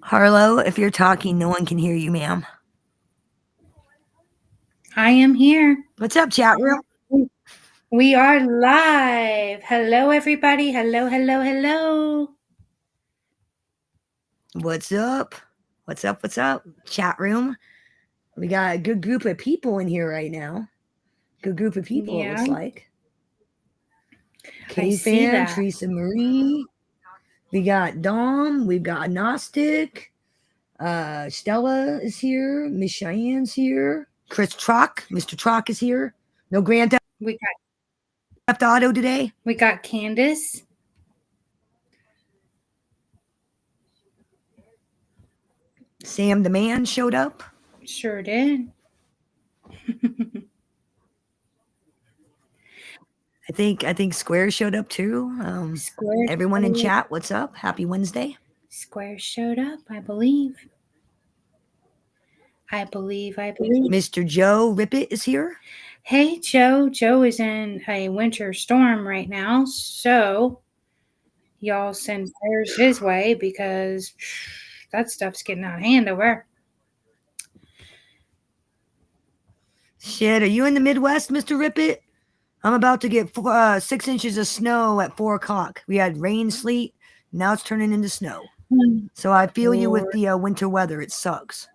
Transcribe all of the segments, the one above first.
Harlow, if you're talking, no one can hear you, ma'am. I am here. What's up, chat room? We are live. Hello, everybody. Hello, hello, hello. What's up? What's up? What's up? Chat room. We got a good group of people in here right now. Good group of people, it Yeah, looks like. I K see Fan, that. Teresa Marie. We got Dom. We've got Gnostic. Stella is here. Miss Cheyenne's here. Chris Trock. Mr. Trock is here. No Grand We got Theft Auto today. we got Candace. Sam the Man showed up. Sure did. I think Square showed up too. Square Everyone in chat, what's up? Happy Wednesday. Square showed up, I believe. I believe. Mr. Joe Rippet is here. Hey, Joe. Joe is in a winter storm right now, so y'all send prayers his way because that stuff's getting out of hand over there. Shit, are you in the Midwest, Mr. Rippet? I'm about to get 6 inches of snow at 4 o'clock. We had rain, sleet. Now it's turning into snow. So I feel you with the winter weather. It sucks.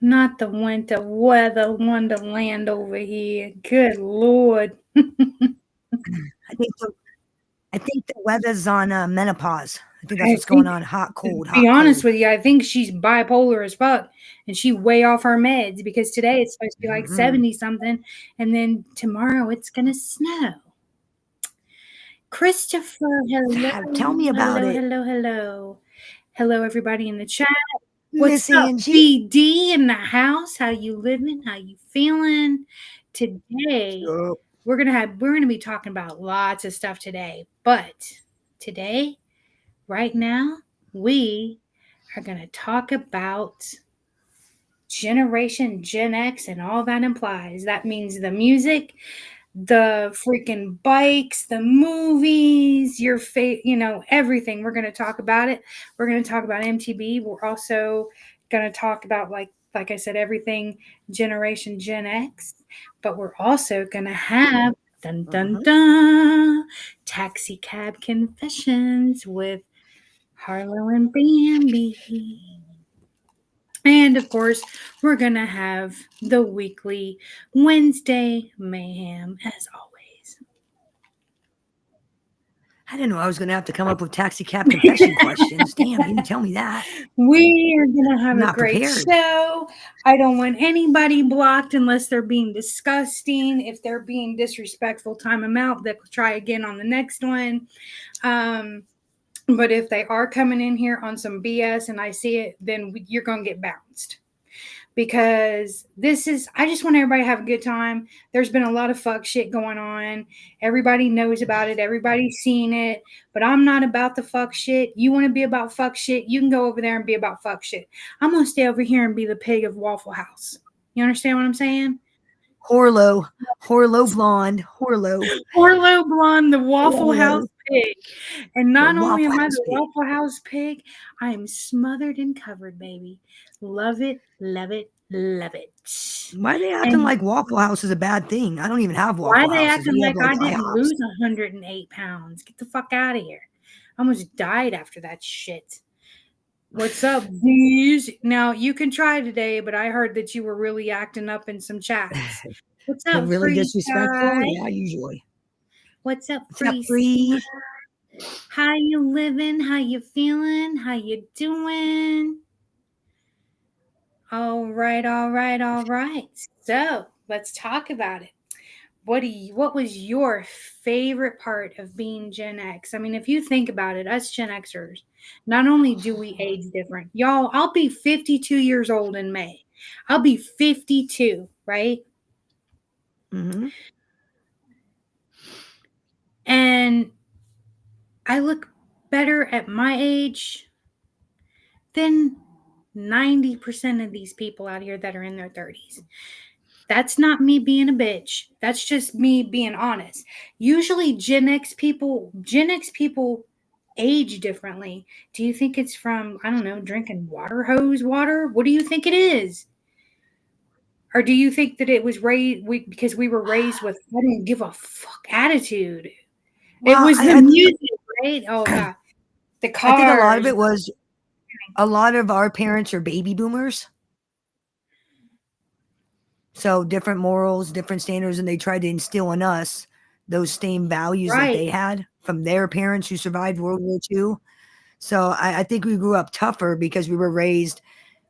Not the winter weather wonderland over here. Good Lord. I think the weather's on menopause. I think that's I what's going think, on. Hot, cold, to be hot, honest cold. with you, I think she's bipolar as fuck and she way off her meds because today it's supposed to be like 70 something and then tomorrow it's going to snow. Christopher, hello. Tell me about it, Hello. Hello, everybody in the chat. What's Miss up, Angie. BD in the house? How you living? How you feeling? Today, we're gonna be talking about lots of stuff today, but today, right now, we are gonna talk about Generation Gen X and all that implies. That means the music, the freaking bikes, the movies, everything. We're going to talk about it. We're going to talk about MTV. We're also going to talk about like I said, everything Generation Gen X, but we're also going to have dun dun dun taxi cab confessions with Harlow and Bambi. And of course, we're going to have the weekly Wednesday mayhem as always. I didn't know I was going to have to come up with taxi cab confession questions. Damn, you didn't tell me that. We are going to have I'm a not great prepared. show. I don't want anybody blocked unless they're being disgusting. If they're being disrespectful, time them out. They'll try again on the next one. But if they are coming in here on some BS and I see it, then you're going to get bounced. Because I just want everybody to have a good time. There's been a lot of fuck shit going on. Everybody knows about it. Everybody's seen it. But I'm not about the fuck shit. You want to be about fuck shit? You can go over there and be about fuck shit. I'm going to stay over here and be the pig of Waffle House. You understand what I'm saying? Horlow blonde, Orlo Blonde, the Waffle House pig. And the not only Waffle am I House the pig. Waffle House pig, I am smothered and covered, baby. Love it, love it, love it. Why are they acting And like Waffle House is a bad thing? I don't even have why Waffle are they Houses. acting We have like like I didn't IHOPs. lose 108 pounds? Get the fuck out of here. I almost died after that shit. What's up, D's? Now, you can try today, but I heard that you were really acting up in some chats. What's up, Really Free disrespectful? Sky? Yeah, usually. What's up, What's up, Free Free? Sky? How you living? How you feeling? How you doing? All right. So, let's talk about it. What was your favorite part of being Gen X? I mean, if you think about it, us Gen Xers, not only do we age different, y'all, I'll be 52 years old in May. I'll be 52, right? Mm-hmm. And I look better at my age than 90% of these people out here that are in their 30s. That's not me being a bitch. That's just me being honest. Usually Gen X people age differently. Do you think it's from, I don't know, drinking water hose water? What do you think it is? Or do you think that it was raised because we were raised with I don't give a fuck attitude? It Well, was the music, right? Oh god, the I think a lot of cars. it was a lot of our parents are baby boomers. So different morals, different standards, and they tried to instill in us those same values that Right. they had from their parents who survived World War II. So I think we grew up tougher because we were raised.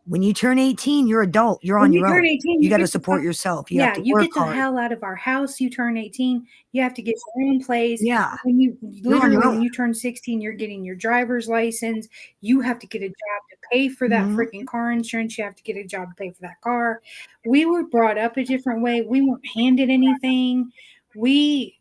When you turn 18, you're adult. You're When on you your turn own. 18, You you got to get the support yourself. You have yeah, to you work get the hard. hell out of our house. You turn 18, you have to get your own place. Yeah, When you you're on your literally own. when you turn 16, you're getting your driver's license. You have to get a job to pay for that Mhm. freaking car insurance. You have to get a job to pay for that car. We were brought up a different way. We weren't handed anything. We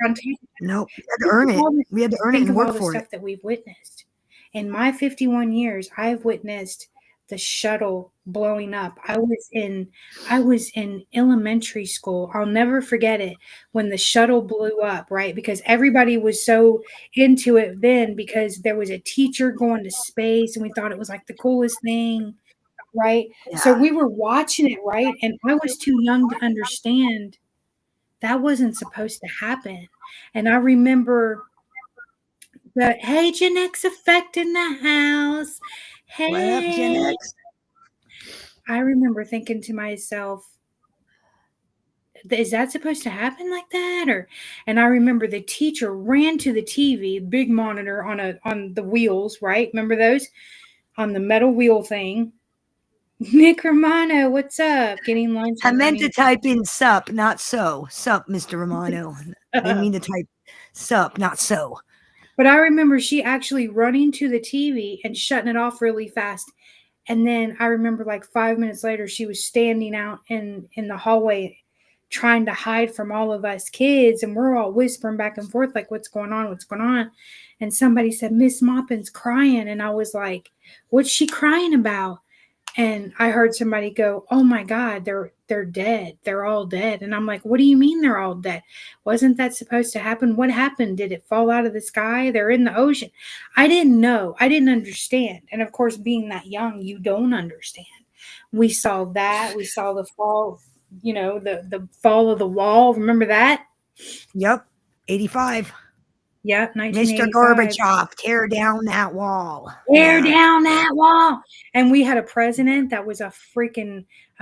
on top of Nope. We had to think earn of it. all the We had to earn it think and of work all the for it. stuff that we've witnessed. In my 51 years, I've witnessed the shuttle blowing up. I was in elementary school. I'll never forget it when the shuttle blew up, right? Because everybody was so into it then because there was a teacher going to space and we thought it was like the coolest thing, right? So Yeah. we were watching it, right? And I was too young to understand that wasn't supposed to happen. And I remember the hey Genx effect in the house. What up, Gen Hey. X? I remember thinking to myself, is that supposed to happen like that? Or and I remember the teacher ran to the TV, big monitor on the wheels, right? Remember those? On the metal wheel thing. Nick Romano, what's up? Getting lunch I and meant to learning. type in sup, not so. Sup, Mr. Romano. Didn't mean to type sup, not so. But I remember she actually running to the TV and shutting it off really fast. And then I remember like 5 minutes later, she was standing out in the hallway trying to hide from all of us kids. And we're all whispering back and forth, like, what's going on? What's going on? And somebody said, Miss Moppin's crying. And I was like, what's she crying about? And I heard somebody go, "Oh my God, they're dead. They're all dead." And I'm like, "What do you mean they're all dead? Wasn't that supposed to happen? What happened? Did it fall out of the sky? They're in the ocean." I didn't know. I didn't understand. And of course, being that young, you don't understand. We saw that. We saw the fall. The fall of the wall. Remember that? Yep. 85. Yep, Mr. 1985. Gorbachev, tear down that wall. Tear Yeah. down that wall. And we had a president that was a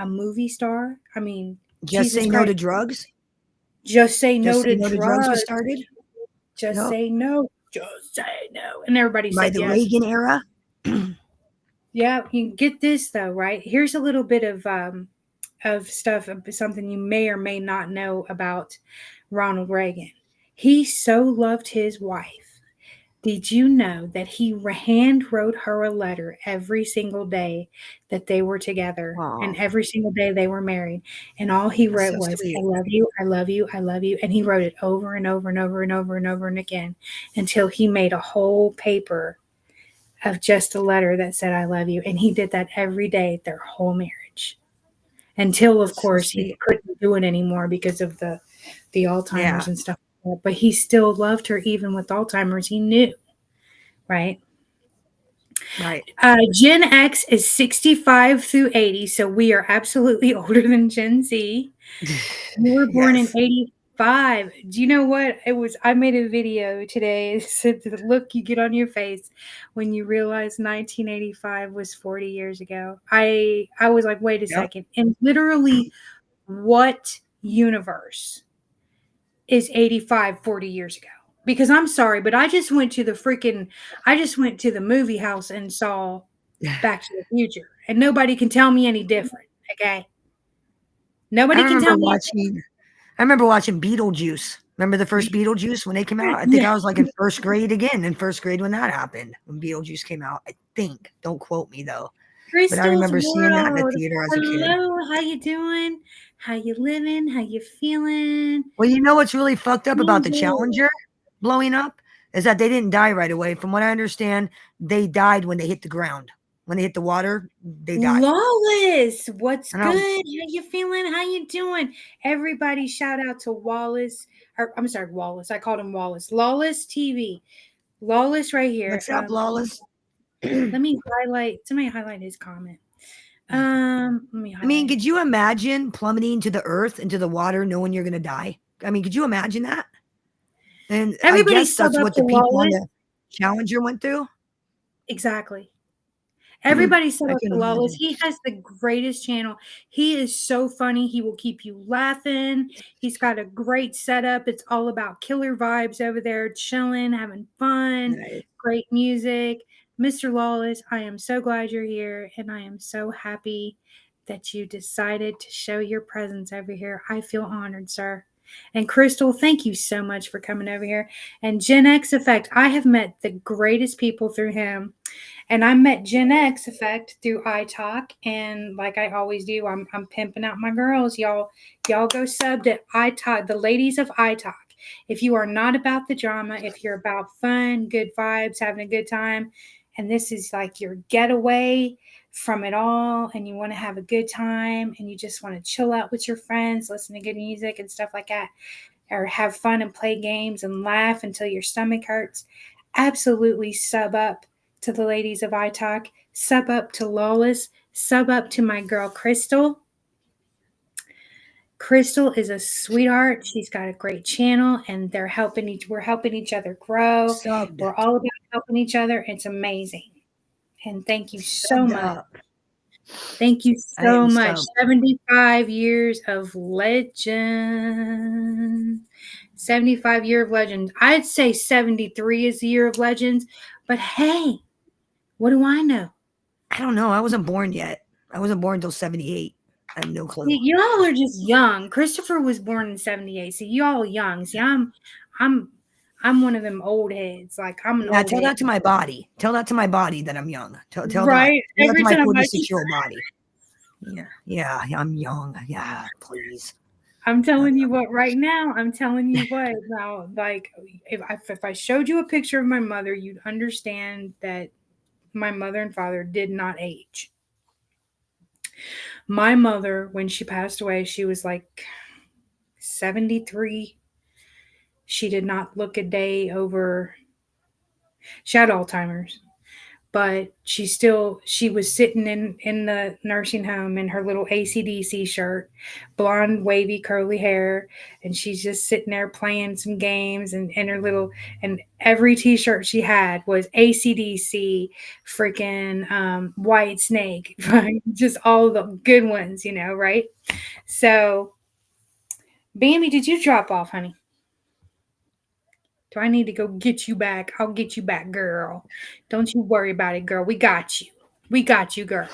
movie star. I mean, Just Jesus say no to Christ. drugs. Just say Just no say to no to drugs was drugs. started. Just Yep. say no. Just say no. And everybody By said the yes. Reagan era. Yeah, you get this though, right? Here's a little bit of stuff, something you may or may not know about Ronald Reagan. He so loved his wife. Did you know that he hand wrote her a letter every single day that they were together and Oh, every single day they were married? And all he that's wrote so was, I sweet. love you, I love you, I love you. And he wrote it over and over and over and over and over and again until he made a whole paper of just a letter that said, I love you. And he did that every day, their whole marriage. Until, of That's so course, he sweet. couldn't do it anymore because of the Alzheimer's Yeah. and stuff. But he still loved her even with Alzheimer's. He knew, right? Right. Gen X is 65 through 80, so we are absolutely older than Gen Z. We were born in Yes. 85. Do you know what? I made a video today. It said the look you get on your face when you realize 1985 was 40 years ago. I was like, wait a Yep. second. And literally, what universe is 85 40 years ago? Because I'm sorry, but I just went to the movie house and saw Back to the Future. And nobody can tell me any different. Okay. I Nobody can remember tell me. watching I remember watching Beetlejuice. Remember the first Beetlejuice when they came out? I think Yeah. I was like in first grade again, in first grade when that happened, when Beetlejuice came out. I think. Don't quote me though. But I Crystal's remember seeing that in the World. theater as a kid. Hello, how you doing? How you living? How you feeling? Well, you know what's really fucked up about the Angel. Challenger blowing up is that they didn't die right away. From what I understand, they died when they hit the ground. When they hit the water, they died. Lawless, what's And I was, good? How you feeling? How you doing? Everybody shout out to Wallace. Or, I'm sorry, Wallace. I called him Wallace. Lawless TV. Lawless right here. What's up, Lawless? Let me highlight. Somebody highlight his comment. Let me I mean, highlight. could you imagine plummeting to the earth, into the water, knowing you're going to die? I mean, could you imagine that? And I Everybody guess sub that's up what to the people on Lawless. the Challenger went through. Exactly. Everybody sub I up can to Lawless. imagine. He has the greatest channel. He is so funny. He will keep you laughing. He's got a great setup. It's all about killer vibes over there, chilling, having fun, Right. great music. Mr. Lawless, I am so glad you're here, and I am so happy that you decided to show your presence over here. I feel honored, sir. And Crystal, thank you so much for coming over here. And Gen X Effect, I have met the greatest people through him. And I met Gen X Effect through iTalk, and like I always do, I'm pimping out my girls. Y'all go sub to iTalk, the ladies of iTalk. If you are not about the drama, if you're about fun, good vibes, having a good time, and this is like your getaway from it all, and you want to have a good time, and you just want to chill out with your friends, listen to good music and stuff like that, or have fun and play games and laugh until your stomach hurts, absolutely sub up to the ladies of iTalk, sub up to Lawless, sub up to my girl Crystal. Crystal is a sweetheart. She's got a great channel, and we're helping each other grow. Subbed. We're all about helping each other. It's amazing. And thank you so Subbed much. up. Thank you I so am much. subbed. 75 years of legend. 75 year of legend. I'd say 73 is the year of legends, but hey, what do I know? I don't know. I wasn't born yet. I wasn't born until 78. I have no clue. Y'all are just young. Christopher was born in 78. See, y'all young. See, I'm one of them old heads. Like I'm an Yeah, old tell head. that to my body. Tell that to my body that I'm young. Tell that. Right? Tell that to Every my time 46-year-old body. Yeah, I'm young. Yeah, please. I'm telling you what right now, I'm telling you what now, like if I showed you a picture of my mother, you'd understand that my mother and father did not age. My mother, when she passed away, she was like 73. She did not look a day over. She had Alzheimer's, but she was sitting in the nursing home in her little ACDC shirt, blonde wavy curly hair, and she's just sitting there playing some games, and in her little, and every t-shirt she had was ACDC, freaking White Snake, just all the good ones, right? So Bambi, did you drop off, honey? Do I need to go get you back? I'll get you back, girl. Don't you worry about it, girl. We got you. We got you, girl.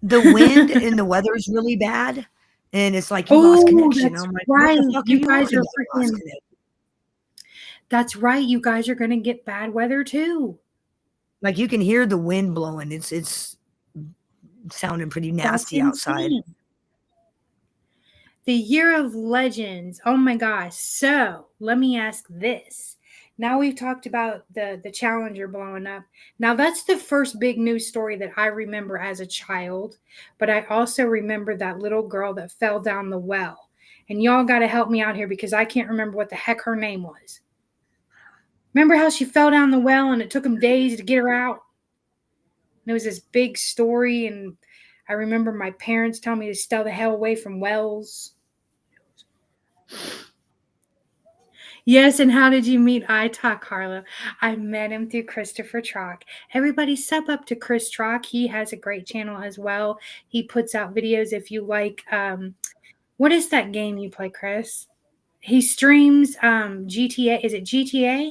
The wind and the weather is really bad. And it's like, you lost Oh, connection. that's I'm like, what right. the fuck are You you guys on are about? Lost freaking. connection. That's right. You guys are going to get bad weather too. Like you can hear the wind blowing. It's sounding pretty That's nasty outside. insane. The year of legends. Oh my gosh. So let me ask this. Now we've talked about the Challenger blowing up. Now that's the first big news story that I remember as a child, but I also remember that little girl that fell down the well. And y'all got to help me out here because I can't remember what the heck her name was. Remember how she fell down the well and it took them days to get her out? And it was this big story, and I remember my parents telling me to stay the hell away from wells. Yes, and how did you meet iTalk, Harlow? I met him through Christopher Trock. Everybody sub up to Chris Trock. He has a great channel as well. He puts out videos if you like. What is that game you play, Chris? He streams GTA. Is it GTA?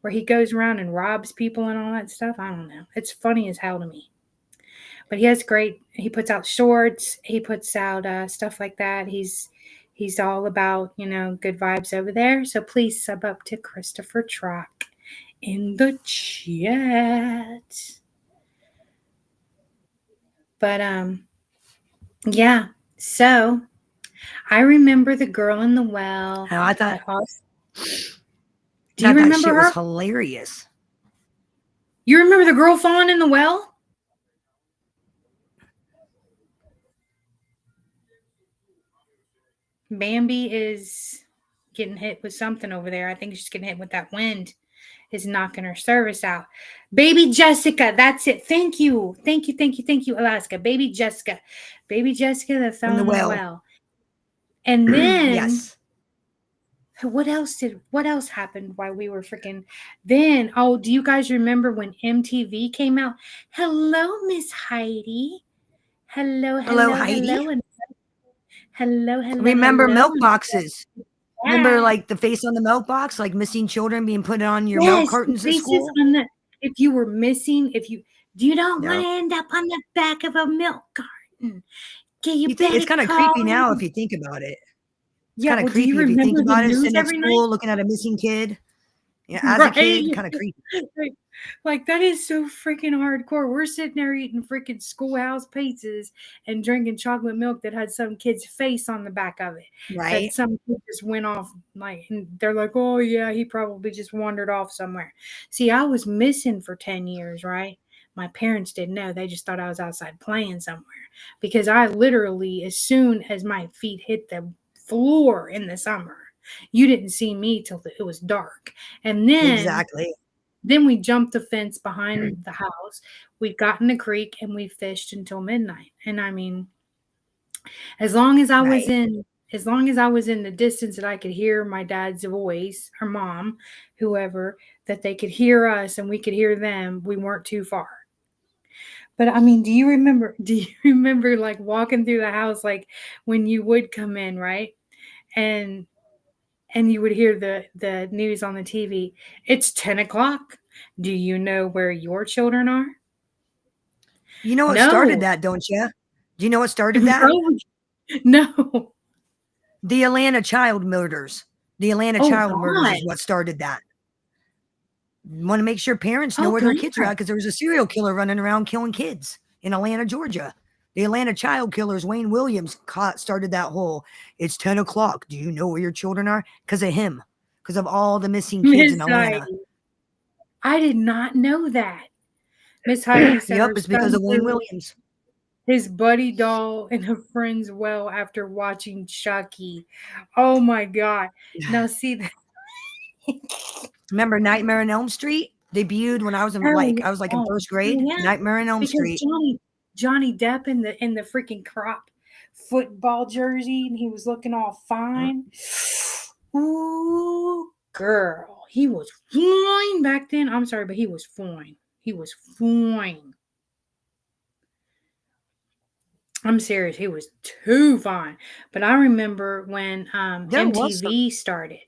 Where he goes around and robs people and all that stuff? I don't know. It's funny as hell to me. But he puts out shorts. He puts out stuff like that. He's all about, good vibes over there. So please sub up to Christopher Trock in the chat. But yeah. So I remember the girl in the well. I thought Do you that remember shit her? was hilarious. You remember the girl falling in the well? Bambi is getting hit with something over there. I think she's getting hit with that wind. is knocking her service out. Baby Jessica, that's it. Thank you. Thank you, thank you, thank you, Alaska. Baby Jessica. Baby Jessica that fell in the well. And then Yes. what else happened while we were freaking then? Oh, do you guys remember when MTV came out? Hello, Miss Heidi. Hello, Hello, hello, Heidi. hello, and hello, hello, Remember hello. milk boxes? Remember, like, the face on the milk box, like missing children being put on your milk Yes, the cartons at faces school? on the if you were missing, if you don't want No. to end up on the back of a milk carton. Okay, you You think it's better kind of call creepy now me. if you think about it. It's Yeah, kind of well, do you creepy if you think remember the about it, news sitting at every night? school looking at a missing kid. Yeah, as a kid, Right? kind of creepy. Like that is so freaking hardcore. We're sitting there eating freaking schoolhouse pizzas and drinking chocolate milk that had some kid's face on the back of it. That Right? some kid just went off like, and they're like, oh yeah, he probably just wandered off somewhere. See, I was missing for 10 years, right? My parents didn't know. They just thought I was outside playing somewhere because I literally, as soon as my feet hit the floor in the summer, you didn't see me till it was dark. And Exactly. then we jumped the fence behind the house. We got in the creek and we fished until midnight. And I mean, as long as I was Right. in as long as I was in the distance that I could hear my dad's voice or mom, whoever, that they could hear us and we could hear them, we weren't too far. But I mean, do you remember like walking through the house like when you would come in, right? And you would hear the news on the TV. It's 10 o'clock. Do you know where your children are? You know what started No. that, don't you? Do you know what started that? No. No. The Atlanta child murders. The Atlanta Oh child murders God. is what started that. Want to make sure parents know Oh where their kids are God. at because there was a serial killer running around killing kids in Atlanta, Georgia. The Atlanta child killers, Wayne Williams, started that whole, it's 10 o'clock. Do you know where your children are? Because of him, because of all the missing kids in Miss Atlanta. Heidi. I did not know that. Miss Heidi said Yep, her it's because son of Wayne threw Williams. his buddy doll in a friend's well after watching Chucky. Oh my God. Now see that. Remember Nightmare on Elm Street? Debuted when I was in Oh, in oh, first grade. yeah. Nightmare on Elm Because Street. Johnny Depp in the freaking crop football jersey and he was looking all fine. Ooh, girl. He was fine back then. I'm sorry, but he was fine. He was fine. I'm serious. He was too fine. But I remember when There was some. MTV started.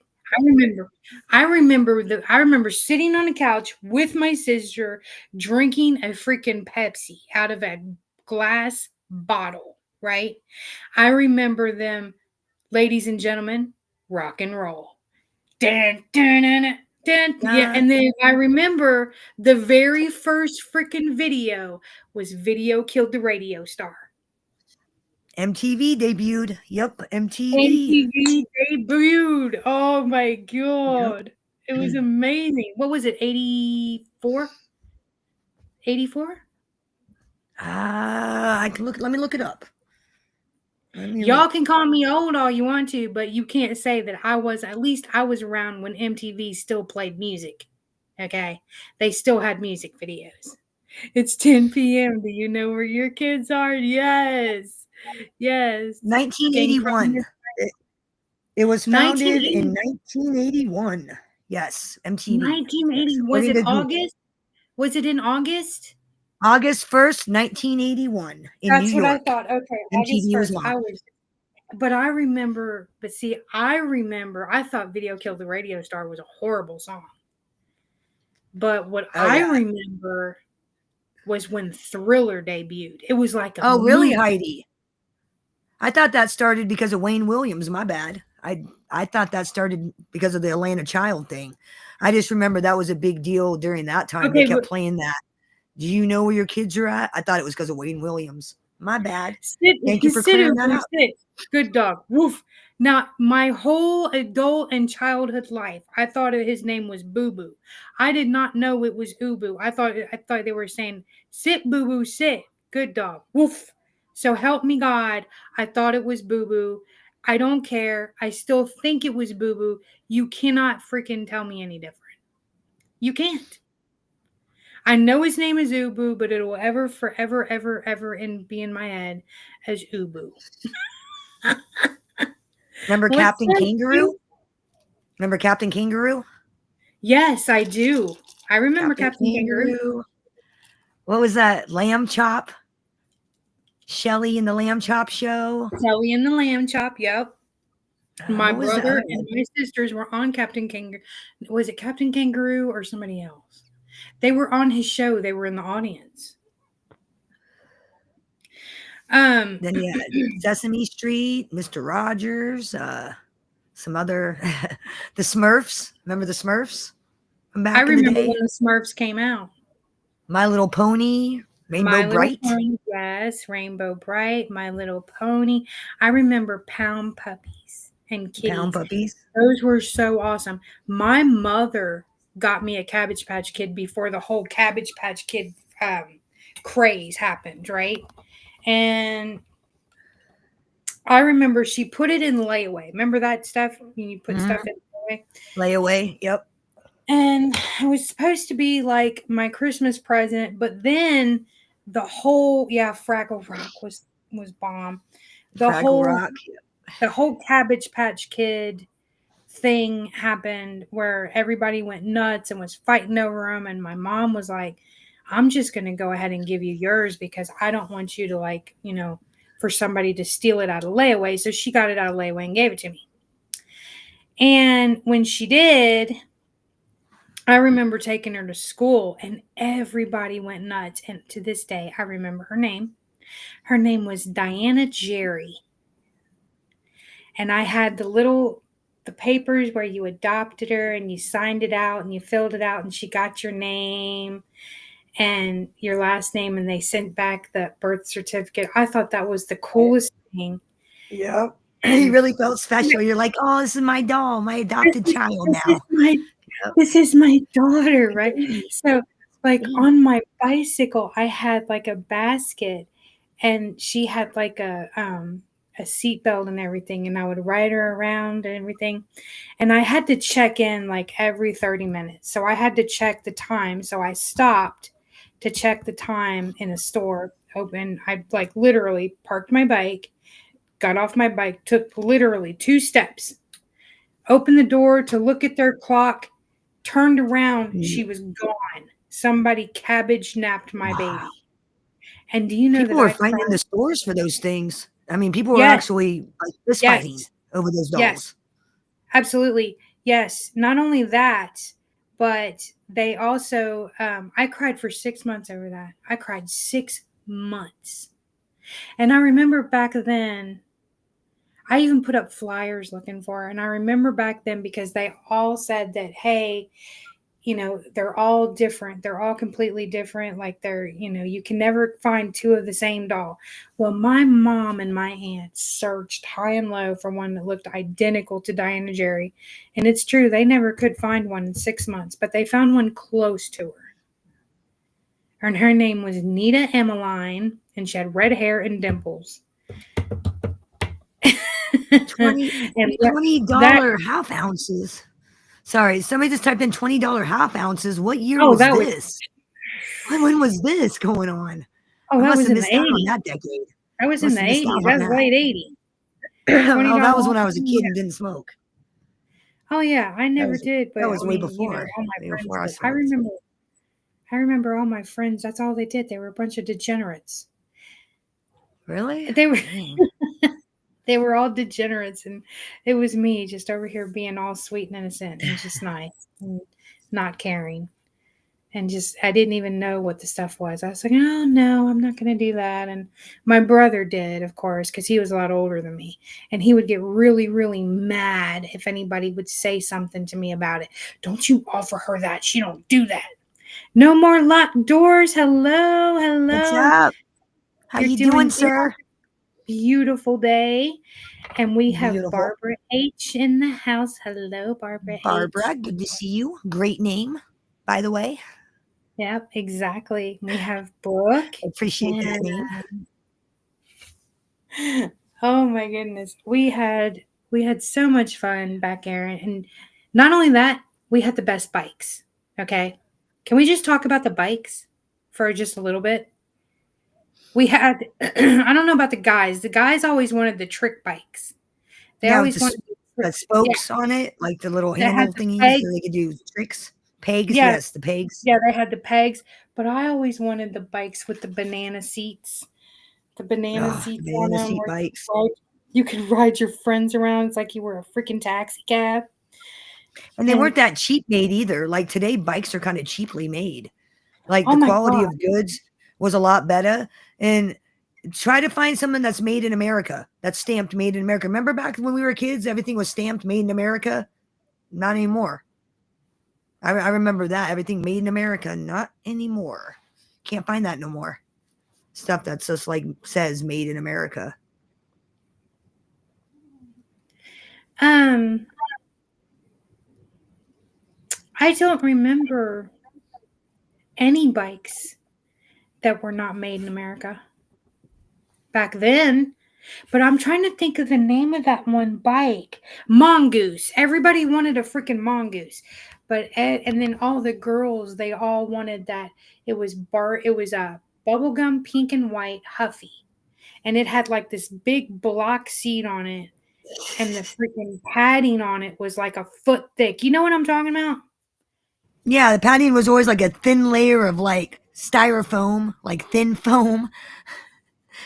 I remember sitting on a couch with my sister drinking a freaking Pepsi out of a glass bottle, right? I remember them, ladies and gentlemen, rock and roll. Dun, dun, dun, dun, dun. Yeah, and then I remember the very first freaking video was Video Killed the Radio Star. MTV debuted. Yep, MTV. MTV debuted. Oh my Yep. God. It was amazing. What was it? 84? 84? I can look. Let me look it up. Let me Y'all look. can call me old all you want to, but you can't say that at least I was around when MTV still played music. Okay? They still had music videos. It's 10 p.m. Do you know where your kids are? Yes. Yes. Gang 1981. Crumb. It was founded 1980. in 1981. Yes, MTV. Yes, 1980. Was according it to Google. August? Was it in August? August 1st, 1981, in New That's what I York. thought. Okay, August MTV was 1st. launched. I thought Video Killed the Radio Star was a horrible song. But what Oh I yeah. remember was when Thriller debuted. It was like a Oh really, movie. Heidi? I thought that started because of Wayne Williams. My bad. I thought that started because of the Atlanta child thing. I just remember that was a big deal during that time. They Okay, kept but playing that. Do you know where your kids are at? I thought it was because of Wayne Williams. My bad. sit, Thank you for sit, clearing that Ubu, up. sit. Good dog. Woof. Now, my whole adult and childhood life, I thought his name was Boo Boo. I did not know it was Ubu. I thought they were saying, sit, Boo Boo, sit. Good dog. Woof. So help me God. I thought it was Boo Boo. I don't care. I still think it was Boo Boo. You cannot freaking tell me any different. You can't. I know his name is Ubu, but it will ever, forever, ever, ever be in my head as Ubu. Remember What's Captain that? Kangaroo? Remember Captain Kangaroo? Yes, I do. I remember Captain Captain Kangaroo. Kangaroo. What was that? Lamb Chop? Shelly in the Lamb Chop show? Shelly and the Lamb Chop. Yep. My What was the brother other and one? my sisters were on Captain Kangaroo. Was it Captain Kangaroo or somebody else? They were on his show. They were in the audience. Then you had Sesame Street, Mr. Rogers, some other, the Smurfs. Remember the Smurfs from I back in the remember day? when the Smurfs came out. My Little Pony, Rainbow My Little Bright. Pony, yes, Rainbow Bright, My Little Pony. I remember Pound Puppies and Pound Kitties. Puppies. Those were so awesome. My mother got me a Cabbage Patch Kid before the whole Cabbage Patch Kid craze happened, right? And I remember she put it in layaway. Remember that stuff when you put stuff in layaway? Layaway. Yep. And it was supposed to be like my Christmas present, but then the whole Fraggle Rock was bomb. The Fraggle whole Rock. the whole Cabbage Patch Kid thing happened where everybody went nuts and was fighting over them, and my mom was like, I'm just going to go ahead and give you yours because I don't want you to, like, for somebody to steal it out of layaway. So she got it out of layaway and gave it to me. And when she did, I remember taking her to school and everybody went nuts. And to this day, I remember her name. Her name was Diana Jerry. And I had the papers where you adopted her and you signed it out and you filled it out and she got your name and your last name and they sent back the birth certificate. I thought that was the coolest thing. Yep. You really felt special. You're like, oh, this is my doll, my adopted child now. This is my daughter, right? So, like, on my bicycle, I had like a basket, and she had like a seatbelt and everything, and I would ride her around and everything. And I had to check in like every 30 minutes, so I had to check the time. So I stopped to check the time in a store open. I like literally parked my bike, got off my bike, took literally 2 steps, opened the door to look at their clock, turned around, she was gone. Somebody cabbage napped my baby. And do you know People that were I fighting in cried? the stores for those things. I mean, people were Yes, actually like fist fighting yes, over those yes, dolls. absolutely. Yes. Not only that, but they also, I cried for 6 months over that. I cried 6 months. And I remember back then, I even put up flyers looking for her. And I remember back then because they all said that, hey, they're all different. They're all completely different. Like you can never find 2 of the same doll. Well, my mom and my aunt searched high and low for one that looked identical to Diana Jerry. And it's true, they never could find one in 6 months, but they found one close to her. And her name was Nita Emmeline, and she had red hair and dimples. $20 half ounces. Sorry, somebody just typed in $20 half ounces. What year was that this? When was this going on? Oh, I that must was have in the missed out on 80s. that decade. That was in the 80s. That was late 80s. Oh, that was when I was a kid and didn't smoke. Oh yeah, I never did, but That was I way mean, before. all my Way friends before I did. smoked. I remember all my friends. That's all they did. They were a bunch of degenerates. Really? They were. Dang. They were all degenerates, and it was me just over here being all sweet and innocent and just nice and not caring. And just, I didn't even know what the stuff was. I was like, oh, no, I'm not going to do that. And my brother did, of course, because he was a lot older than me. And he would get really, really mad if anybody would say something to me about it. Don't you offer her that. She don't do that. No more locked doors. Hello, hello. What's up? How you doing, sir? Beautiful day. And we have Beautiful. Barbara H. in the house. Hello, Barbara Barbara, H. good to see you. Great name, by the way. Yep, exactly. We have Brooke. I appreciate that name. Oh my goodness. We had so much fun back there. And not only that, we had the best bikes. Okay. Can we just talk about the bikes for just a little bit? We had, I don't know about the guys. The guys always wanted the trick bikes. They Yeah, with always wanted the yeah, spokes on it, like the little they had handle the thingies peg. so they could do tricks. Pegs, Yeah, yes, the pegs. yeah, they had the pegs. But I always wanted the bikes with the banana seats. The banana Oh, the seats on banana them seat where bikes. you could ride your friends around. It's like you were a freaking taxi cab. And they And weren't that cheap made either. Like today, bikes are kind of cheaply made. Like oh the my quality god. of goods was a lot better. And try to find something that's made in America, that's stamped made in America. Remember back when we were kids, everything was stamped made in America? Not anymore. I remember that. Everything made in America. Not anymore. Can't find that no more. Stuff that's just like says made in America. Um, I don't remember any bikes that were not made in America back then. But I'm trying to think of the name of that one bike. Mongoose. Everybody wanted a freaking mongoose. But and then all the girls, they all wanted that. It was a bubblegum pink and white Huffy. And it had like this big block seat on it. And the freaking padding on it was like a foot thick. You know what I'm talking about? Yeah, the padding was always like a thin layer of like styrofoam, like thin foam.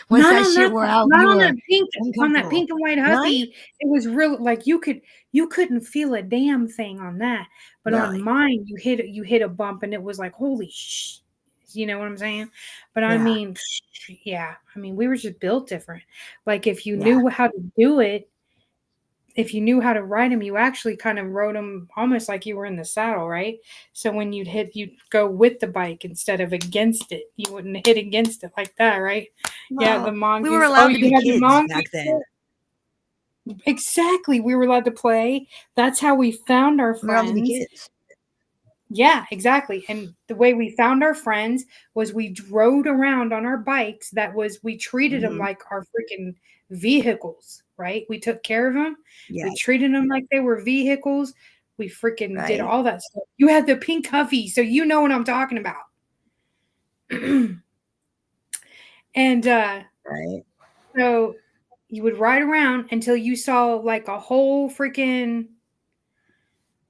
Once Not that on shit that wore out, not you on were that uncomfortable. pink and white Really? Huffy, it was real like, you couldn't feel a damn thing on that, but on Really? mine, you hit a bump and it was like, "Holy you know what I'm saying? But I Yeah. mean, yeah, I mean, we were just built different. Like, if you Yeah. knew how to do it, if you knew how to ride them, you actually kind of rode them almost like you were in the saddle, right? So when you'd go with the bike instead of against it. You wouldn't hit against it like that, right? Yeah, the Well, we were mongoose. Oh, allowed to be you had the kids mongoose? back then. Exactly. We were allowed to play. That's how we found our We were allowed to be friends. kids. Yeah, exactly. And the way we found our friends was we rode around on our bikes. We treated them Hmm. like our freaking vehicles, right? We took care of them. We Yes. treated them like they were vehicles. We freaking did Right. all that stuff. You had the pink Huffy, so you know what I'm talking about. And Right. so you would ride around until you saw like a whole freaking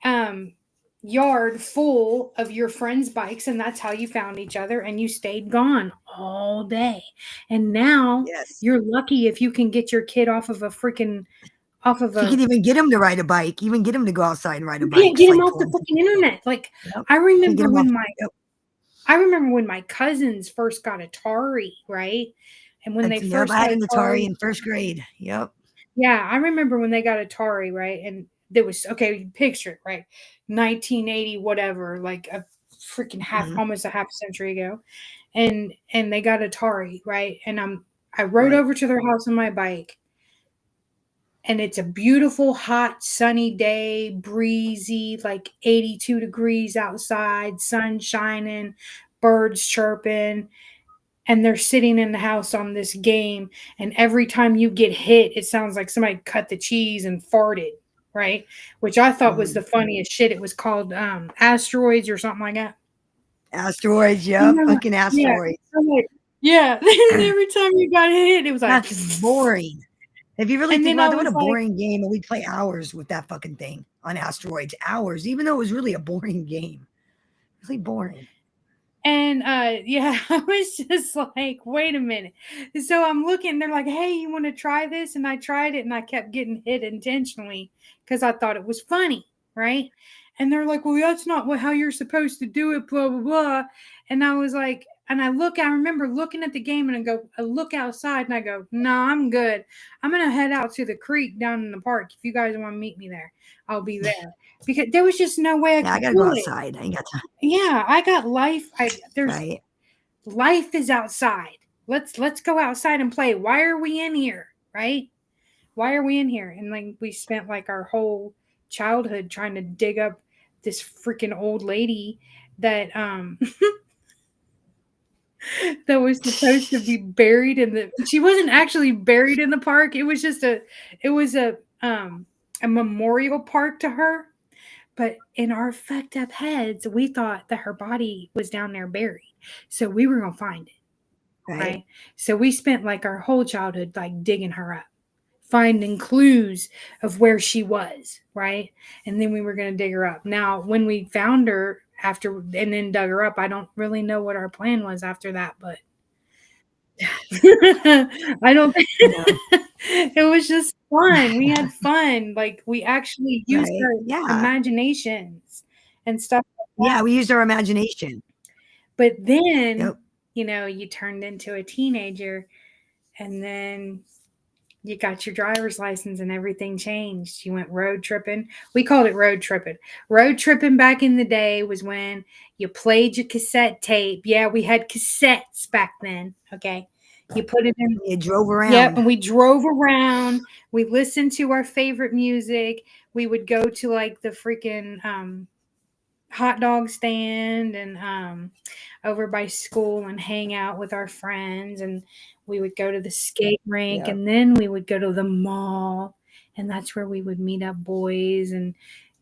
um yard full of your friends' bikes, and that's how you found each other, and you stayed gone all day. And now Yes. you're lucky if you can get your kid off of You a can even get them to ride a bike, even get them to go outside and ride a you can't bike, get him like off the 20 fucking people. internet. Like Yep. I Can't get remember them off. when Yep. my cousins first got Atari, right? And when they Yep. first I got had an Atari Atari, in first grade. Yep. yeah, I remember when they got Atari, right? And there was okay, picture it, right? 1980, whatever, like a freaking Hmm. almost a half century ago. And they got Atari, right? And I rode Right. over to their house on my bike, and it's a beautiful, hot, sunny day, breezy, like 82 degrees outside, sun shining, birds chirping, and they're sitting in the house on this game, and every time you get hit it sounds like somebody cut the cheese and farted, right? Which I thought was Mm. the funniest shit. It was called asteroids or something like that. Asteroids. And Yep. I'm like, Fucking yeah, asteroids. I'm like, yeah. And every time you got hit it was like That's boring. If you really and think then I about it, what was a like, boring game. And we'd play hours with that fucking thing on asteroids. Hours, even though it was really a boring game. Really boring. and yeah, I was just like, wait a minute. So I'm looking, they're like, hey, you want to try this? And I tried it and I kept getting hit intentionally because I thought it was funny, right? And they're like, well, that's not how you're supposed to do it, blah, blah, blah. And I was like, and I remember looking at the game and I look outside and I go, no, I'm good. I'm going to head out to the creek down in the park. If you guys want to meet me there, I'll be there. Because there was just no way I Yeah, I could gotta go do it. outside. I ain't got time. Yeah, I got life. There's Right. life is outside. Let's go outside and play. Why are we in here? Right? Why are we in here? And like we spent like our whole childhood trying to dig up this freaking old lady that that was supposed to be buried in the she wasn't actually buried in the park. It was just a memorial park to her. But in our fucked up heads, we thought that her body was down there buried. So we were going to find it. Right. So we spent like our whole childhood like digging her up, finding clues of where she was. Right. And then we were going to dig her up. Now, when we found her after and then dug her up, I don't really know what our plan was after that, but I don't think it was just fun. We had fun. Like we actually used our imaginations and stuff like that. Yeah, we used our imagination. But then, you know, you turned into a teenager and then you got your driver's license and everything changed. You went road tripping. We called it road tripping. Road tripping back in the day was when you played your cassette tape. Yeah, we had cassettes back then. Okay. You put it in. You drove around. Yep, and we drove around. We listened to our favorite music. We would go to like the freaking hot dog stand and over by school and hang out with our friends, and we would go to the skate rink, and then we would go to the mall, and that's where we would meet up boys and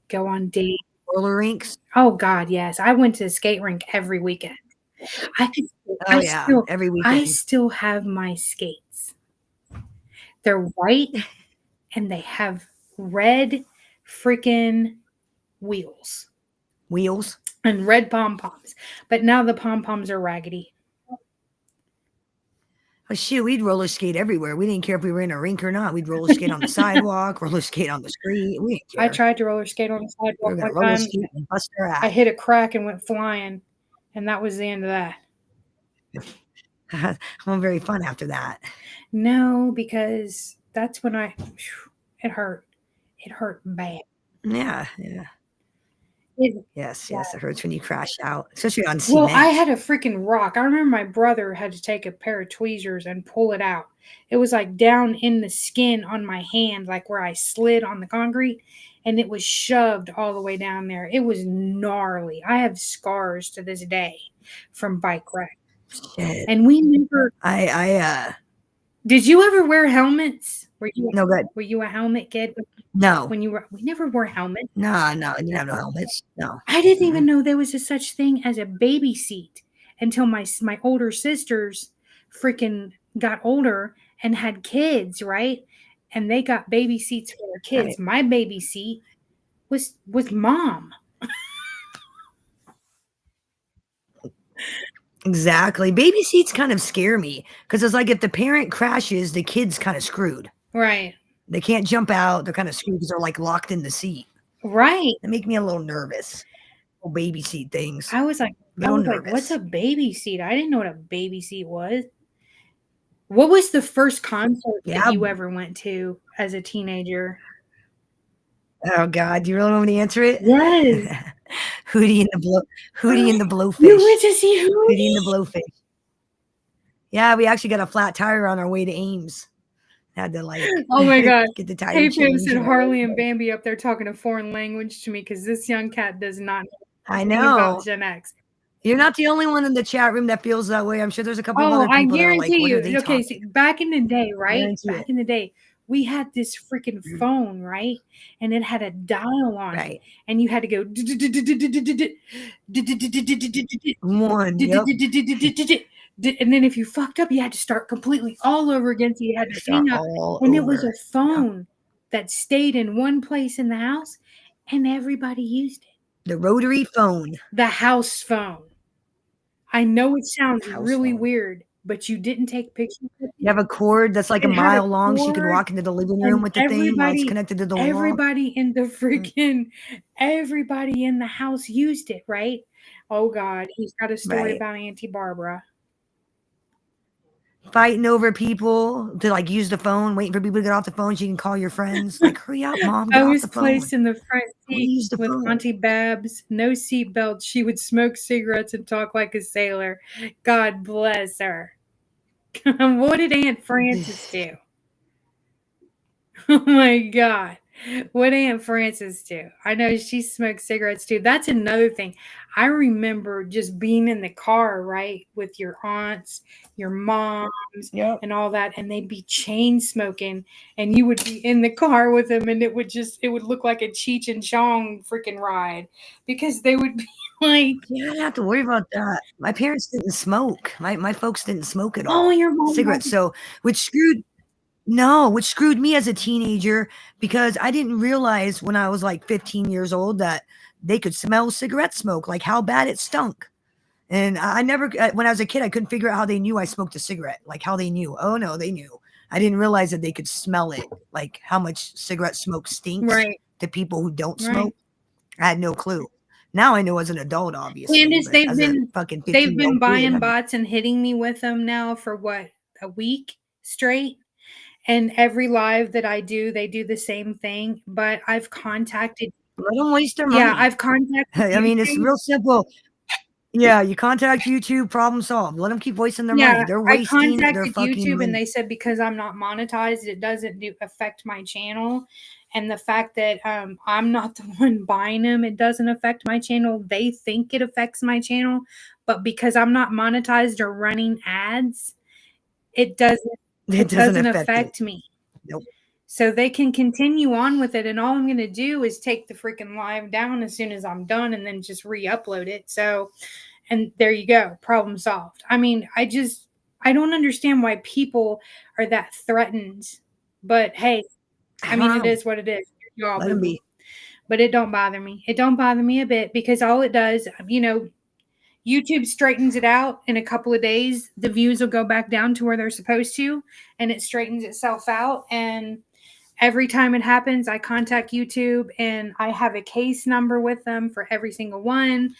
go on dates. Roller rinks. Oh God, yes. I went to the skate rink every weekend. Every weekend. I still have my skates. They're white and they have red freaking wheels. And red pom-poms. But now the pom-poms are raggedy. Oh, shoot, we'd roller skate everywhere. We didn't care if we were in a rink or not. We'd roller skate on the sidewalk, roller skate on the street. We didn't care. I tried to roller skate on the sidewalk one time. And bust our ass. I hit a crack and went flying, and that was the end of that. Wasn't very fun after that. No, because that's when it hurt. It hurt bad. Yeah. Yes, it hurts when you crash out, especially on cement. Well, I had a freaking rock. I remember my brother had to take a pair of tweezers and pull it out. It was like down in the skin on my hand, like where I slid on the concrete, and it was shoved all the way down there. It was gnarly. I have scars to this day from bike wreck. Shit. And we never. Did you ever wear helmets? Were you a helmet kid? No. We never wore helmets. No, I didn't have no helmets. No. I didn't even know there was a such thing as a baby seat until my older sisters freaking got older and had kids, right? And they got baby seats for their kids. Right. My baby seat was mom. Exactly. Baby seats kind of scare me because it's like if the parent crashes, the kid's kind of screwed. Right. They can't jump out. They're kind of screwed because they're like locked in the seat. Right. They make me a little nervous. Little baby seat things. I was like, what's a baby seat? I didn't know what a baby seat was. What was the first concert that you ever went to as a teenager? Oh God, do you really want me to answer it? Yes. Hootie and the Blowfish. You went to see Hootie and the Blowfish. Yeah, we actually got a flat tire on our way to Ames. Had to oh my God, get the tire hey, changed. And Harley and Bambi up there talking a foreign language to me because this young cat does not know about Genx. You're not the only one in the chat room that feels that way. I'm sure there's a couple of other people that are like, what are they talking? See, back in the day, right? Back in the day, we had this freaking phone, right? And it had a dial on it. And you had to go one. And then if you fucked up, you had to start completely all over again. So you had to hang up. And it was a phone that stayed in one place in the house, and everybody used it. The rotary phone. The house phone. I know it sounds really weird, but you didn't take pictures. You have a cord that's like a mile long, so you can walk into the living room with the thing while it's connected to the wall. Everybody in the house used it, right? Oh God, he's got a story about Auntie Barbara. Fighting over people to like use the phone, waiting for people to get off the phone so you can call your friends. Like, hurry up, Mom. I was placed in the front seat with Auntie Babs, no seatbelt. She would smoke cigarettes and talk like a sailor. God bless her. What did Aunt Frances do? Oh my God. What Aunt Frances do? I know she smokes cigarettes too. That's another thing. I remember just being in the car, right, with your aunts, your moms, Yep. and all that, and they'd be chain smoking, and you would be in the car with them, and it would look like a Cheech and Chong freaking ride because they would be like, Yeah, I didn't have to worry about that. My parents didn't smoke. My folks didn't smoke at all. "Oh, your mom Cigarettes. doesn't." So, which screwed me as a teenager because I didn't realize when I was like 15 years old that they could smell cigarette smoke, like how bad it stunk. And I never, when I was a kid, I couldn't figure out how they knew I smoked a cigarette, like how they knew. Oh no, they knew. I didn't realize that they could smell it, like how much cigarette smoke stinks Right, to people who don't right. smoke. I had no clue. Now I know as an adult, obviously, Candace, but as a fucking 15 they've year been old kid, buying I'm bots and hitting me with them now for what, a week straight? And every live that I do, they do the same thing, but I've contacted let them waste their yeah, money. I've contacted I mean, it's YouTube. real simple. Yeah, you contact YouTube, problem solved. Let them keep wasting their money. Yeah, They're I wasting their contacted fucking YouTube and money. they said because I'm not monetized, it doesn't affect my channel. And the fact that I'm not the one buying them, it doesn't affect my channel. They think it affects my channel, but because I'm not monetized or running ads, it doesn't It it doesn't doesn't affect it. affect me. Nope. So they can continue on with it, and all I'm going to do is take the freaking live down as soon as I'm done and then just re-upload it. So, and there you go, problem solved. I mean, I don't understand why people are that threatened. But hey, I I don't mean, it know. is what it is. Your job, Let them boo-boo. be. But it don't bother me. It don't bother me a bit because all it does, YouTube straightens it out in a couple of days. The views will go back down to where they're supposed to, and it straightens itself out. And every time it happens, I contact YouTube and I have a case number with them for every single one.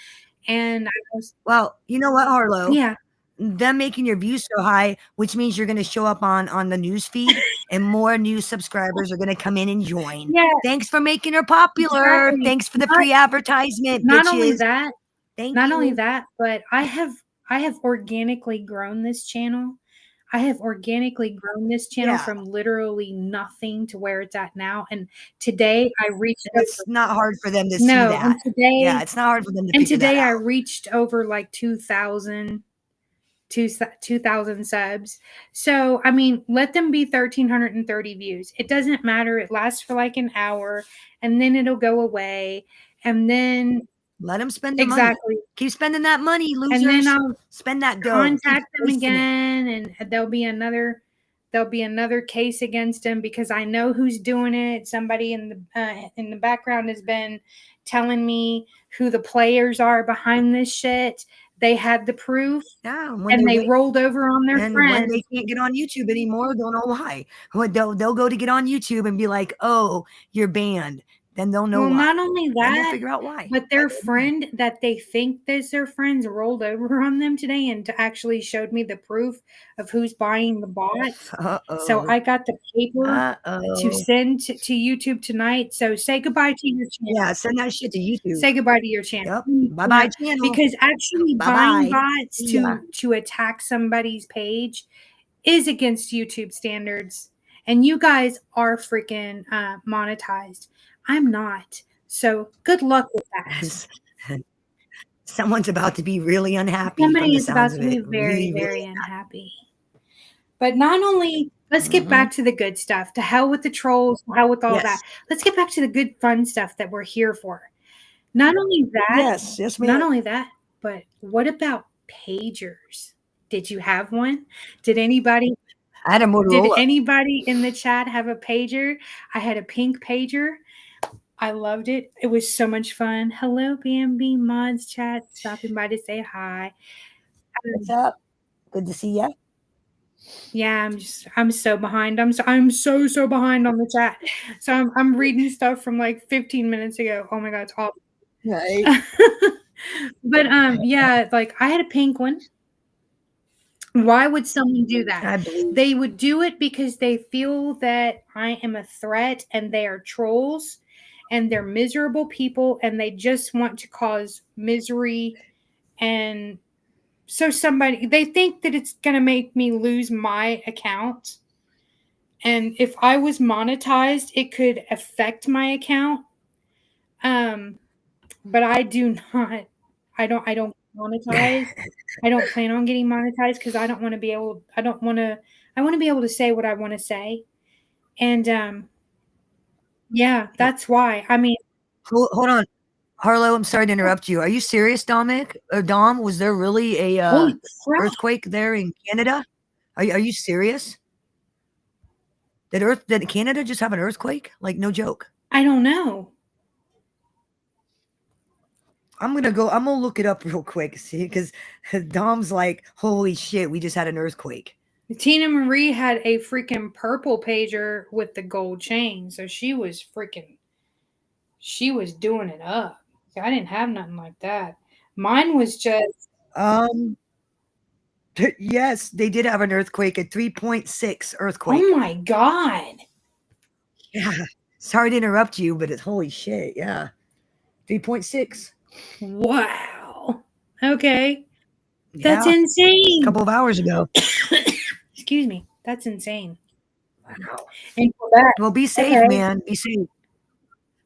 And I was, Well, you know what, Harlow? yeah, Them making your views so high, which means you're going to show up on the news feed, and more new subscribers are going to come in and join. yeah, Thanks for making her popular. exactly. Thanks for the free advertisement, Not only bitches. that, Thank not only you. that, but I have organically grown this channel. I have organically grown this channel Yeah, from literally nothing to where it's at now. And today I reached it's over not hard for them to see no, that. Yeah, it's not hard for them to and figure that today I out. reached over like 2,000 subs. So, I mean, let them be 1,330 views. It doesn't matter. It lasts for like an hour and then it'll go away. And then, Let them spend their money. exactly. Keep spending that money, And then losers. I'll Spend that dough. Keep contact them wasting it. again and there'll be another case against him because I know who's doing it. Somebody in the background has been telling me who the players are behind this shit. They had the proof Yeah, when and they they wait, rolled over on their and when they friends. can't get on YouTube anymore, don't know why. They'll go to get on YouTube and be like, "Oh, you're banned." Then they'll know Well, why. not only Then they'll that, figure out why. but their friend that they think is their friends rolled over on them today and actually showed me the proof of who's buying the bot. Uh So oh. I got the paper Uh to oh. send to YouTube tonight. So say goodbye to your channel. Yeah, send that shit to YouTube. Say goodbye to your channel. Yep. Bye bye, channel. Because actually Bye buying bye. bots See ya. to attack somebody's page is against YouTube standards. And you guys are freaking monetized. I'm not. So good luck with that. Someone's about to be really unhappy from Somebody the is about sounds of to be it. very, Really, very really. unhappy. But not only, let's get back to the good stuff. To hell with the trolls, to hell with all that. Yes. Let's get back to the good fun stuff that we're here for. Not only that, Yes. Yes, ma'am. not only that, but what about pagers? Did you have one? Did anybody I had a Motorola. in the chat have a pager? I had a pink pager. I loved it. It was so much fun. Hello, BMB Mods chat, stopping by to say hi. What's up? Good to see ya. Yeah, I'm so behind. I'm so behind on the chat. So I'm reading stuff from like 15 minutes ago. Oh my god, it's awful. Right. But yeah, like I had a pink one. Why would someone do that? I believe. They would do it because they feel that I am a threat and they are trolls and they're miserable people and they just want to cause misery. And so they think that it's going to make me lose my account. And if I was monetized, it could affect my account. But I do not. I don't monetize. I don't plan on getting monetized because I don't want to be able. I don't want to. I want to be able to say what I want to say, and yeah, that's why. I mean, Hold on. Harlow, I'm sorry to interrupt you. Are you serious, Dominic? Dom, was there really a holy crap! earthquake there in Canada? Are you serious? Did Canada just have an earthquake? Like, no joke. I don't know. I'm gonna look it up real quick, see, because Dom's like, holy shit, we just had an earthquake. Tina Marie had a freaking purple pager with the gold chain, so she was doing it up. I didn't have nothing like that. Mine was just Um, yes, they did have an earthquake, a 3.6 earthquake. oh my god. Yeah. Sorry to interrupt you, but it's holy shit, yeah. 3.6. Wow. Okay. That's Yeah. A insane. couple of hours ago. Excuse me. That's insane. Wow. And for that, Well, be safe, okay. man. Be safe.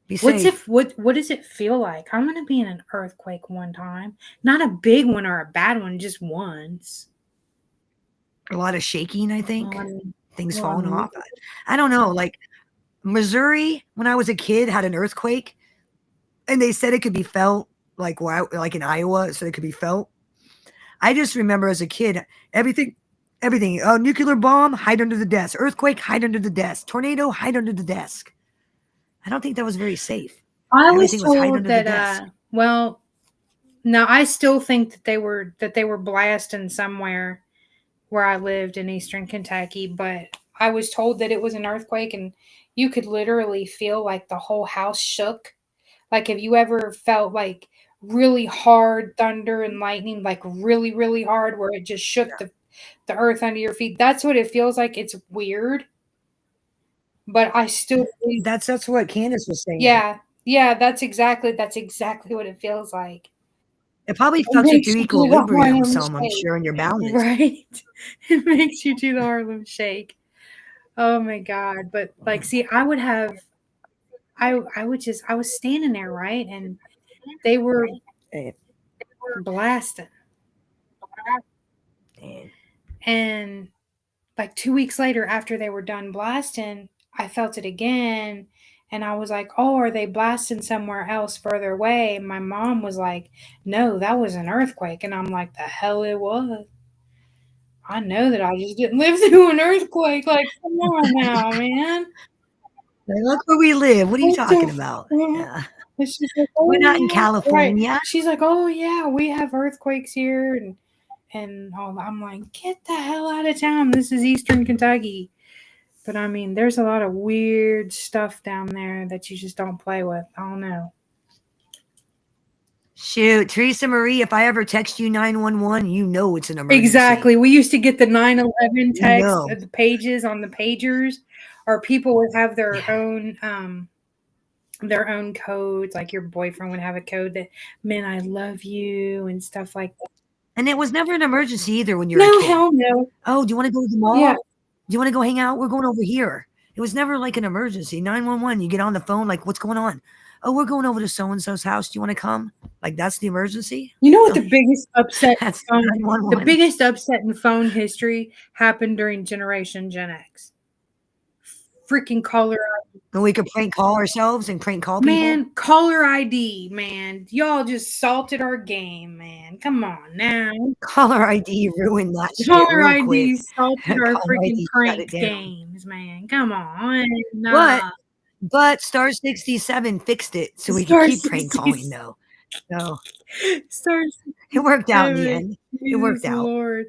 Be What's safe. if what does it feel like? I want to be in an earthquake one time. Not a big one or a bad one, just once. A lot of shaking, I Well, think. I mean, Things well, I falling mean, off. I don't know. Like Missouri, when I was a kid, had an earthquake, and they said it could be felt. Like in Iowa, so it could be felt. I just remember as a kid, everything. Oh, nuclear bomb, hide under the desk. Earthquake, hide under the desk. Tornado, hide under the desk. I don't think that was very safe. I was Everything was hide told under the that desk. well, no, I still think that they were blasting somewhere where I lived in eastern Kentucky, but I was told that it was an earthquake and you could literally feel like the whole house shook. Like, have you ever felt like really hard thunder and lightning, like really, really hard, where it just shook the earth under your feet? That's what it feels like. It's weird, but I still, That's what Candace was saying. yeah, yeah, that's exactly what it feels like. It probably It felt you makes through you do the equilibrium Harlem some, I'm Shake, sure, in your balance. right? It makes you do the Harlem Shake. Oh my god! But like, see, I was standing there, right, and they were Eh, blasting, eh. and like 2 weeks later, after they were done blasting, I felt it again, and I was like, "Oh, are they blasting somewhere else further away?" And my mom was like, "No, that was an earthquake," and I'm like, "The hell it was." I know that I just didn't live through an earthquake. Like, come on now, man. Look where we live. What are you What talking the about? fuck? Yeah. And she's like, We're "Oh not in yeah, right." California. She's like, "Oh yeah, we have earthquakes here," and all. I'm like, "Get the hell out of town! This is Eastern Kentucky." But I mean, there's a lot of weird stuff down there that you just don't play with. I don't know. Shoot, Teresa Marie, if I ever text you 911, you know it's an emergency. Exactly. We used to get the 911 You text, know. the pages on the pagers, or people would have their own codes. Like your boyfriend would have a code that meant "I love you" and stuff like that. And it was never an emergency either when you were a No, kid. hell no. Oh, do you want to go to the Yeah. mall? Do you want to go hang out? We're going over here. It was never like an emergency. 911, you get on the phone, like, what's going on? Oh, we're going over to so and so's house. Do you want to come? Like, that's the emergency? You know what Really? the biggest upset That's phone, the 911. biggest upset in phone history happened during Generation Gen X. Freaking caller And we could prank call ourselves and prank call people. man, caller ID, man. Y'all just salted our game, man. Come on now. Caller ID ruined that shit Caller real quick. ID salted our Caller freaking ID shut it prank down. games, man. Come on. But Nah. but Star 67 fixed it so we could Star keep prank calling 60, though. So Star it worked out in the 67. end. It worked Jesus out. Lord.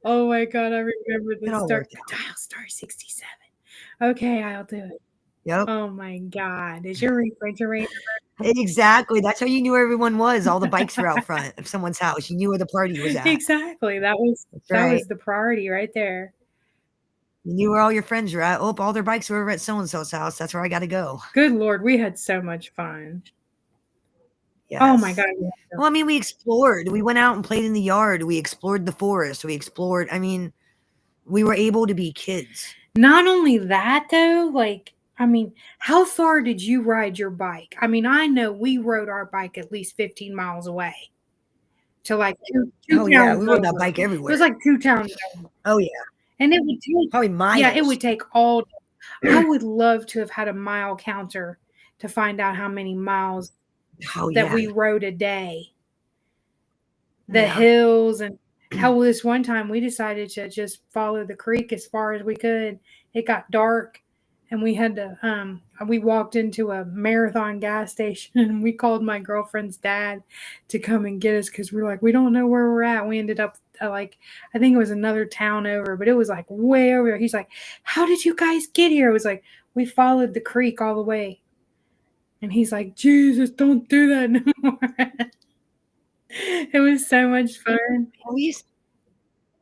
Oh my god, I remember It the all star worked out. dial star 67. Okay, I'll do it. Yep. Oh my god. Is your refrigerator Exactly. That's how you knew everyone was. All the bikes were out front of someone's house. You knew where the party was at. exactly. That's That right. was the priority right there. You knew where all your friends were at. Oh, all their bikes were over at so and so's house. That's where I got to go. Good lord, we had so much fun. Yes. Oh my god. Well, I mean, we explored. We went out and played in the yard. We explored the forest. We explored. I mean, we were able to be kids. Not only that, though, like, I mean, how far did you ride your bike? I mean, I know we rode our bike at least 15 miles away to like two Oh yeah, towns we rode that over. bike It everywhere. was like 2 towns over. Oh yeah, And it would take, probably miles. yeah, it would take all day. I would love to have had a mile counter to find out how many miles that we rode a day. The hills, and hell, this one time we decided to just follow the creek as far as we could. It got dark and we had to we walked into a Marathon gas station and we called my girlfriend's dad to come and get us because we were like, we don't know where we're at. We ended up like, I think it was another town over, but it was like way over there. He's like, how did you guys get here? It was like, we followed the creek all the way. And he's like, Jesus, don't do that no more. It was so much fun.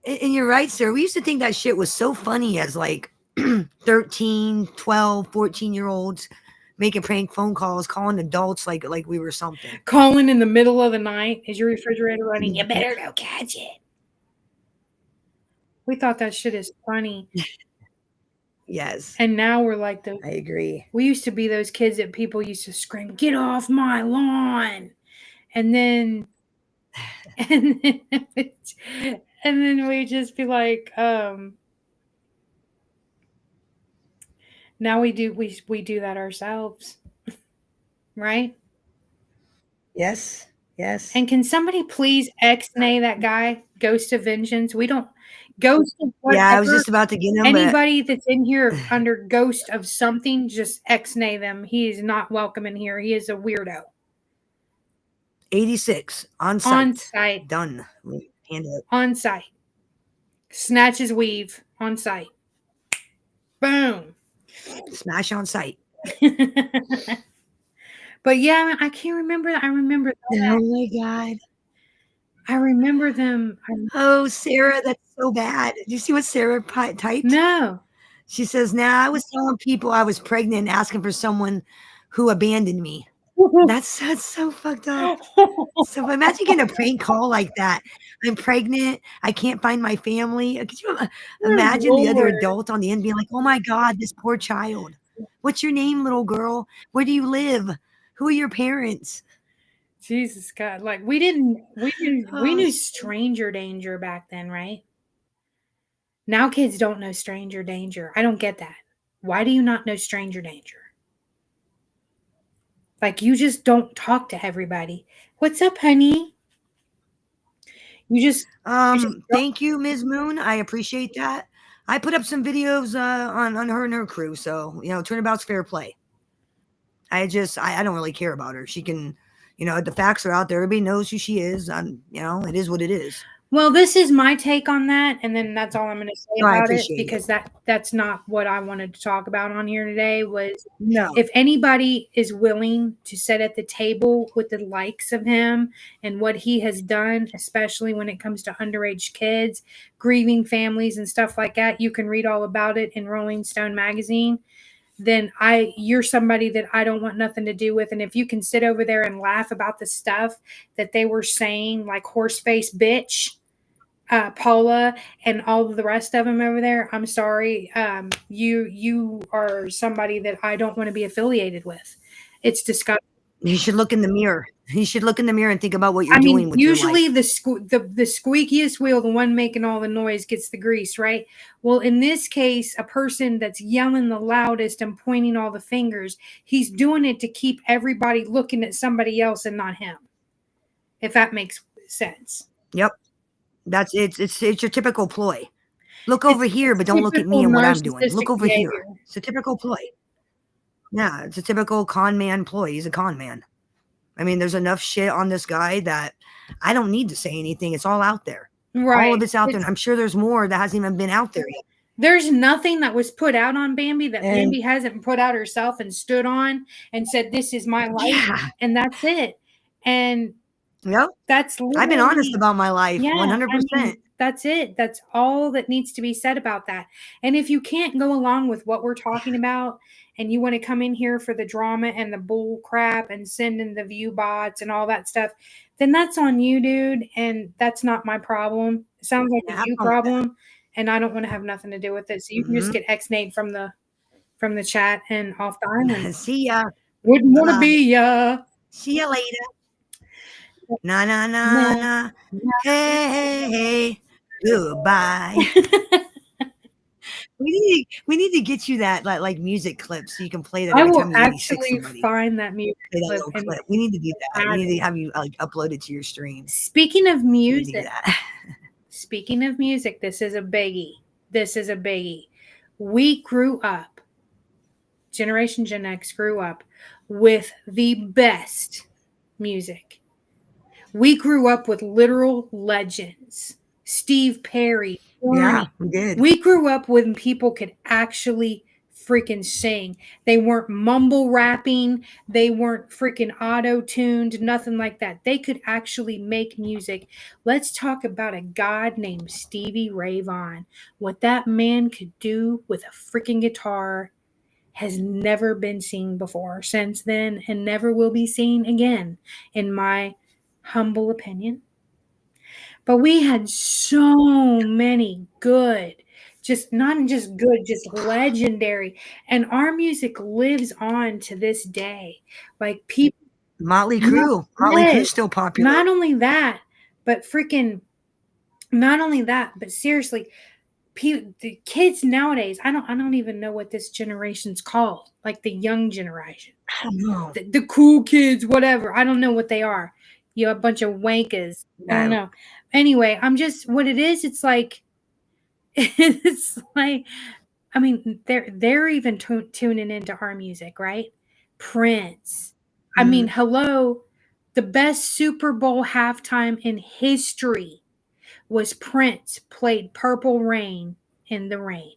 And you're right, sir. We used to think that shit was so funny as like 13, 12, 14-year-olds making prank phone calls, calling adults like we were something. Calling in the middle of the night. Is your refrigerator running? You better go catch it. We thought that shit is funny. Yes. And now we're like I agree. We used to be those kids that people used to scream, get off my lawn. And then we just be like, now we do that ourselves. Right? Yes. Yes. And can somebody please X-nay that guy, Ghost of Vengeance? We don't Ghost of whatever. Yeah, I was just about to get him. Anybody that's in here under Ghost of something, just X-nay them. He is not welcome in here. He is a weirdo. 86 on site. On site. Done. On site. Snatches weave on site. Boom. Smash on site. But yeah, I can't remember. I remember that. Oh my God. I remember them. Oh, Sarah, that's so bad. Did you see what Sarah typed? No. She says, "Now I was telling people I was pregnant and asking for someone who abandoned me." That's so fucked up. So imagine getting a prank call like that. I'm pregnant. I can't find my family. Could you imagine the other adult on the end being like, "Oh my God, this poor child. What's your name, little girl? Where do you live? Who are your parents?" Jesus God. Like we knew stranger danger back then, right? Now kids don't know stranger danger. I don't get that. Why do you not know stranger danger? Like you just don't talk to everybody. What's up, honey? You just thank you, Ms. Moon. I appreciate that. I put up some videos on her and her crew, so turnabout's fair play. I don't really care about her. She can, the facts are out there. Everybody knows who she is. It is what it is. Well, this is my take on that, and then that's all I'm going to say about it because it. that's not what I wanted to talk about on here today. Was no, if anybody is willing to sit at the table with the likes of him and what he has done, especially when it comes to underage kids, grieving families, and stuff like that, you can read all about it in Rolling Stone magazine. Then you're somebody that I don't want nothing to do with. And if you can sit over there and laugh about the stuff that they were saying, like horseface bitch, Paula, and all of the rest of them over there, I'm sorry. You are somebody that I don't want to be affiliated with. It's disgusting. You should look in the mirror. You should look in the mirror and think about what you're doing with usually your life. the squeakiest wheel, the one making all the noise, gets the grease, right? Well, in this case, a person that's yelling the loudest and pointing all the fingers, he's doing it to keep everybody looking at somebody else and not him. If that makes sense. Yep. That's it's your typical ploy. Look over here, but don't look at me and what I'm doing. Look over here. It's a typical ploy. Yeah, it's a typical con man ploy. He's a con man. I mean, there's enough shit on this guy that I don't need to say anything. It's all out there. Right. All of it's out there. And I'm sure there's more that hasn't even been out there yet. There's nothing that was put out on Bambi that Bambi hasn't put out herself and stood on and said, this is my life. Yeah. And that's it. And yep. I've been honest about my life. Yeah, 100%. I mean, that's it. That's all that needs to be said about that. And if you can't go along with what we're talking about and you want to come in here for the drama and the bull crap and send in the view bots and all that stuff, then that's on you, dude. And that's not my problem. It sounds like a you problem. and I don't want to have nothing to do with it. So you can just get ex-nayed from the chat and off the island. See ya. Wouldn't want to Bye-bye. be ya. See ya later. Na na na na. Hey, goodbye. We need to get you that like music clip so you can play that I every will time you need to sick actually somebody. find that music Play that clip little and clip. We need to do that. add We need it. to have you like upload it to your stream. Speaking of We need to do music, that. speaking of music, this is a biggie. This is a biggie. We grew up, Generation Gen X grew up with the best music. We grew up with literal legends. Steve Perry. Yeah, we did. We grew up when people could actually freaking sing. They weren't mumble rapping. They weren't freaking auto-tuned, nothing like that. They could actually make music. Let's talk about a god named Stevie Ray Vaughan. What that man could do with a freaking guitar has never been seen before since then and never will be seen again, in my humble opinion. But we had so many good, just not just good, just legendary. And our music lives on to this day. Like people, Motley Crue. Motley Crue's still popular. not only that, but seriously, the kids nowadays, I don't even know what this generation's called. Like the young generation. I don't know. The cool kids, whatever. I don't know what they are. You a bunch of wankers. I don't know. Anyway, what it is, it's like I mean, they're even tuning into our music, right? Prince. I mean, hello, the best Super Bowl halftime in history was Prince played Purple Rain in the Rain.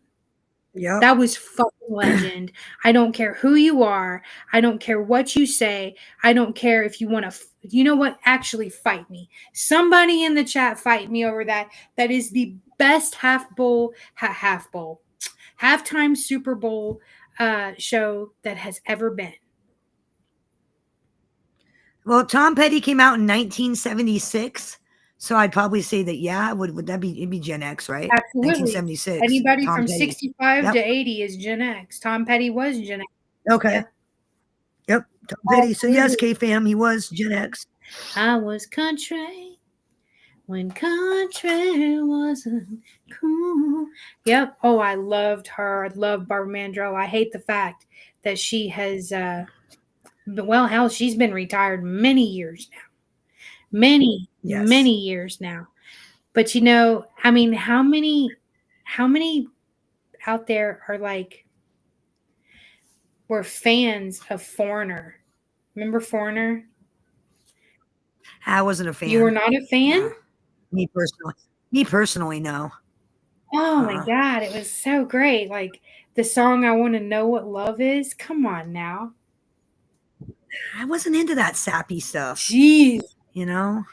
Yeah. That was fucking legend. I don't care who you are. I don't care what you say. I don't care if you want to, you know what? Actually fight me. Somebody in the chat fight me over that. That is the best halftime Super Bowl show that has ever been. Well, Tom Petty came out in 1976. So I'd probably say that, yeah, would that be, it'd be Gen X, right? Absolutely. 1976. Anybody Tom from Petty. 65 to 80 is Gen X. Tom Petty was Gen X. Okay. Yep. Tom Petty. So yes, K-Fam, he was Gen X. I was country when country wasn't cool. Yep. Oh, I loved her. I love Barbara Mandrell. I hate the fact that she has, well, hell, she's been retired many years now. Many years now. But you know, I mean, how many out there are like, were fans of Foreigner? Remember Foreigner? I wasn't a fan. You were not a fan? No. Me personally, no. Oh my God, it was so great. Like the song I Want to Know What Love Is. Come on now. I wasn't into that sappy stuff. Jeez. You know?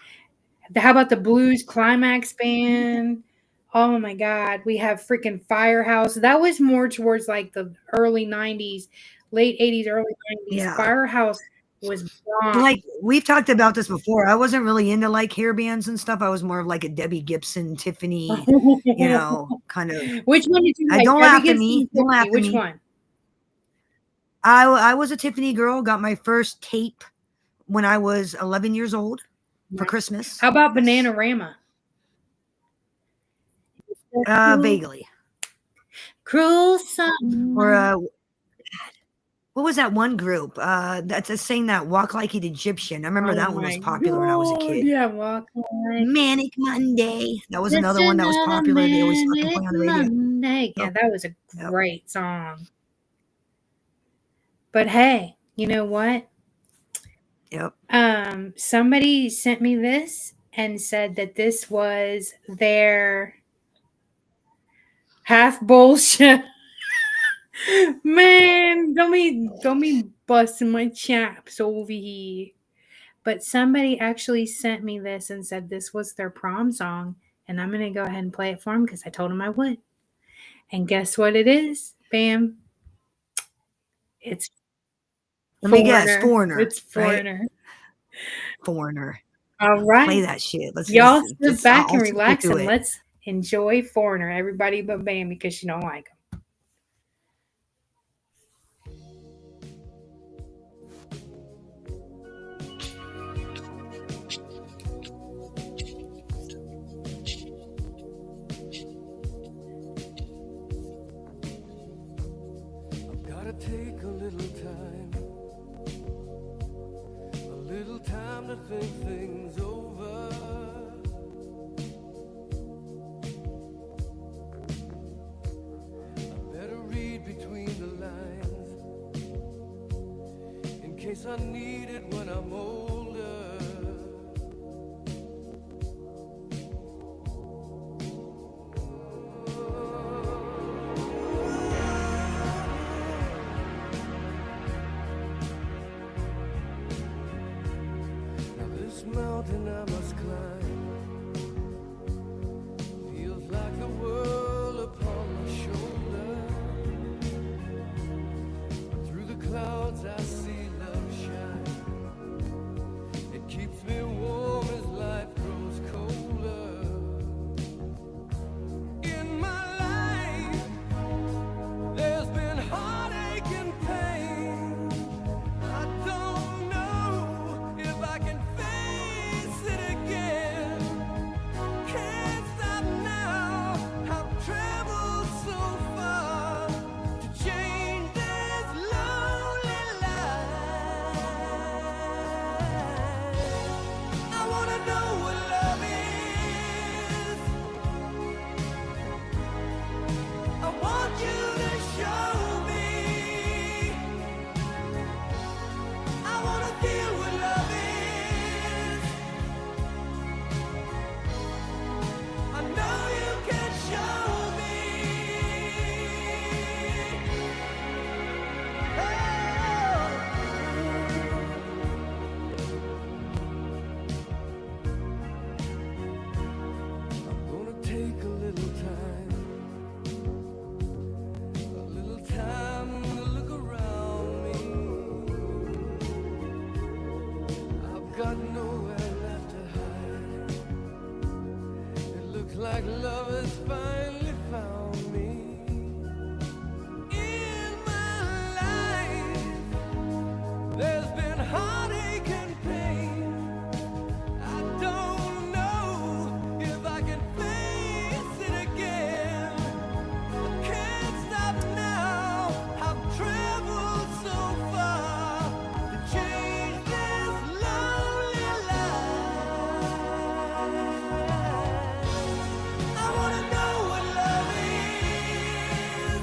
How about the Blues Climax Band? Oh my God. We have freaking Firehouse. That was more towards like the early 90s, late 80s, early 90s. Yeah. Firehouse was bomb. Like we've talked about this before. I wasn't really into like hair bands and stuff. I was more of like a Debbie Gibson, Tiffany, you know, kind of. Which one did you like? Don't laugh at me. Don't laugh at me. Which one? I was a Tiffany girl. Got my first tape when I was 11 years old for Christmas. How about Bananarama? Vaguely. Cruel Summer. Or what was that one group? That's saying that Walk Like an Egyptian. I remember that one was popular when I was a kid. Yeah, Walk Like Manic Monday. That was another one that was popular. They always fucking play on the radio. Monday. Yeah, that was a great song. But hey, you know what? Yep. Somebody sent me this and said that this was their half bullshit. Man, don't be busting my chops over here. But somebody actually sent me this and said this was their prom song, and I'm gonna go ahead and play it for them because I told them I would. And guess what it is? Bam! It's Let me guess, Foreigner. It's Foreigner. Right? Foreigner. All right. Play that shit. Let's y'all sit back and relax and let's Enjoy Foreigner, everybody but Bam because she don't like him. Take a little time to think things over. I better read between the lines in case I need it when I'm older. Mountain I must climb feels like the world upon my shoulder. Through the clouds I see love shine. It keeps me warm as life grows colder. In my life there's been heartache and pain. I don't know if I can like love has finally found me. In my life there's been heartache and pain. I don't know if I can face it again. I can't stop now. I've traveled so far to change this lonely life. I wanna know what love is.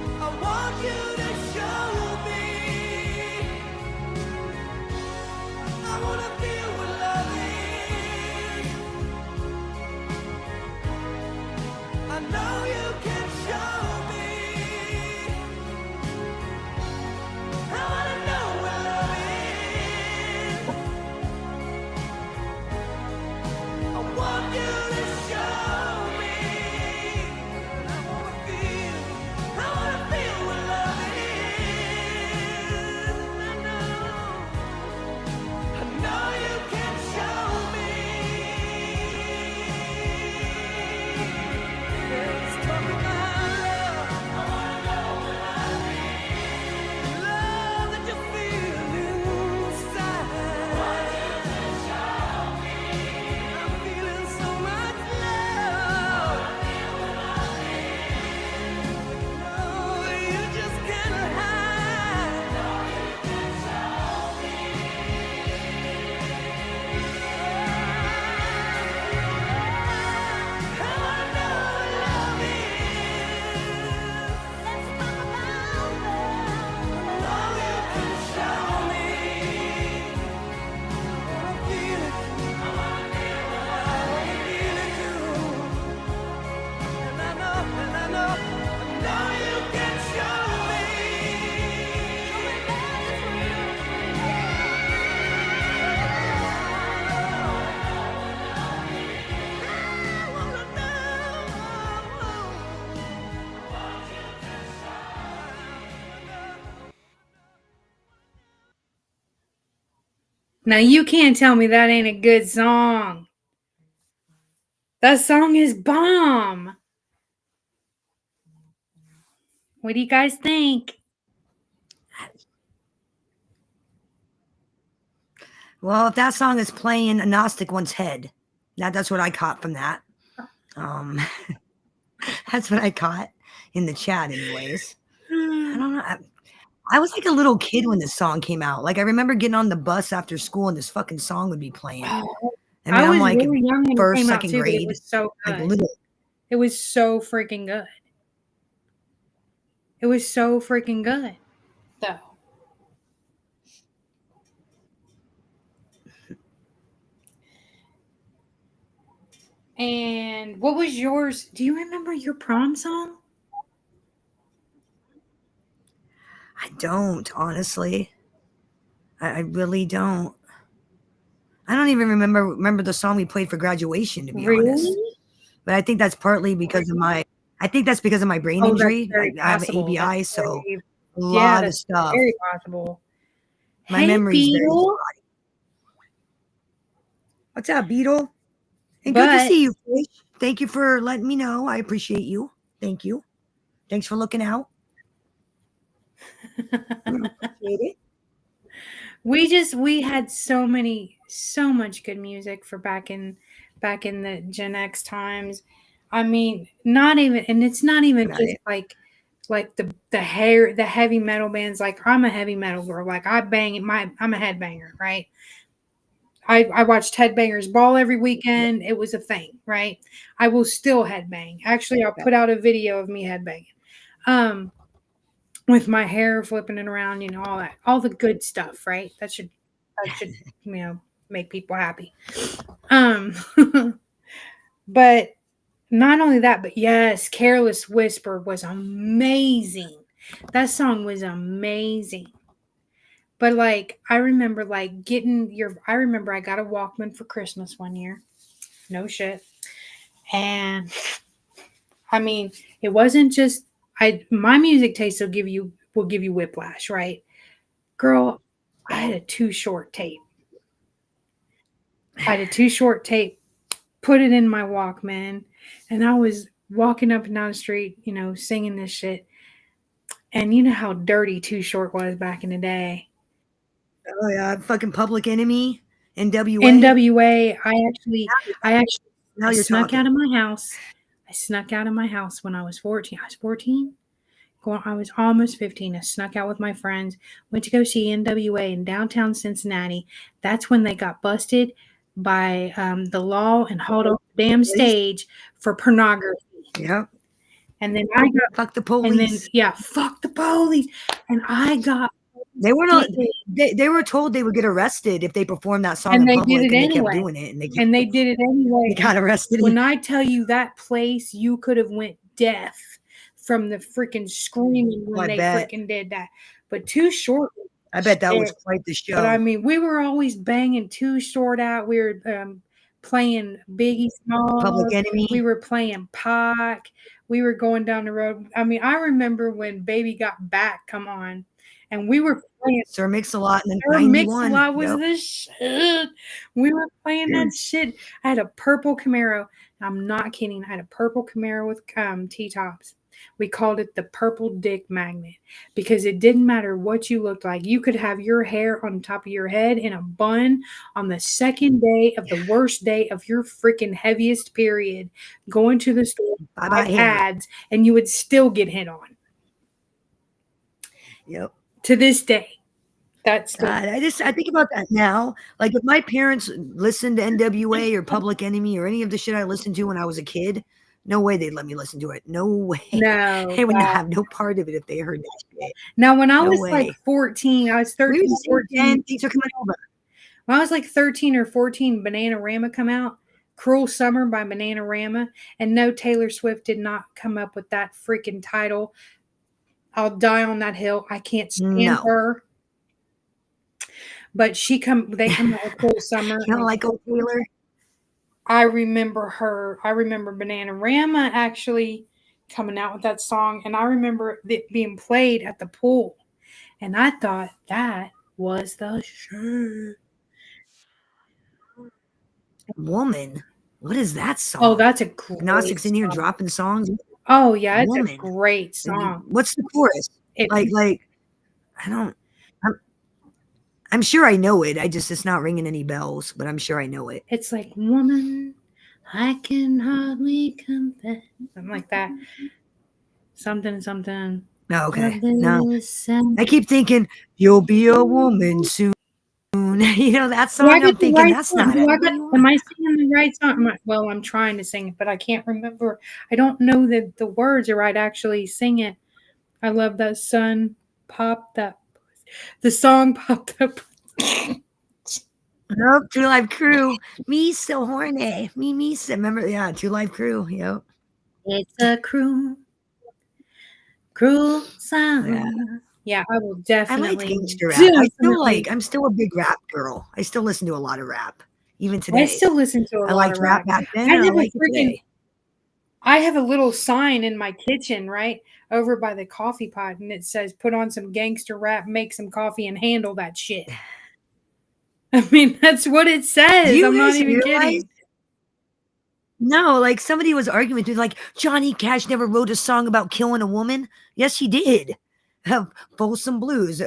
I want you to show me. I wanna feel what love is. I know you can show me. I wanna know what love is. I want you to show me. I wanna feel what love is. I know you can show me. Let's talk about love. I wanna know what love is. Love that you feel inside. I'm feeling so much love. Oh, you just can't hide. I wanna know what love is. Let's talk about love. Oh, you can show me. I wanna feel it. I wanna feel it too. And I know you can show me. I wanna Now you can't tell me that ain't a good song. That song is bomb. What do you guys think? Well, if that song is playing, a Gnostic one's head. That's what I caught from that. That's what I caught in the chat, anyways. I don't know. I was like a little kid when this song came out. Like I remember getting on the bus after school and this fucking song would be playing. I mean, I was I'm like really young when first, it came out second too, but grade. it was so Like good. little. It was so freaking good. It was so freaking good, though. And what was yours? Do you remember your prom song? I don't, honestly. I really don't. I don't even remember the song we played for graduation, to be honest. Really? But I think that's partly because of my brain Oh, that's injury. very I have possible. ABI, That's so very, a yeah, lot of that's stuff. very possible. My Hey, memory's very Beetle. spotty. What's up, Beetle? And good to But see you, Fish. Thank you for letting me know. I appreciate you. Thank you. Thanks for looking out. Appreciate it. we had so much good music for back in the Gen X times. I mean, not even, and it's not even Got just it. like the heavy metal bands. Like I'm a heavy metal girl. Like I'm a headbanger, right? I watched Headbangers Ball every weekend. It was a thing, right? I will still headbang. Actually, I'll put out a video of me headbanging. With my hair flipping it around, all the good stuff, right? That should make people happy. Um but not only that, but yes, Careless Whisper was amazing. That song was amazing. But like I remember I got a Walkman for Christmas one year. No shit. And I mean, it wasn't just my music taste will give you whiplash, right? Girl, I had a Too Short tape. Put it in my Walkman, and I was walking up and down the street, singing this shit. And you know how dirty Too Short was back in the day. Oh yeah, fucking Public Enemy, NWA. NWA, I Now you're snuck talking. out of my house. I snuck out of my house when I was 14. I was 14. I was almost 15. I snuck out with my friends, went to go see NWA in downtown Cincinnati. That's when they got busted by the law and hauled off the damn stage for pornography. Yep. And then I got Fuck the police. fuck the police. And I got They were not. They were told they would get arrested if they performed that song and in they public, did it and they kept anyway. doing it, And they did it anyway. They got arrested. When I tell you that place, you could have went deaf from the freaking screaming when they freaking did that. But Too Short. I bet that was quite the show. But I mean, we were always banging Too Short out. We were playing Biggie Smalls. Public Enemy. We were playing Pac. We were going down the road. I mean, I remember when Baby Got Back come on, and we were playing Sir Mix-a-Lot in Sir 91. Mix-a-Lot was the shit. We were playing that shit. I had a purple Camaro. I'm not kidding. I had a purple Camaro with T-tops. We called it the purple dick magnet because it didn't matter what you looked like. You could have your hair on top of your head in a bun on the second day of the worst day of your freaking heaviest period, going to the store, buy ads, and you would still get hit on. Yep. To this day. That's God, I think about that now. Like if my parents listened to NWA or Public Enemy or any of the shit I listened to when I was a kid, no way they'd let me listen to it. No way. No. They would not have no part of it if they heard that shit. Now, when I was like 14, I was 13, 14. Things are coming over. When I was like 13 or 14, Bananarama come out. Cruel Summer by Bananarama. And no, Taylor Swift did not come up with that freaking title. I'll die on that hill. I can't stand her. But they come out with Cruel Summer. You don't like old Taylor? I remember her. I remember Bananarama actually coming out with that song. And I remember it being played at the pool. And I thought that was the shit. Woman. What is that song? Oh, that's a great Gnostics in here song. dropping songs. Oh yeah, it's a Woman. great song. What's the chorus? It- Like I don't. I'm sure I know it. It's not ringing any bells, but I'm sure I know it. It's like, woman, I can hardly confess. Something like that. Something. No, okay. Of No, this I keep thinking you'll be a woman soon. You know that Do I song? get I'm the thinking right that's song? not it. What do you Am want? I singing the right song? Well, I'm trying to sing it, but I can't remember. I don't know that the words are right. Actually, sing it. I love that sun popped up. The song popped up. Nope, True Life Crew. Me so horny. Me so. Remember? Yeah, True Life Crew. Yep. It's a cruel sound. Yeah, I will I definitely. like gangster rap. I'm still a big rap girl. I still listen to a lot of rap, even today. I still listen to a I lot liked of rap rap. back then, and I like it today. I have a little sign in my kitchen, right over by the coffee pot, and it says, "Put on some gangster rap, make some coffee, and handle that shit." I mean, that's what it says. You I'm not guys even realize? kidding. No, like somebody was arguing with me, like Johnny Cash never wrote a song about killing a woman. Yes, he did. Folsom Blues.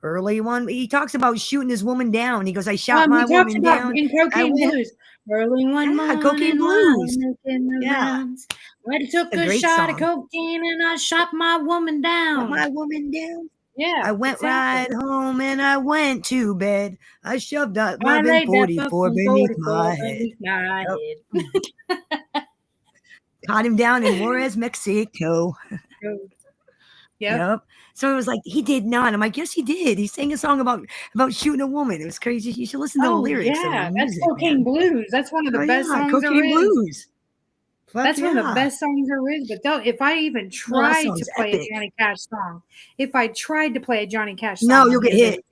Early one. He talks about shooting his woman down. He goes, "I shot my He talks woman about down." in Cocaine Blues. Early one morning, Cocaine while I'm Blues. making the Yeah. rounds, I took A a great shot of song. cocaine and I shot my woman Shot down. my woman down. Yeah, I went exactly. right home and I went to bed. I shoved that I laid that 1144 fucking beneath 44 my head. beneath my head. Caught him down in Juarez, Mexico. Yep. So it was like he did not. I'm like, yes, he did. He sang a song about shooting a woman. It was crazy. You should listen to the lyrics of the Yeah, music. that's Cocaine Man. Blues. That's one of the best songs there Cocaine is. Blues. Fuck That's one of the yeah. best songs there is. But though, if I even that tried to song's play epic. a Johnny Cash song, if I tried to play a Johnny Cash song, No, on you'll get here, hit.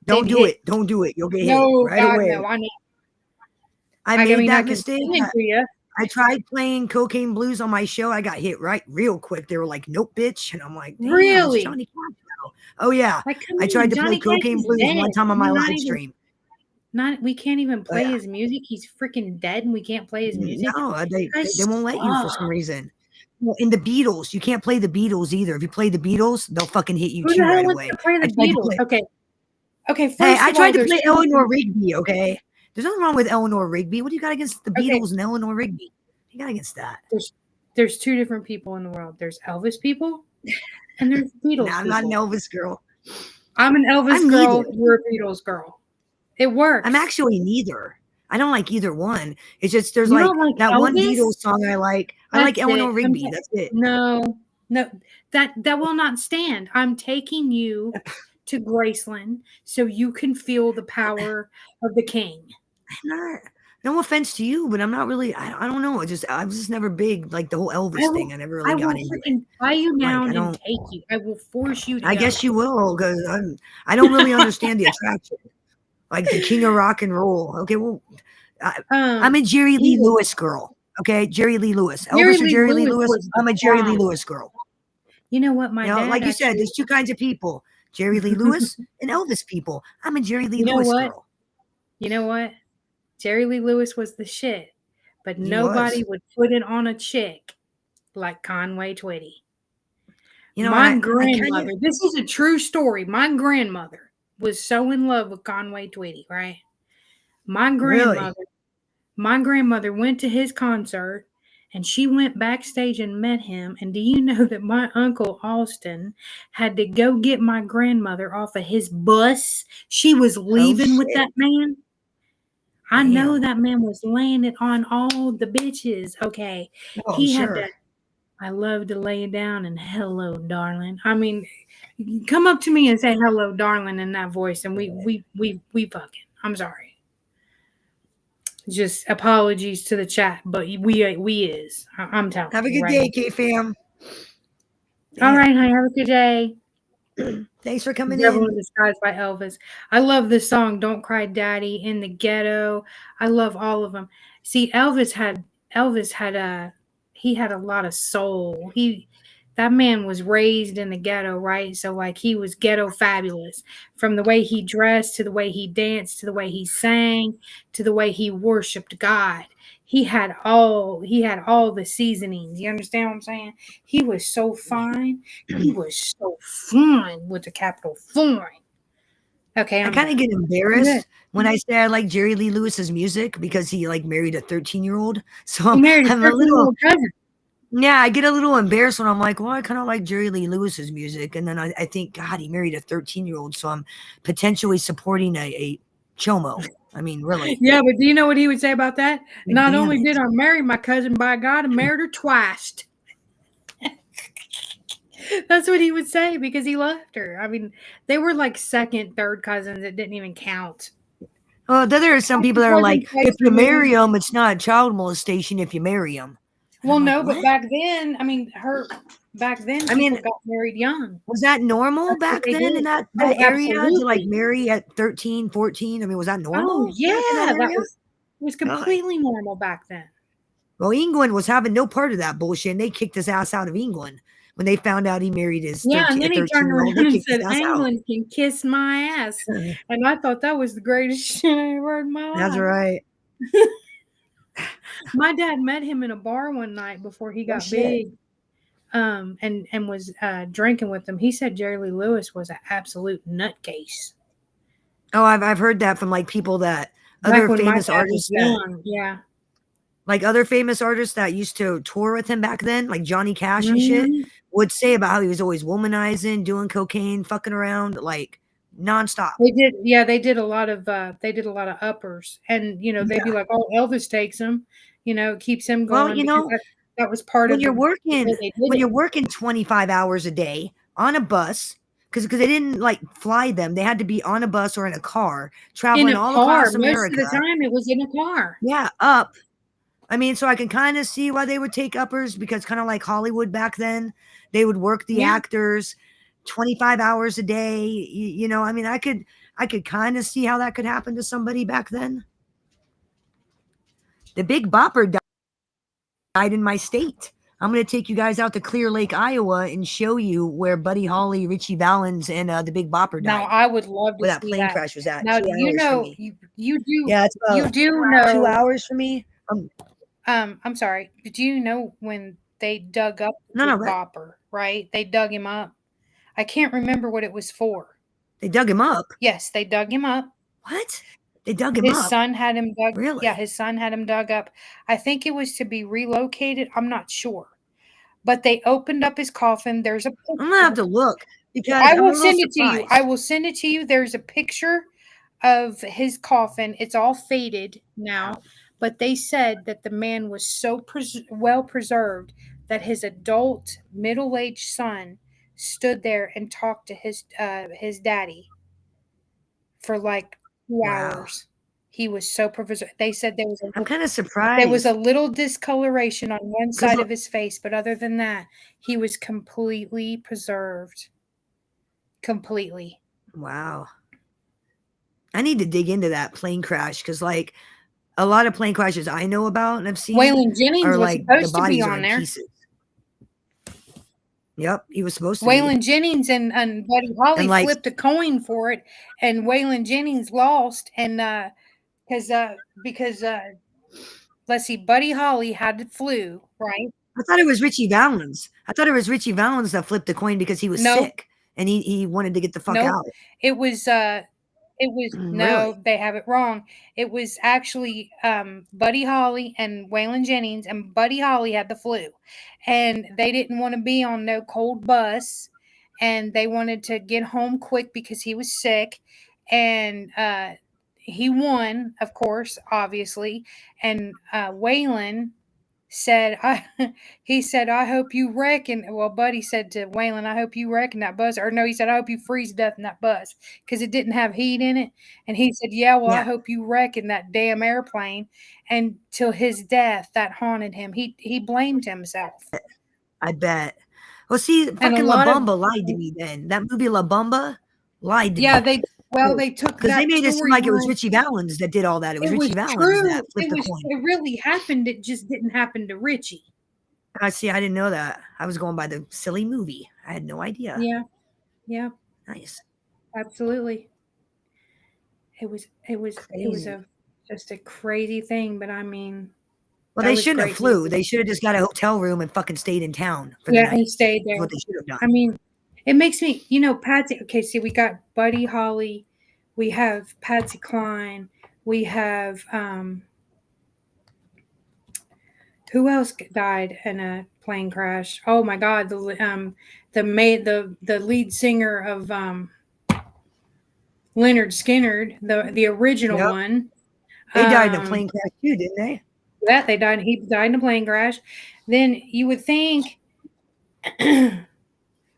Don't they'd do hit. it. Don't do it. You'll get hit No, right God, away. no. I made that can mistake. sing it to you. I tried playing Cocaine Blues on my show. I got hit right real quick. They were like, "Nope, bitch," and I'm like, "Damn, Really? it's Johnny Cash now." Oh yeah, Like, come I on, tried to Johnny play Cash Cocaine is Blues dead. one time on my We're live stream. We can't even play yeah. his music. He's freaking dead, and we can't play his music. No, they That won't let you for some sucks. reason. Well, in the Beatles, you can't play the Beatles either. If you play the Beatles, they'll fucking hit you Who too the hell right wants away. to play the Beatles? Okay. First Hey, of I all, tried to there's play two Eleanor different- Rigby. Okay, there's nothing wrong with Eleanor Rigby. What do you got against the Okay. Beatles and Eleanor Rigby? What you got against that? There's two different people in the world. There's Elvis people, and there's Beatles I'm people. not an Elvis girl. I'm an Elvis I'm girl. neither. You're a Beatles girl. It works. I'm actually neither. I don't like either one. It's just there's You like don't like that one Elvis? Beatles song I like. I like That's Eleanor it. Rigby. That's it. No, that will not stand. I'm taking you to Graceland so you can feel the power of the king. I'm not. No offense to you, but I'm not really. I don't know. I was just never big like the whole Elvis thing. I never really got into it. Tie you down I and don't- take you. I will force you to I go. guess you will because I don't really understand the attraction. Like the king of rock and roll. Okay, well, I'm a Jerry Lee Lewis girl. Okay, Jerry Lee Lewis. Elvis or Jerry Lee Lewis? was I'm a Jerry Lee bomb. Lewis girl. You know what? My You know, dad like you said, actually- there's two kinds of people: Jerry Lee Lewis and Elvis people. I'm a Jerry Lee Lewis girl. You know what? Jerry Lee Lewis was the shit, but He nobody was. would put it on a chick like Conway Twitty. You know, My grandmother, this is a true story. My grandmother was so in love with Conway Twitty, right? My grandmother went to his concert and she went backstage and met him. And do you know that my uncle Austin had to go get my grandmother off of his bus? She was leaving with that man. I know that man was laying it on all the bitches. Okay. He had to. I love to lay it down and hello, darling. I mean, come up to me and say hello, darling, in that voice, and we fucking. I'm sorry. Just apologies to the chat, but we is. I'm telling you. Have a good day, K-fam. All right, honey. Have a good day. Thanks for coming Devil in. in Disguise by Elvis. I love this song, Don't Cry Daddy, In the Ghetto. I love all of them. See, Elvis had he had a lot of soul. That man was raised in the ghetto, right? So like he was ghetto fabulous, from the way he dressed to the way he danced to the way he sang to the way he worshiped God. he had all the seasonings. You understand what I'm saying? He was so fine. He was so fine with the capital fine. Okay, I I'm kind of done. get Good. embarrassed when I say I like Jerry Lee Lewis's music because he like married a 13-year-old. So He married a I'm a little, 13-year-old cousin. yeah, I get a little embarrassed when I'm like, well, I kind of like Jerry Lee Lewis's music. And then I think, God, he married a 13-year-old. So I'm potentially supporting a chomo. I mean, really. Yeah, but do you know what he would say about that? Like, Not damn only it. did I marry my cousin, by God, I married her twice. That's what he would say because he loved her. I mean, they were like second, third cousins. It didn't even count. Well, then there are some people that are Cousin like, twice if you marry removed. him, it's not a child molestation if you marry him. And Well, I'm like, no, but what? back then, I mean, back then I mean, people got married young. was that normal That's what back they then in did. that Oh, area to like absolutely. marry at 13, 14? I mean, was that Oh, normal back in that yeah, that area? was God. completely normal back then. Well, England was having no part of that bullshit, and they kicked his ass out of England when they found out he married his Yeah, and then he turned 13-year-old. They around and kicked his said, ass out. "England can kiss my ass," and I thought that was the greatest shit I ever heard in my That's life. right. My dad met him in a bar one night before he Oh got shit. big, and was drinking with him. He said Jerry Lee Lewis was an absolute nutcase. Oh, I've heard that from like people that Back other when my famous dad was artists that young, yeah. like other famous artists that used to tour with him back then, like Johnny Cash and shit, Mhm. would say about how he was always womanizing, doing cocaine, fucking around, like nonstop. They did a lot of uppers, and they'd be Yeah. like, "Oh, Elvis takes him," it keeps him Well, going because that was part when of you're the working way they did when it. you're working 25 hours a day on a bus, because they didn't like fly them, they had to be on a bus or in a car, In traveling a all car, across most of America. the time it was in a car. Yeah, up. I mean, so I can kind of see why they would take uppers because kind of like Hollywood back then, they would work the Yeah. actors 25 hours a day. I mean, I could kind of see how that could happen to somebody back then. The Big Bopper died in my state. I'm going to take you guys out to Clear Lake, Iowa, and show you where Buddy Holly, Richie Valens, and the Big Bopper Now, died. I would love to Where that see plane that. crash was at. Now, 2 do you hours from know me. you Yeah, it's about do 2 know hours from me. I'm sorry. Did you know when they dug up No, the no, Big Bopper, right? They dug him up. I can't remember what it was for. they dug him up. Yes, they dug him up. What? They dug him His up? son had him dug Yeah, Really? his son had him dug up. I think it was to be relocated. I'm not sure. But they opened up his coffin. There's a I'm gonna have picture. to look because I I'm a will little send it to you. I surprised. will send it to you. There's a picture of his coffin. It's all faded now, but they said that the man was so well preserved that his adult middle-aged son stood there and talked to his daddy for like 2 Wow. hours. He was so preserved. They said I'm kind of there was a surprised little discoloration on one because, side of his face, but other than that, he was completely preserved. Completely. wow, I need to dig into that plane crash because, like, a lot of plane crashes I know about and I've seen Waylon Jennings are was like the supposed to be bodies are on in there. pieces. Yep, he was supposed to be. Waylon Jennings and Buddy Holly And like, flipped a coin for it, and Waylon Jennings lost, and because let's see, Buddy Holly had the flu, right? I thought it was Richie Valens. I thought it was Richie Valens that flipped the coin because he was Nope, sick and he wanted to get the fuck nope. out. It was Really? no, they have it wrong. It was actually Buddy Holly and Waylon Jennings, and Buddy Holly had the flu, and they didn't want to be on no cold bus, and they wanted to get home quick because he was sick, and he won, of course, obviously, and Waylon said, he said, I hope you wreck. And well, Buddy said to Waylon, I hope you wreck in that bus. Or no, he said, I hope you freeze to death in that bus because it didn't have heat in it. And he said, yeah, well, I Yeah, hope you wreck in that damn airplane. And till his death, that haunted him. He blamed himself. I bet. Well, see, And a fucking La lot of, Bamba lied to me then. That movie La Bamba lied to yeah, me. they took Because they that made it seem like it was storyline. Richie Valens that did all that. It was It was Richie Valens true. that flipped the coin. It really happened. It just didn't happen to Richie. I see. I didn't know that. I was going by the silly movie. I had no idea. Yeah. Yeah, Nice. absolutely. It was Crazy. just a crazy thing, but I mean, Well, That they was shouldn't have great flew. music. They should have just got a hotel room and fucking stayed in town for the Yeah, night. and stayed That's there. what they should have done. I mean, it makes me, Patsy. Okay, see, we got Buddy Holly, we have Patsy Cline, we have who else died in a plane crash? Oh my God, the lead singer of Leonard Skinner, the original Yep. one. They died in a plane crash too, didn't they? Yeah, they died. He died in a plane crash. Then you would think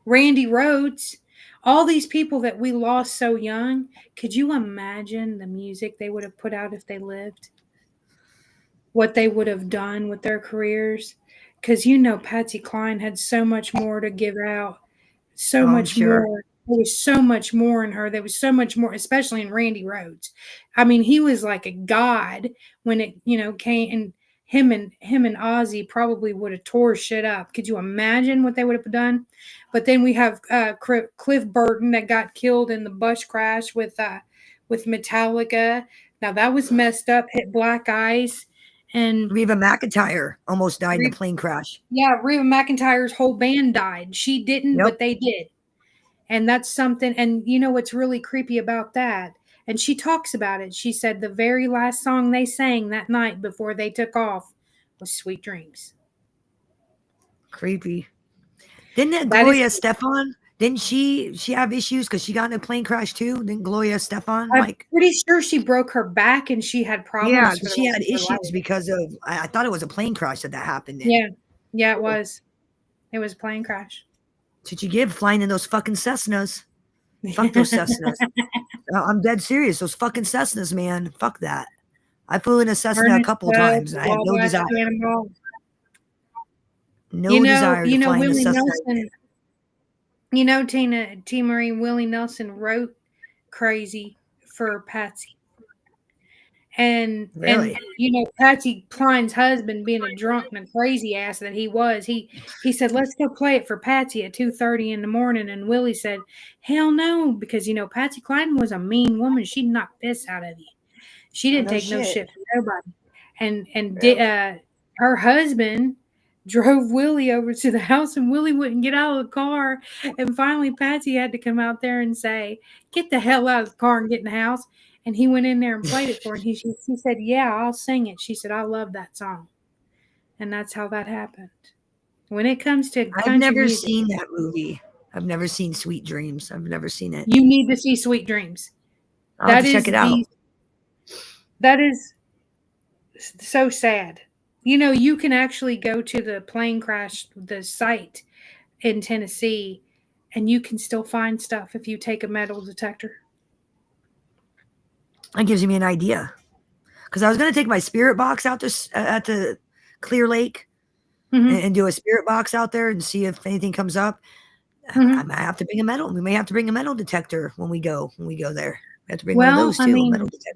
Randy Rhoads, all these people that we lost so young. Could you imagine the music they would have put out if they lived? What they would have done with their careers? Because Patsy Cline had so much more to give out, so Oh, I'm much sure. more. There was so much more in her. There was so much more, especially in Randy Rhoads. I mean, he was like a god when it, came. And him and Ozzy probably would have tore shit up. Could you imagine what they would have done? But then we have Cliff Burton that got killed in the bus crash with Metallica. Now that was messed up. Hit black ice. And Reba McEntire almost died in a plane crash. yeah, Reba McEntire's whole band died. She didn't, Yep. but they did. And that's something. And what's really creepy about that? And she talks about it. She said the very last song they sang that night before they took off was Sweet Dreams. Creepy. Didn't that That Gloria is, Stefan? Didn't she have issues because she got in a plane crash too? Didn't Gloria Stefan I'm pretty sure she broke her back and she had problems. Yeah, for the she rest had of her issues life. because of. I thought it was a plane crash that happened. In. Yeah, it was. It was a plane crash. What you give flying in those fucking Cessnas? Fuck those Cessnas. I'm dead serious. Those fucking Cessnas, man. Fuck that. I flew in a Cessna a couple times and I had no desire. No desire to fly in a Willie Cessna. Nelson. T. Marie, Willie Nelson wrote "Crazy" for Patsy, and Really? Patsy Cline's husband, being a drunk and a crazy ass that he was, he said, "Let's go play it for Patsy at 2:30 in the morning." And Willie said, "Hell no," because Patsy Cline was a mean woman. She'd knock piss out of you. She didn't take no shit from nobody. And her husband drove Willie over to the house, and Willie wouldn't get out of the car. And finally, Patsy had to come out there and say, "Get the hell out of the car and get in the house." And he went in there and played it for her. And she said, "Yeah, I'll sing it." She said, "I love that song." And that's how that happened. When it comes to country I've never music, seen that movie. I've never seen Sweet Dreams. I've never seen it. you need to see Sweet Dreams. I'll have to check it out. That is so sad. You can actually go to the plane crash, the site in Tennessee, and you can still find stuff if you take a metal detector. That gives me an idea. Because I was going to take my spirit box out at the Clear Lake and do a spirit box out there and see if anything comes up. I might have to bring a metal. We may have to bring a metal detector when we go there. We have to bring one of those too. I mean, metal detector.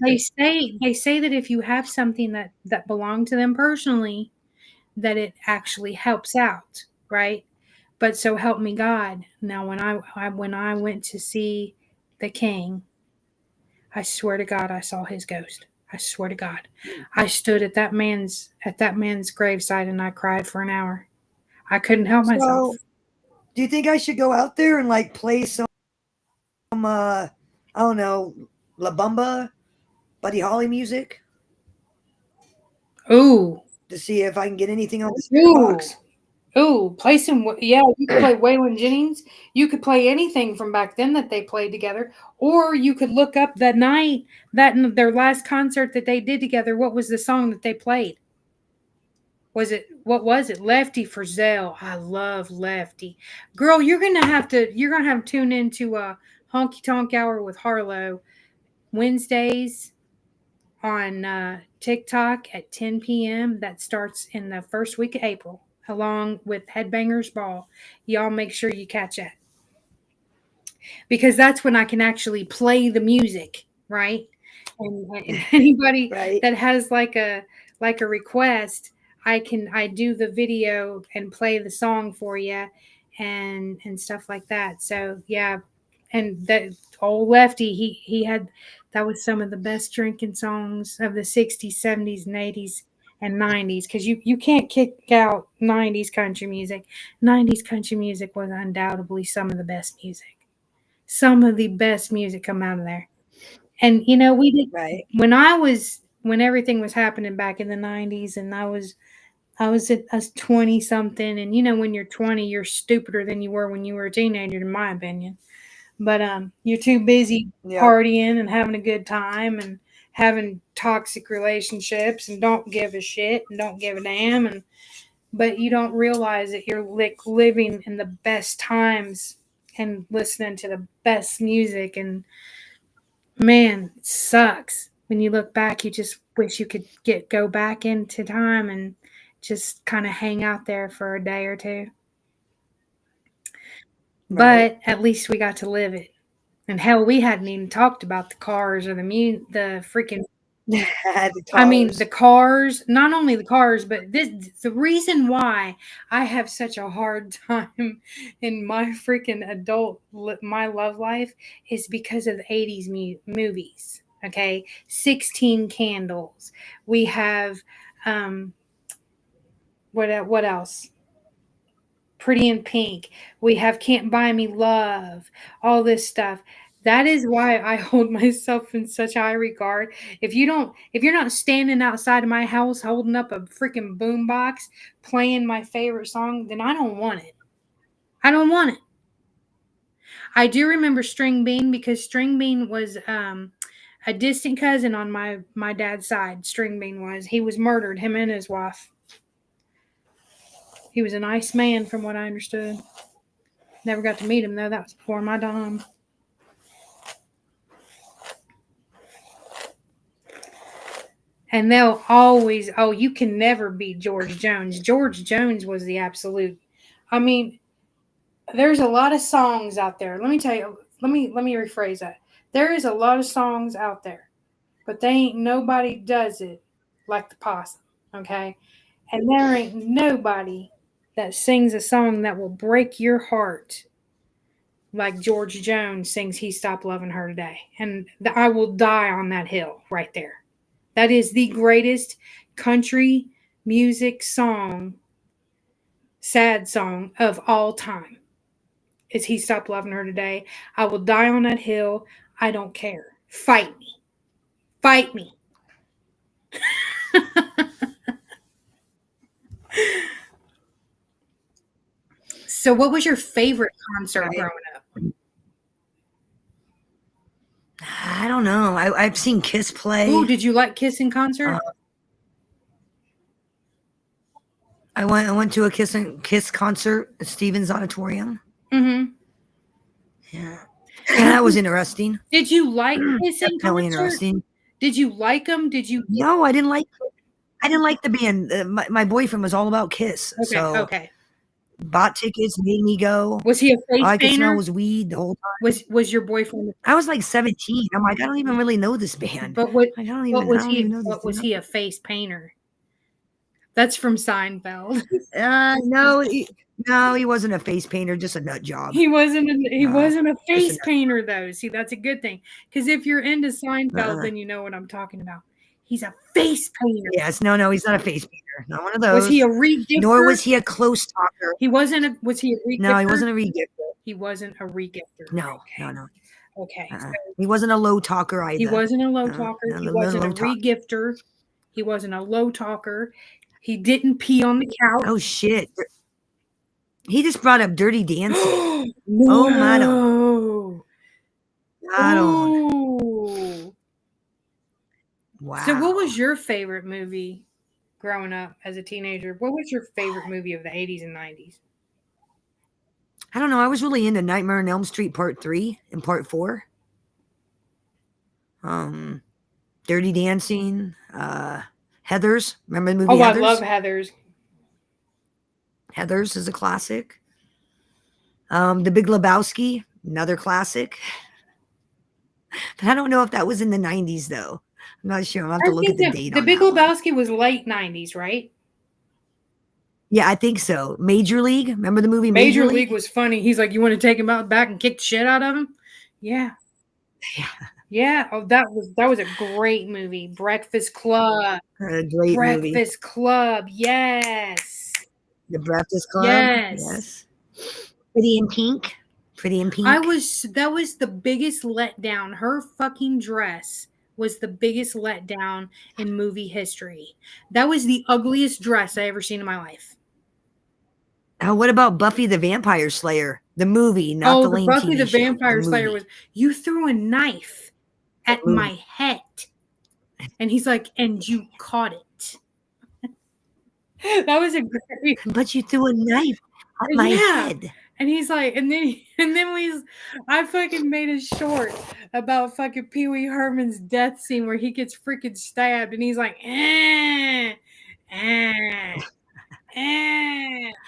they say that if you have something that belonged to them personally, that it actually helps out, right? But so help me God. Now, when I went to see the King, I swear to God, I saw his ghost. I swear to God, I stood at that man's graveside and I cried for an hour. I couldn't help myself. Do you think I should go out there and like play some I don't know, La Bamba, Buddy Holly music? Ooh. To see if I can get anything on the spirit box. Ooh, play some. Yeah, you could play Waylon Jennings. You could play anything from back then that they played together, or you could look up that night, their last concert that they did together. What was the song that they played? What was it? Lefty Frizzell. I love Lefty. Girl, you're gonna have to tune into a Honky Tonk Hour with Harlow Wednesdays on TikTok at 10 p.m. That starts in the first week of April, along with Headbangers Ball. Y'all make sure you catch that. Because that's when I can actually play the music, right? And anybody that has like a request, I do the video and play the song for you and stuff like that. So yeah. And that old Lefty, he had, that was some of the best drinking songs of the 60s, 70s, and 80s. and 90s, because you can't kick out 90s country music. 90s country music was undoubtedly some of the best music. Some of the best music come out of there. And we did Right. when everything was happening back in the 90s, and I was 20 something, and when you're 20 you're stupider than you were when you were a teenager, in my opinion. But you're too busy Yep. partying and having a good time and having toxic relationships and don't give a shit and don't give a damn, but you don't realize that you're living in the best times and listening to the best music. And man, it sucks when you look back. You just wish you could go back into time and just kind of hang out there for a day or two. Right. But at least we got to live it. And hell, we hadn't even talked about the cars or the freaking. I mean, the cars, not only the cars, but the reason why I have such a hard time in my freaking my love life is because of the 80s movies. Okay. 16 Candles. We have, what else? Pretty in Pink. We have Can't Buy Me Love, all this stuff. That is why I hold myself in such high regard. If you're not standing outside of my house holding up a freaking boombox playing my favorite song, then I don't want it. I don't want it. I do remember String Bean, because String Bean was a distant cousin on my dad's side. String Bean was. He was murdered, him and his wife. He was a nice man from what I understood. Never got to meet him, though. That was before my time. And they'll always, you can never beat George Jones. George Jones was the absolute. I mean, there's a lot of songs out there. Let me tell you, let me rephrase that. There is a lot of songs out there, but they ain't nobody does it like the Possum, okay? And there ain't nobody that sings a song that will break your heart like George Jones sings He Stopped Loving Her Today. And I will die on that hill right there. That is the greatest country music song, sad song of all time. Is He Stopped Loving Her Today. I will die on that hill. I don't care. Fight me. Fight me. So what was your favorite concert growing up? I don't know. I've seen Kiss play. Ooh, did you like Kiss in concert? I went to a Kiss concert at Stevens Auditorium. Mm-hmm. Yeah. That was interesting. Did you like Kiss in Definitely concert? interesting. Did you like them? Did you? No, I didn't like the band. My boyfriend was all about Kiss. Okay, so okay. Bought tickets, made me go. Was he a face All I could smell painter? was weed the whole time. Was your boyfriend? I was like 17. I'm like, I don't even really know this band. But what? I don't What even. was I don't he? even know this. What was he a face painter? That's from Seinfeld. No, he wasn't a face painter. Just a nut job. He wasn't a face a- painter though. See, that's a good thing, because if you're into Seinfeld, then you know what I'm talking about. He's a face painter. Yes, no, he's not a face painter. Not one of those. Was he a regifter? Nor was he a close talker. He wasn't a. Was he a regifter? No, he wasn't a regifter. He wasn't a regifter. No, Okay. no. Okay. So He wasn't a low talker either. he wasn't a low talker. no, He no wasn't a low talk. regifter. He wasn't a low talker. He didn't pee on the couch. Oh shit! He just brought up Dirty Dancing. No. Oh, madam. I don't. Ooh. Wow. So what was your favorite movie growing up as a teenager? What was your favorite movie of the 80s and 90s? I don't know. I was really into Nightmare on Elm Street Part 3 and Part 4. Dirty Dancing, Heathers. Remember the movie Heathers? I love Heathers. Heathers is a classic. The Big Lebowski, another classic. But I don't know if that was in the 90s, though. I'm not sure. I'll have to look at the date. The Big Lebowski was late 90s, right? Yeah, I think so. Major League. Remember the movie Major League was funny. He's like, you want to take him out back and kick the shit out of him? Yeah. Yeah. Oh, that was a great movie. Breakfast Club. A great movie. Breakfast Club. Yes. The Breakfast Club. Yes. Yes. Pretty in Pink. Pretty in Pink. That was the biggest letdown. Her fucking dress was the biggest letdown in movie history. That was the ugliest dress I ever seen in my life. What about Buffy the Vampire Slayer? The movie, not the lame Buffy TV the show. Vampire The Slayer movie. was, you threw a knife at my head. And he's like, and you caught it. That was a great. But you threw a knife at my head. And he's like, I fucking made a short about fucking Pee Wee Herman's death scene where he gets freaking stabbed, and he's like, and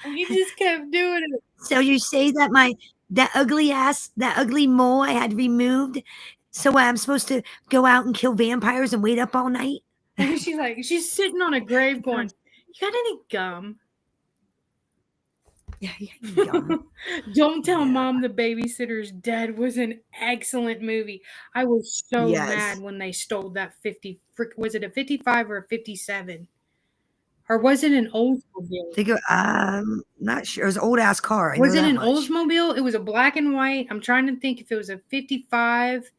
he just kept doing it. So you say that that ugly mole I had removed, so I'm supposed to go out and kill vampires and wait up all night? And she's sitting on a grave going, you got any gum? Yeah, gum. Don't Tell Mom the Babysitter's Dead was an excellent movie. I was so mad when they stole that 50. Was it a 55 or a 57? Or was it an Oldsmobile? Not sure. It was an old ass car. Was it an Oldsmobile? It was a black and white. I'm trying to think if it was a 55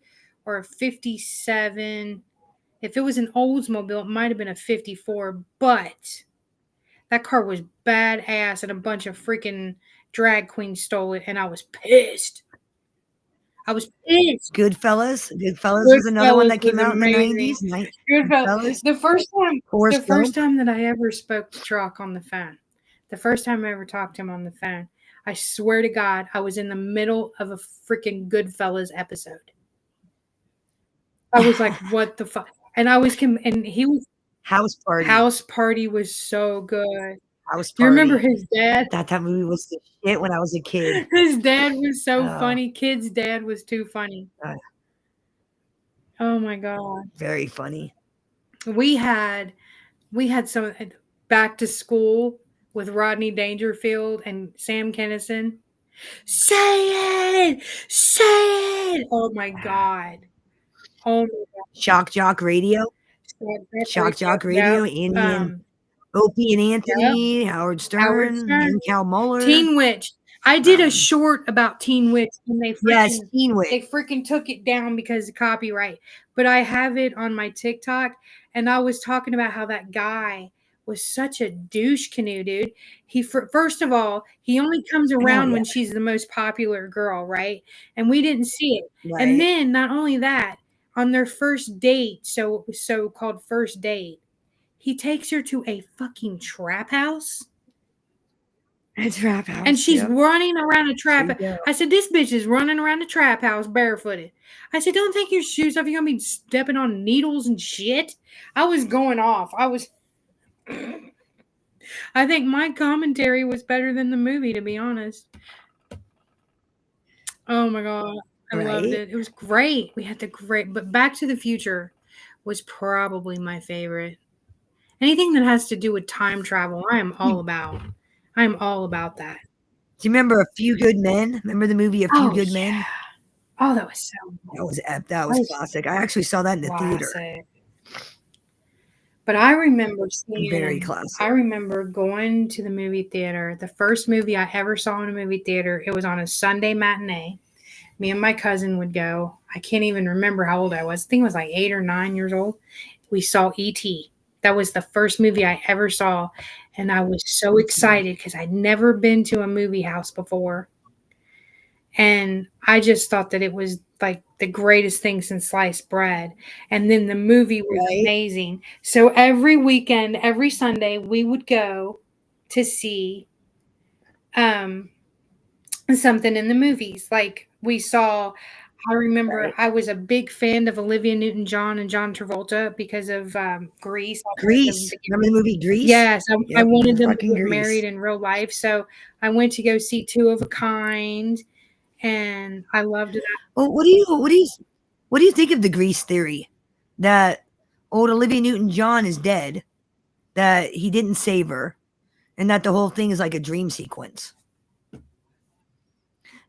or a 57. If it was an Oldsmobile, it might have been a 54, but that car was badass and a bunch of freaking drag queens stole it, and I was pissed. Goodfellas. Goodfellas was another one that came out in the 90s. Goodfellas. The first time that I ever spoke to Truck on the phone, the first time I ever talked to him on the phone, I swear to God, I was in the middle of a freaking Goodfellas episode. I was like, what the fuck? And he was House Party. House Party was so good. House Party. You remember his dad? That movie was the shit when I was a kid. His dad was so funny. Kid's dad was too funny. Oh my God. Very funny. We had some Back to School with Rodney Dangerfield and Sam Kinison. Say it! Oh my God. Oh my God. Shock Jock Radio. Shock Jock Radio. Indian. Opie and Anthony. Howard Stern. And Cal Muller. Teen Witch. I did a short about Teen Witch, and Teen Witch. They freaking took it down because of copyright. But I have it on my TikTok, and I was talking about how that guy was such a douche canoe, dude. First of all, he only comes around when she's the most popular girl, right? And we didn't see it. Right. And then not only that, on their first date, so-called first date, he takes her to a fucking trap house. A trap house. And she's running around a trap house. I said, this bitch is running around a trap house barefooted. I said, don't take your shoes off. You're going to be stepping on needles and shit. I was going off. I think my commentary was better than the movie, to be honest. Oh my God. I loved it. It was great. We had but Back to the Future was probably my favorite. Anything that has to do with time travel, I am all about that. Do you remember A Few Good Men? Remember the movie A Few Good Men? Oh, that was so. That was classic. I actually saw that in the theater. But I remember seeing. Very classic. I remember going to the movie theater. The first movie I ever saw in a movie theater. It was on a Sunday matinee. Me and my cousin would go. I can't even remember how old I was. I think I was like 8 or 9 years old. We saw E.T. That was the first movie I ever saw. And I was so excited because I'd never been to a movie house before. And I just thought that it was like the greatest thing since sliced bread. And then the movie was amazing. So every weekend, every Sunday, we would go to see something in the movies. Like we saw, I remember I was a big fan of Olivia Newton-John and John Travolta because of Grease. Grease. Remember the movie Grease? Yes. I wanted them to get married in real life. So I went to go see Two of a Kind, and I loved it. Well, what do you think of the Grease theory that old Olivia Newton-John is dead, that he didn't save her, and that the whole thing is like a dream sequence?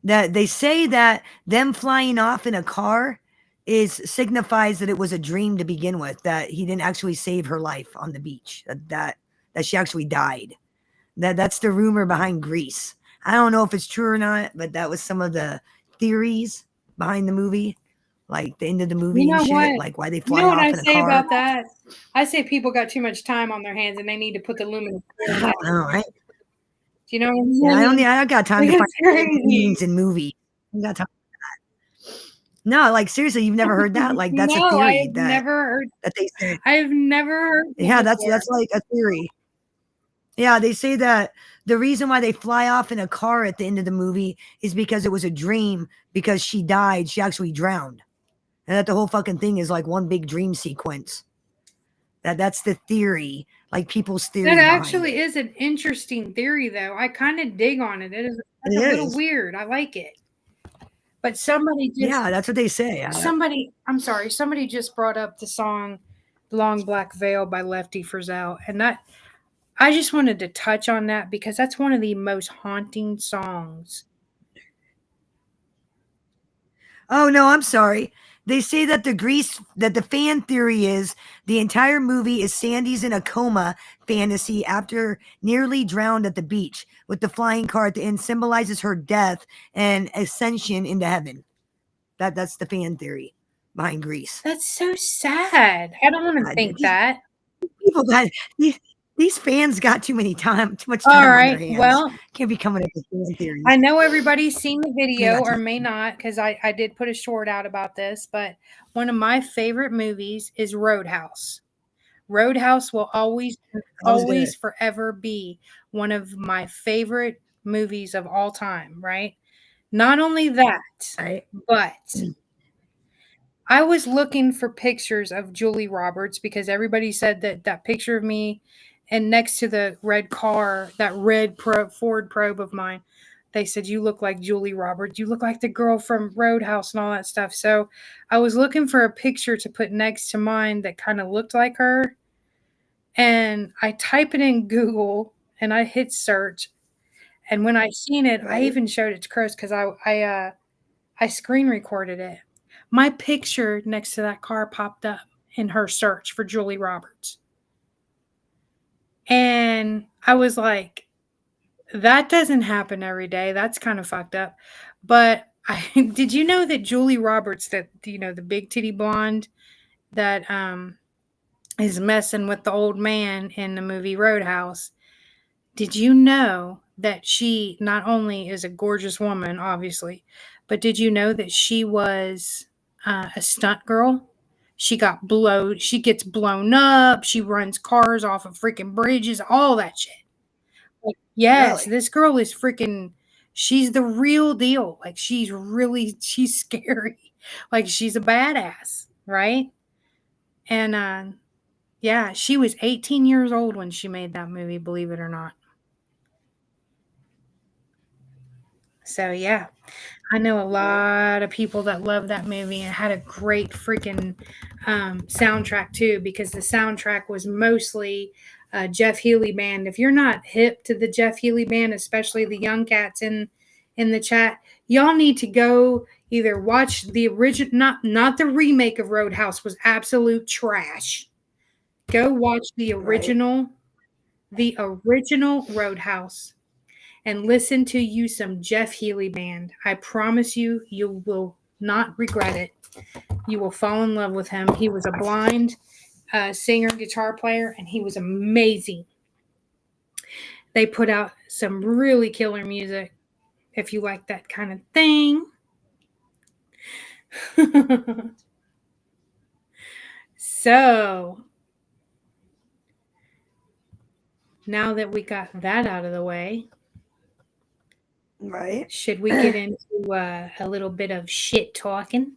That they say that them flying off in a car signifies that it was a dream to begin with, that he didn't actually save her life on the beach, that she actually died. That's the rumor behind Grease. I don't know if it's true or not, but that was some of the theories behind the movie, like the end of the movie You know and shit, what? like why they You fly know what off I in a say car. about that? I say people got too much time on their hands and they need to put the luminous. I don't know, right? Do you know what I'm Yeah, saying? I got time to Like, find it's crazy. meanings in movies. I got time for that. No, like seriously, you've never heard that? Like that's a No, I theory have that never heard. they say. I've never heard. Yeah, that that's like a theory. Yeah, they say that the reason why they fly off in a car at the end of the movie is because it was a dream, because she died, she actually drowned. And that the whole fucking thing is like one big dream sequence. That's the theory, like people's theory. That actually is an interesting theory, though. I kind of dig on it. It's a little weird. I like it. But somebody just. Yeah, that's what they say. I'm sorry, somebody just brought up the song Long Black Veil by Lefty Frizzell. And I just wanted to touch on that because that's one of the most haunting songs. Oh, no, I'm sorry. They say that the fan theory is the entire movie is Sandy's in a coma fantasy after nearly drowned at the beach, with the flying car at the end symbolizes her death and ascension into heaven. That's the fan theory behind Grease. That's so sad. I don't want to think that. People got these fans got too much time on their hands. Well, Can't be coming up with fan theories. I know everybody's seen the video or may not, because I did put a short out about this, but one of my favorite movies is Roadhouse. Roadhouse will always forever be one of my favorite movies of all time, right? Not only that, but I was looking for pictures of Julie Roberts because everybody said that picture of me and next to the red car, that red Ford Probe of mine, they said, you look like Julie Roberts. You look like the girl from Roadhouse and all that stuff. So I was looking for a picture to put next to mine that kind of looked like her. And I type it in Google and I hit search. And when I seen it, I even showed it to Chris because I screen recorded it. My picture next to that car popped up in her search for Julie Roberts. And I was like, that doesn't happen every day. That's kind of fucked up. But did you know that Julie Roberts, that, you know, the big titty blonde that is messing with the old man in the movie Roadhouse, did you know that she not only is a gorgeous woman, obviously, but did you know that she was a stunt girl? She gets blown up. She runs cars off of freaking bridges, all that shit. Like, yes, Really? this girl is freaking, she's the real deal. Like, she's scary. Like, she's a badass, right? And yeah, she was 18 years old when she made that movie, believe it or not. So yeah, I know a lot of people that love that movie, and it had a great freaking soundtrack too, because the soundtrack was mostly Jeff Healey band. If you're not hip to the Jeff Healey band, especially the young cats in the chat, y'all need to go either watch the original, not the remake of Roadhouse was absolute trash. Go watch the original, Roadhouse, and listen to you some Jeff Healey band. I promise you, you will not regret it. You will fall in love with him. He was a blind singer, guitar player, and he was amazing. They put out some really killer music if you like that kind of thing. So, now that we got that out of the way, right? Should we get into a little bit of shit talking?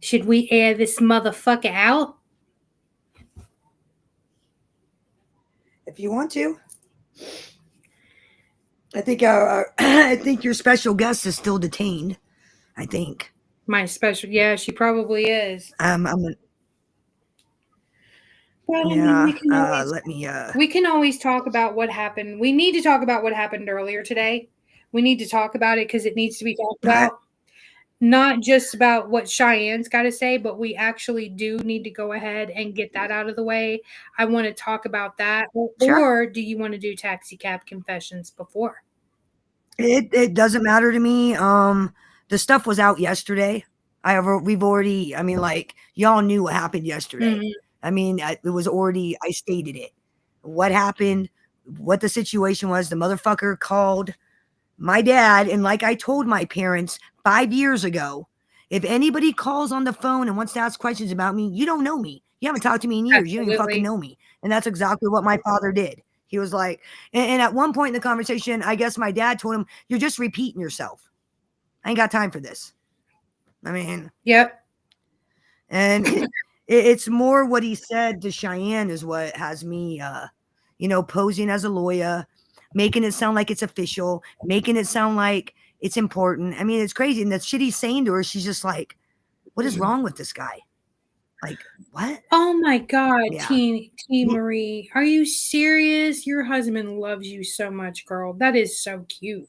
Should we air this motherfucker out? If you want to. I think I think your special guest is still detained. I think. My special, yeah, she probably is. I'm gonna. Well, Yeah. I mean, we can always talk about what happened. We need to talk about what happened earlier today. We need to talk about it because it needs to be talked about. not just about what Cheyenne's got to say, but we actually do need to go ahead and get that out of the way. I want to talk about that. Sure. Or do you want to do taxi cab confessions before? It doesn't matter to me. The stuff was out yesterday. We've already. I mean, like y'all knew what happened yesterday. Mhm. I mean, it was already. I stated it. What happened? What the situation was? The motherfucker called my dad, and like I told my parents 5 years ago, if anybody calls on the phone and wants to ask questions about me, you don't know me. You haven't talked to me in years. You don't even fucking Absolutely. know me. And that's exactly what my father did. He was like, and at one point in the conversation, I guess my dad told him, "You're just repeating yourself. I ain't got time for this." I mean, Yep. and it's more what he said to Cheyenne is what has me, posing as a lawyer, making it sound like it's official, making it sound like it's important. I mean, it's crazy. And the shit he's saying to her, she's just like, what is wrong with this guy? Like, what? Oh my God, Yeah. T Marie, are you serious? Your husband loves you so much, girl. That is so cute.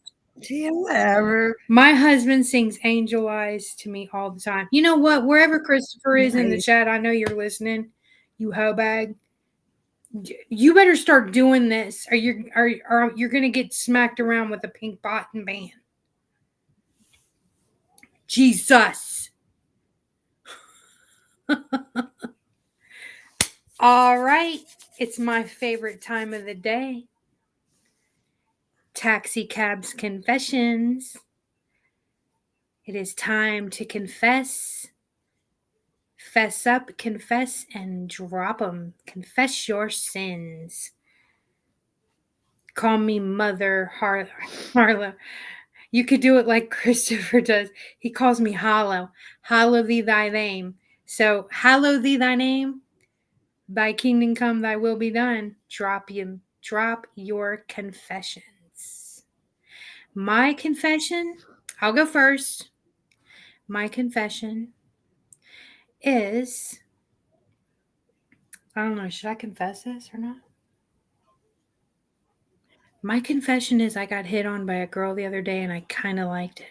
Yeah, whatever. My husband sings Angel Eyes to me all the time. You know what? Wherever Christopher is in the Nice. chat, I know you're listening. You hoe bag. You better start doing this, or you're gonna get smacked around with a pink button ban. Jesus. All right, it's my favorite time of the day. Taxi cabs confessions. It is time to confess. Fess up, confess, and drop 'em. Confess your sins. Call me Mother Harlow. You could do it like Christopher does. He calls me Hollow. Hallow thee thy name. So, hallow thee thy name. Thy kingdom come, thy will be done. Drop your confessions. My confession, I'll go first. My confession is, I don't know, should I confess this or not? My confession is I got hit on by a girl the other day and I kind of liked it.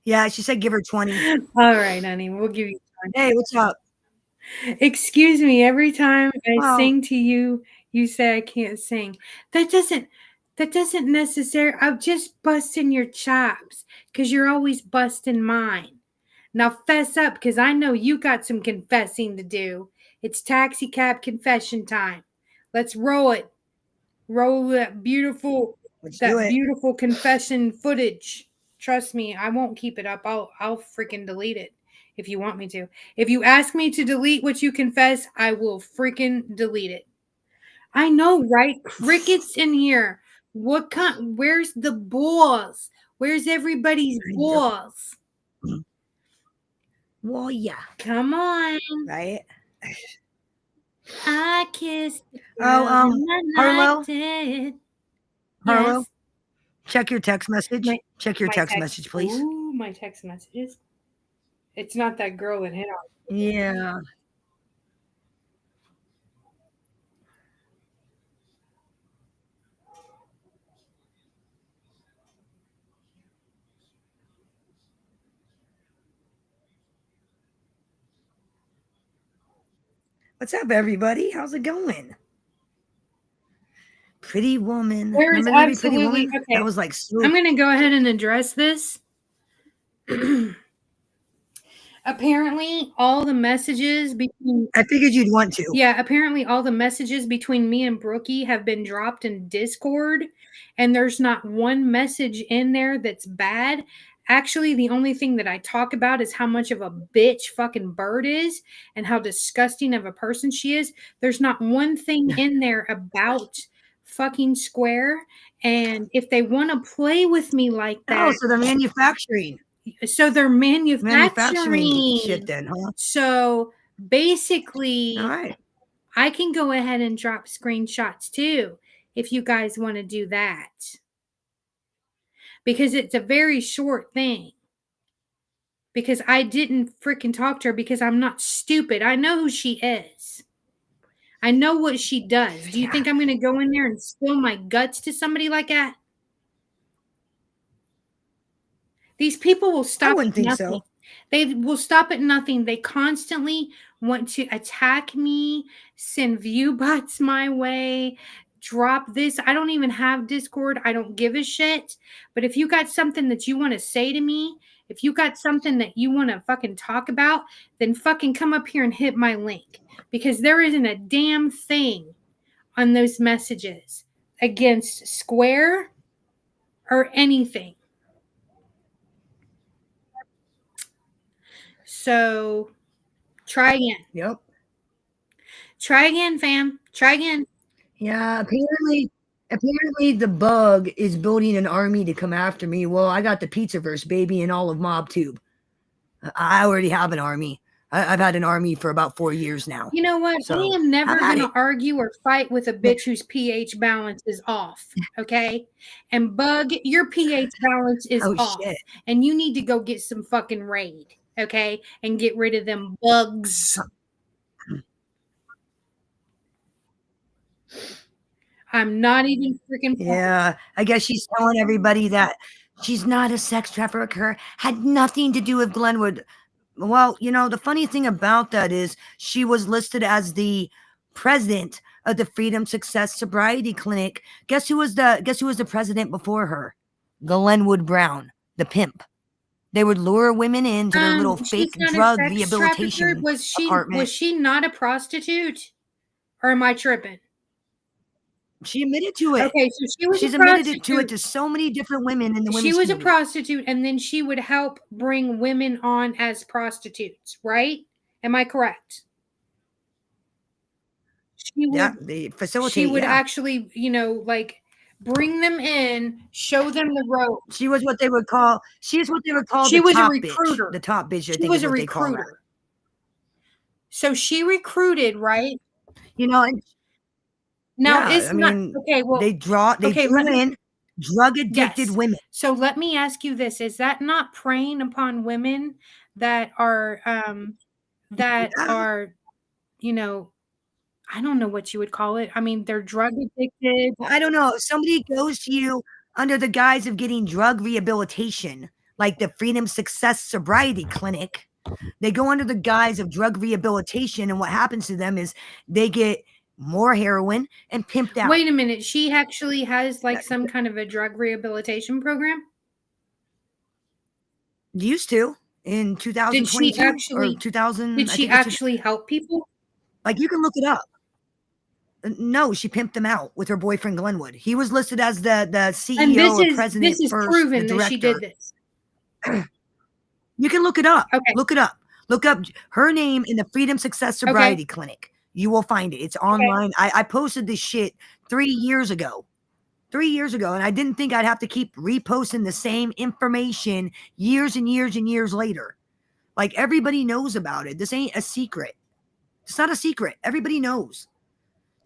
Yeah, she said give her 20. All right, honey, we'll give you 20. Hey, what's up? Excuse me, every time I Well, sing to you, you say I can't sing. That doesn't necessarily, I'm just busting your chops because you're always busting mine. Now fess up because I know you got some confessing to do. It's taxi cab confession time. Let's roll it. Roll that beautiful let's do it. confession footage. Trust me, I won't keep it up. I'll freaking delete it if you want me to. If you ask me to delete what you confess, I will freaking delete it. I know, right? Crickets in here. What kind? Where's the balls? Where's everybody's balls? Well, yeah. Come on. Right? I kissed the Oh, girls and I Harlow? liked it. Harlow? Yes. Check your text message. Check your My text message, please. Ooh, my text messages. It's not that girl that hit on me. Yeah. What's up, everybody? How's it going? Pretty Woman. There is Remember the movie Pretty absolutely Woman? okay. That was like so. I'm going to go ahead and address this. Apparently, all the messages between I figured you'd want to. Yeah, apparently all the messages between me and Brookie have been dropped in Discord, and there's not one message in there that's bad. Actually, the only thing that I talk about is how much of a bitch fucking Bird is and how disgusting of a person she is. There's not one thing in there about fucking Square. And if they want to play with me like Oh, that, so they're manufacturing. so they're manufacturing shit then, huh? So basically, All right. I can go ahead and drop screenshots too if you guys want to do that. Because it's a very short thing. Because I didn't freaking talk to her because I'm not stupid. I know who she is. I know what she does. Do you think I'm going to go in there and spill my guts to somebody like that? These people will stop wouldn't at think nothing. so. They will stop at nothing. They constantly want to attack me, send view bots my way, drop this. I don't even have Discord. I don't give a shit. But if you got something that you want to say to me, if you got something that you want to fucking talk about, then fucking come up here and hit my link. Because there isn't a damn thing on those messages against Square or anything. So try again. Yep. Try again, fam. Try again. Yeah, apparently the bug is building an army to come after me. Well, I got the Pizzaverse, baby, and all of MobTube. I already have an army. I've had an army for about 4 years now. You know what? So, I am never I've had going to it. argue or fight with a bitch whose pH balance is off. Okay? And Bug, your pH balance is Oh, off. shit. And you need to go get some fucking Raid. Okay? And get rid of them bugs. I'm not even freaking. Yeah, I guess she's telling everybody that she's not a sex trafficker, had nothing to do with Glenwood. Well, you know, the funny thing about that is she was listed as the president of the Freedom Success Sobriety Clinic. Guess who was the president before her? Glenwood Brown, the pimp. They would lure women into their little fake She's not drug a sex rehabilitation trafficker. apartment. Was she not a prostitute? Or am I tripping? She admitted to it. Okay, so She's admitted to it to so many different women in the women's She was a community. prostitute, and then she would help bring women on as prostitutes, right? Am I correct? They facilitate. She would actually, like bring them in, show them the rope. She was what they would call. She was She was a top recruiter. bitch. The top bitch. I She think was is a what they call her. recruiter. So she recruited, right? You know, and now yeah, it's not okay. Well, they drew in drug addicted women. So let me ask you this: is that not preying upon women that are you know, I don't know what you would call it. I mean, they're drug addicted. I don't know. If somebody goes to you under the guise of getting drug rehabilitation, like the Freedom Success Sobriety Clinic, they go under the guise of drug rehabilitation, and what happens to them is they get more heroin and pimped out. Wait a minute. She actually has like some kind of a drug rehabilitation program? Used to in 2022 or 2000. Did she actually help people? Like, you can look it up. No, she pimped them out with her boyfriend Glenwood. He was listed as the CEO or president. This is first, proven the that she did this. You can look it up. Okay. Look it up. Look up her name in the Freedom Success Sobriety Clinic. You will find it. It's online. I posted this shit 3 years ago. 3 years ago. And I didn't think I'd have to keep reposting the same information years and years and years later. Like, everybody knows about it. This ain't a secret. It's not a secret. Everybody knows.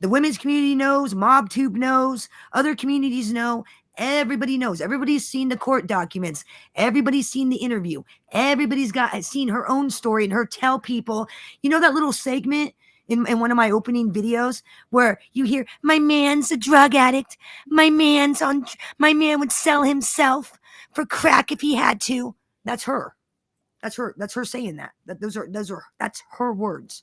The women's community knows. MobTube knows. Other communities know. Everybody knows. Everybody's seen the court documents. Everybody's seen the interview. Everybody's seen her own story and her tell people. You know that little segment in one of my opening videos where you hear, my man's a drug addict. My man would sell himself for crack if he had to. That's her. That's her saying that. That's her words.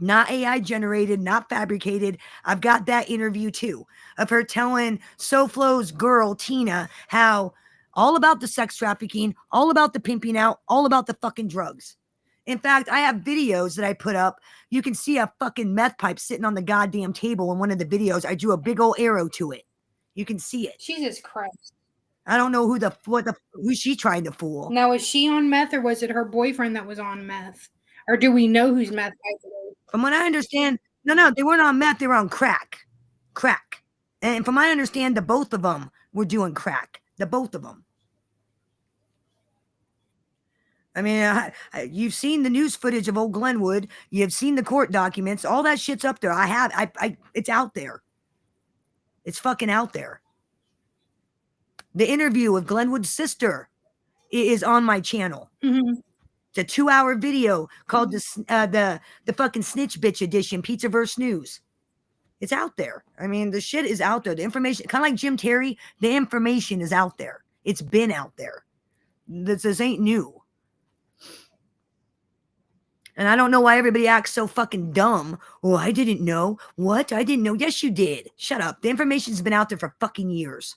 Not AI generated, not fabricated. I've got that interview too of her telling SoFlo's girl, Tina, how all about the sex trafficking, all about the pimping out, all about the fucking drugs. In fact, I have videos that I put up. You can see a fucking meth pipe sitting on the goddamn table in one of the videos. I drew a big old arrow to it. You can see it. Jesus Christ. I don't know who she trying to fool. Now, is she on meth or was it her boyfriend that was on meth? Or do we know who's meth pipe is? From what I understand, no, they weren't on meth. They were on crack. And from what I understand, the both of them were doing crack. The both of them. I mean, you've seen the news footage of old Glenwood. You've seen the court documents. All that shit's up there. It's out there. It's fucking out there. The interview with Glenwood's sister is on my channel. Mm-hmm. It's a 2-hour video called the fucking Snitch Bitch Edition, Pizzaverse News. It's out there. I mean, the shit is out there. The information, kind of like Jim Terry, the information is out there. It's been out there. This ain't new. And I don't know why everybody acts so fucking dumb. Oh, I didn't know. What? I didn't know. Yes, you did. Shut up. The information's been out there for fucking years.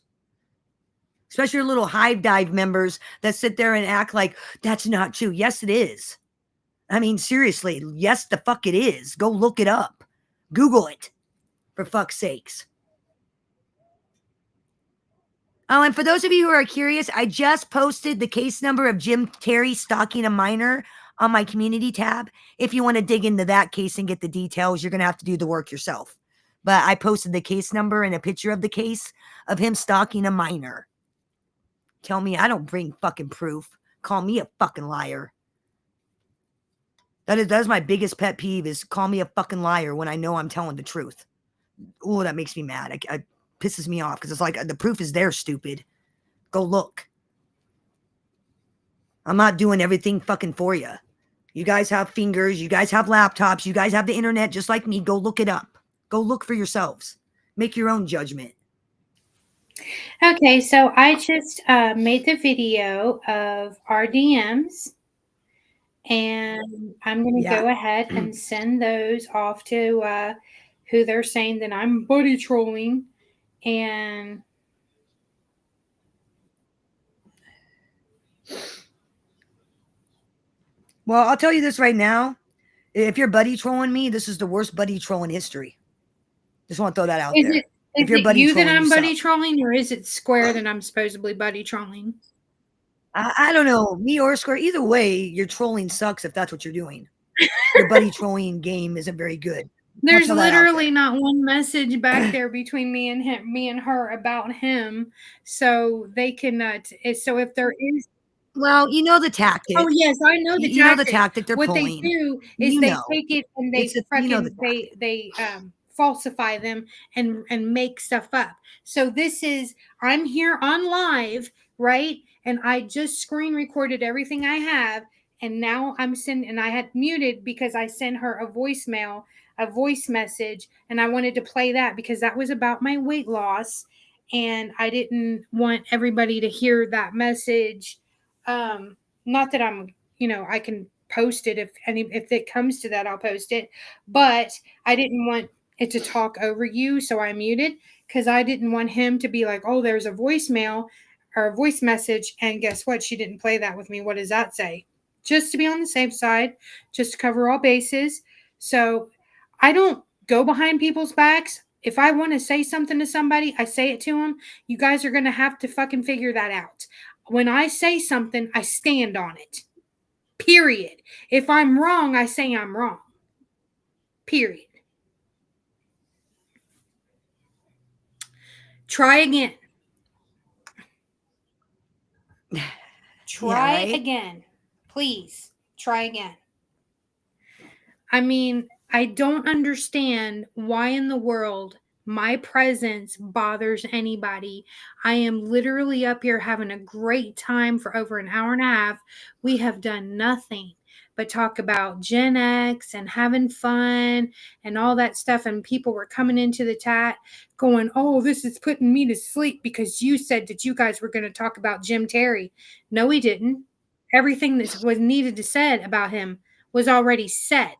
Especially your little Hive Dive members that sit there and act like that's not true. Yes, it is. I mean, seriously. Yes, the fuck it is. Go look it up. Google it. For fuck's sakes. Oh, and for those of you who are curious, I just posted the case number of Jim Terry stalking a minor on my community tab. If you want to dig into that case and get the details, you're going to have to do the work yourself. But I posted the case number and a picture of the case of him stalking a minor. Tell me I don't bring fucking proof. Call me a fucking liar. That is my biggest pet peeve, is call me a fucking liar when I know I'm telling the truth. Oh, that makes me mad. It pisses me off because it's like the proof is there, stupid. Go look. I'm not doing everything fucking for you. You guys have fingers. You guys have laptops. You guys have the internet just like me. Go look it up. Go look for yourselves. Make your own judgment. Okay, so I just made the video of our DMs, and I'm going to go ahead and send those off to who they're saying that I'm buddy trolling. And well, I'll tell you this right now. If you're buddy trolling me, this is the worst buddy troll in history. Just want to throw that out there. Is it you that I'm buddy trolling, or is it Square that I'm supposedly buddy trolling? I don't know. Me or Square. Either way, your trolling sucks if that's what you're doing. Your buddy trolling game isn't very good. There's literally not one message back there between me and her about him, so they can. So if there is, well, you know the tactic. Oh yes, I know the tactic. You know the tactic they're what pulling. What they do is they take it and they they falsify them and make stuff up. So this is, I'm here on live, right? And I just screen recorded everything I have, and now I'm sending, and I had muted because I sent her a voice message, and I wanted to play that because that was about my weight loss, and I didn't want everybody to hear that message. Not that I'm, I can post it if it comes to that, I'll post it, but I didn't want it to talk over you, so I muted because I didn't want him to be like, oh, there's a voicemail or a voice message, and guess what? She didn't play that with me. What does that say? Just to be on the safe side, just to cover all bases. So I don't go behind people's backs. If I want to say something to somebody, I say it to them. You guys are going to have to fucking figure that out. When I say something, I stand on it. Period. If I'm wrong, I say I'm wrong. Period. Try again. Try again. Please, try again. I mean, I don't understand why in the world my presence bothers anybody. I am literally up here having a great time for over an hour and a half. We have done nothing but talk about Gen X and having fun and all that stuff. And people were coming into the chat going, oh, this is putting me to sleep because you said that you guys were going to talk about Jim Terry. No, we didn't. Everything that was needed to said about him was already said.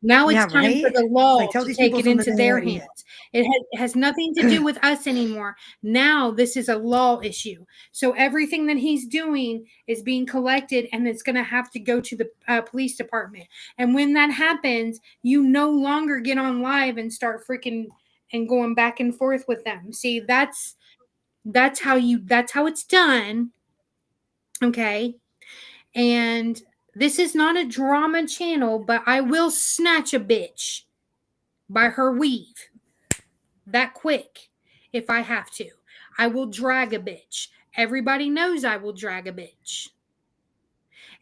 Now it's time for the law to take it into their hands. It has nothing to do with us anymore. Now this is a law issue. So everything that he's doing is being collected, and it's going to have to go to the police department. And when that happens, you no longer get on live and start freaking and going back and forth with them. See, that's how it's done. Okay. And this is not a drama channel, but I will snatch a bitch by her weave that quick if I have to. I will drag a bitch. Everybody knows I will drag a bitch.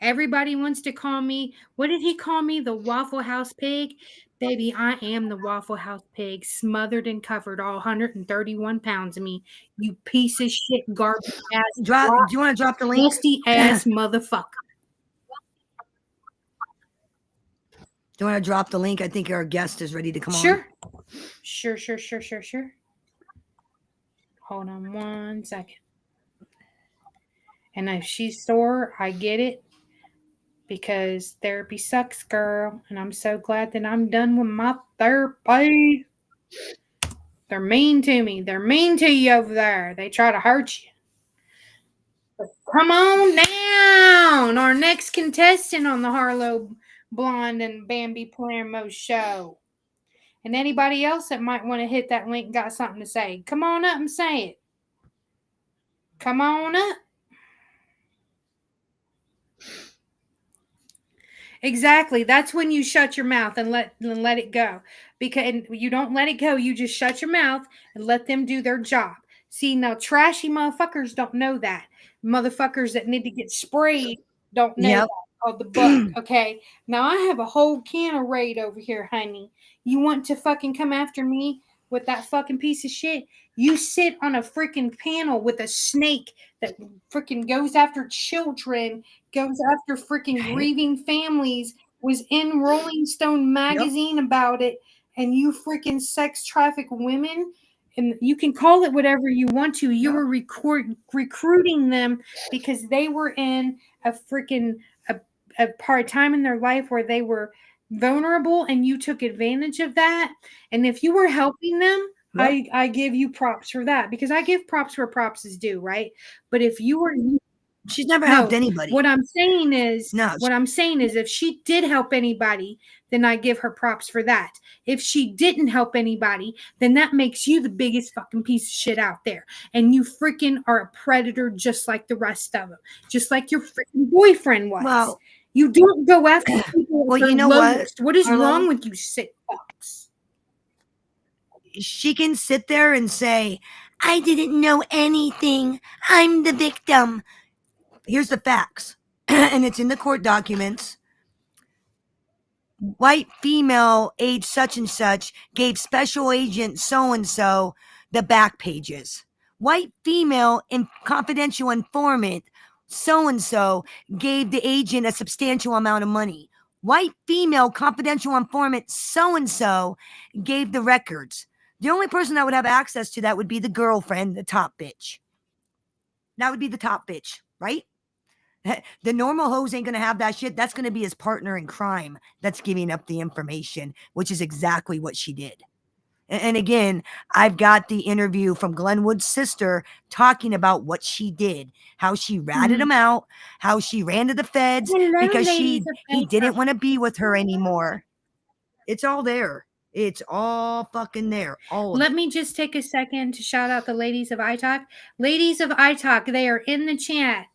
Everybody wants to call me, what did he call me? The Waffle House pig? Baby, I am the Waffle House pig, smothered and covered, all 131 pounds of me. You piece of shit, garbage ass, Do you want to drop the link? musty ass motherfucker. Do you want to drop the link? I think our guest is ready to come on. Sure. Hold on 1 second. And if she's sore, I get it. Because therapy sucks, girl. And I'm so glad that I'm done with my therapy. They're mean to me. They're mean to you over there. They try to hurt you. But come on down. Our next contestant on the Harlow Blonde and Bambi Palermo show. And anybody else that might want to hit that link got something to say. Come on up and say it. Come on up. Exactly. That's when you shut your mouth and let it go. Because you don't let it go. You just shut your mouth and let them do their job. See, now trashy motherfuckers don't know that. Motherfuckers that need to get sprayed don't know that. Called the book. Okay. Now I have a whole can of Raid over here, honey. You want to fucking come after me with that fucking piece of shit? You sit on a freaking panel with a snake that freaking goes after children, goes after freaking grieving families, was in Rolling Stone magazine about it, and you freaking sex traffic women, and you can call it whatever you want to. You were recruiting them because they were in a freaking a part time in their life where they were vulnerable, and you took advantage of that. And if you were helping them, I give you props for that, because I give props where props is due, right? But if you were She's never helped anybody. What I'm saying is if she did help anybody, then I give her props for that. If she didn't help anybody, then that makes you the biggest fucking piece of shit out there. And you freaking are a predator just like the rest of them. Just like your freaking boyfriend was. Well, you don't go after people. Well, you know what? What is wrong with you sick fucks? She can sit there and say, I didn't know anything. I'm the victim. Here's the facts. And it's in the court documents. White female, age such and such, gave special agent so-and-so the back pages. White female and confidential informant so-and-so gave the agent a substantial amount of money. White female confidential informant so-and-so gave the records. The only person that would have access to that would be the girlfriend, the top bitch. That would be the top bitch, right? The normal hoes ain't going to have that shit. That's going to be his partner in crime that's giving up the information, which is exactly what she did. And again, I've got the interview from Glenwood's sister talking about what she did, how she ratted him out, how she ran to the feds because he didn't want to be with her anymore. It's all there. It's all fucking there. Let me just take a second to shout out the ladies of iTalk. Ladies of iTalk, they are in the chat.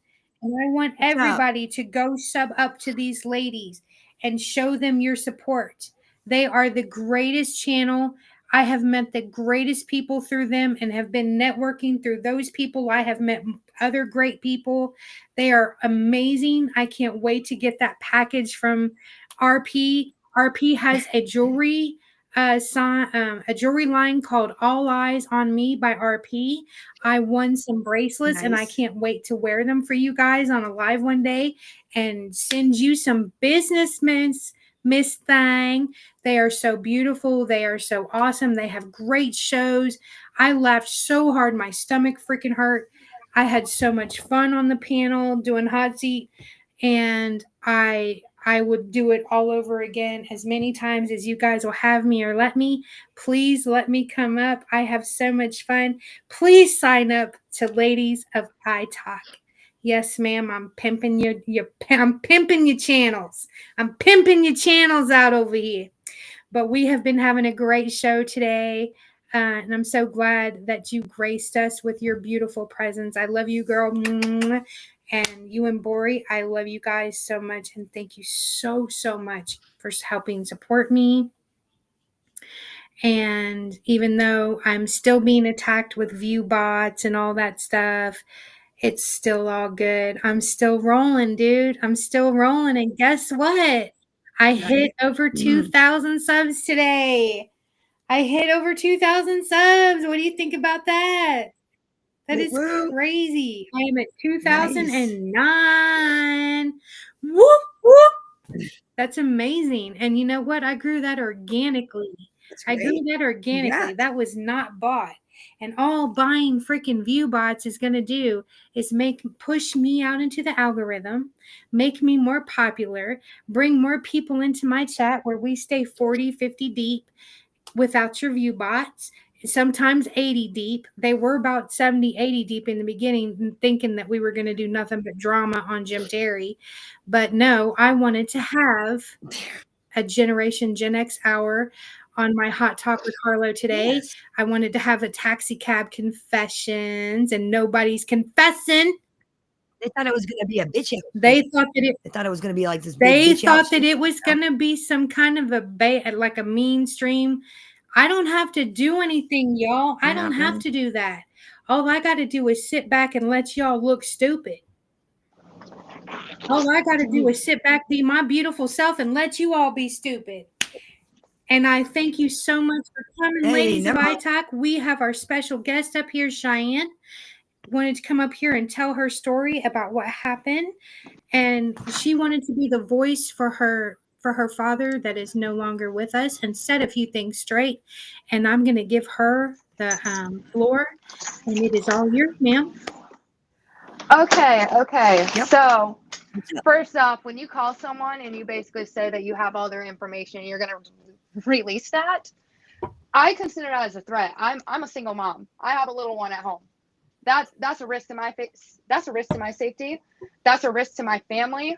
And I want everybody to go sub up to these ladies and show them your support. They are the greatest channel. I have met the greatest people through them and have been networking through those people. I have met other great people. They are amazing. I can't wait to get that package from RP. RP has a jewelry a jewelry line called All Eyes on Me by RP. I won some bracelets and I can't wait to wear them for you guys on a live one day and send you some business, Miss Thang. They are so beautiful. They are so awesome. They have great shows. I laughed so hard. My stomach freaking hurt. I had so much fun on the panel doing hot seat, and I would do it all over again as many times as you guys will have me or let me. Please let me come up. I have so much fun. Please sign up to Ladies of iTalk. Yes, ma'am. I'm pimping I'm pimping your channels. I'm pimping your channels out over here. But we have been having a great show today. And I'm so glad that you graced us with your beautiful presence. I love you, girl. And you and Bori, I love you guys so much. And thank you so, so much for helping support me. And even though I'm still being attacked with view bots and all that stuff, it's still all good. I'm still rolling, dude. I'm still rolling. And guess what? I hit over 2,000 subs today. I hit over 2,000 subs. What do you think about that? That is crazy. I am at 2009. Whoop, whoop. That's amazing. And you know what? I grew that organically. I grew that organically. That was not bought. And all buying freaking view bots is going to do is push me out into the algorithm, make me more popular, bring more people into my chat where we stay 40, 50 deep without your view bots, sometimes 80 deep. They were about 70, 80 deep in the beginning, thinking that we were going to do nothing but drama on Jim Terry. But no, I wanted to have a Generation Gen X hour on my Hot Talk with Harlow today. Yes. I wanted to have a taxi cab confessions, and nobody's confessing. They thought it was going to be a bitch out. They thought it was going to be like this. They big bitch thought that it was going to be some kind of like a mean stream. I don't have to do anything, y'all. I don't have to do that. All I got to do is sit back and let y'all look stupid. All I got to do is sit back, be my beautiful self, and let you all be stupid. And I thank you so much for coming, ladies of iTalk. We have our special guest up here, Cheyenne. Wanted to come up here and tell her story about what happened. And she wanted to be the voice for her father that is no longer with us and set a few things straight. And I'm going to give her the floor. And it is all yours, ma'am. Okay. Yep. So first off, when you call someone and you basically say that you have all their information, you're going to release that, I consider that as a threat. I'm a single mom. I have a little one at home. That's a risk to my face. That's a risk to my safety. That's a risk to my family.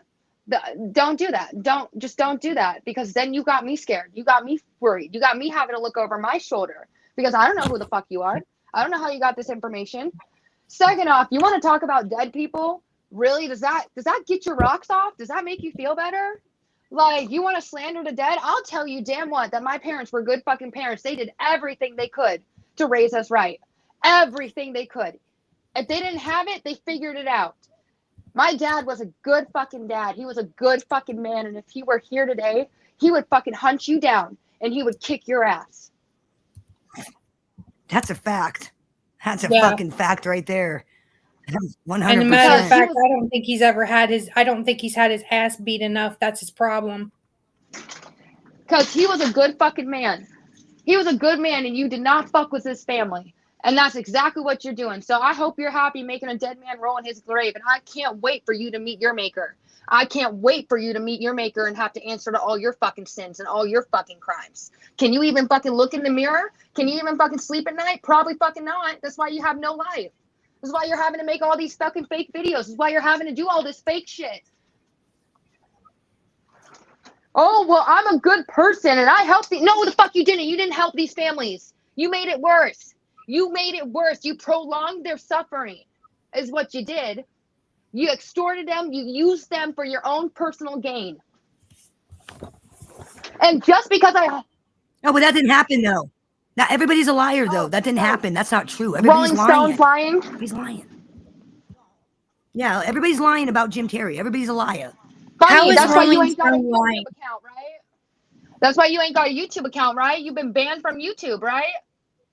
Don't do that. Don't do that, because then you got me scared. You got me worried. You got me having to look over my shoulder because I don't know who the fuck you are. I don't know how you got this information. Second off, you want to talk about dead people? Really? Does that get your rocks off? Does that make you feel better? Like, you want to slander the dead? I'll tell you damn what, that my parents were good fucking parents. They did everything they could to raise us right. Everything they could. If they didn't have it, they figured it out. My dad was a good fucking dad. He was a good fucking man. And if he were here today, he would fucking hunt you down and he would kick your ass. That's a fact. That's a fucking fact right there. 100%. And a matter of fact, I don't think he's had his ass beat enough. That's his problem. Because he was a good fucking man. He was a good man, and you did not fuck with his family. And that's exactly what you're doing. So I hope you're happy making a dead man roll in his grave. And I can't wait for you to meet your maker. I can't wait for you to meet your maker and have to answer to all your fucking sins and all your fucking crimes. Can you even fucking look in the mirror? Can you even fucking sleep at night? Probably fucking not. That's why you have no life. This is why you're having to make all these fucking fake videos. This is why you're having to do all this fake shit. Oh, well, I'm a good person and I helped the— No, the fuck you didn't. You didn't help these families. You made it worse. You made it worse. You prolonged their suffering is what you did. You extorted them. You used them for your own personal gain. And just because No, but that didn't happen, though. Not everybody's a liar, though. That didn't happen. That's not true. Everybody's Rolling Stone's lying. Everybody's lying. Yeah, everybody's lying about Jim Terry. Everybody's a liar. Funny, that's why you ain't got a YouTube account, right? That's why you ain't got a YouTube account, right? You've been banned from YouTube, right?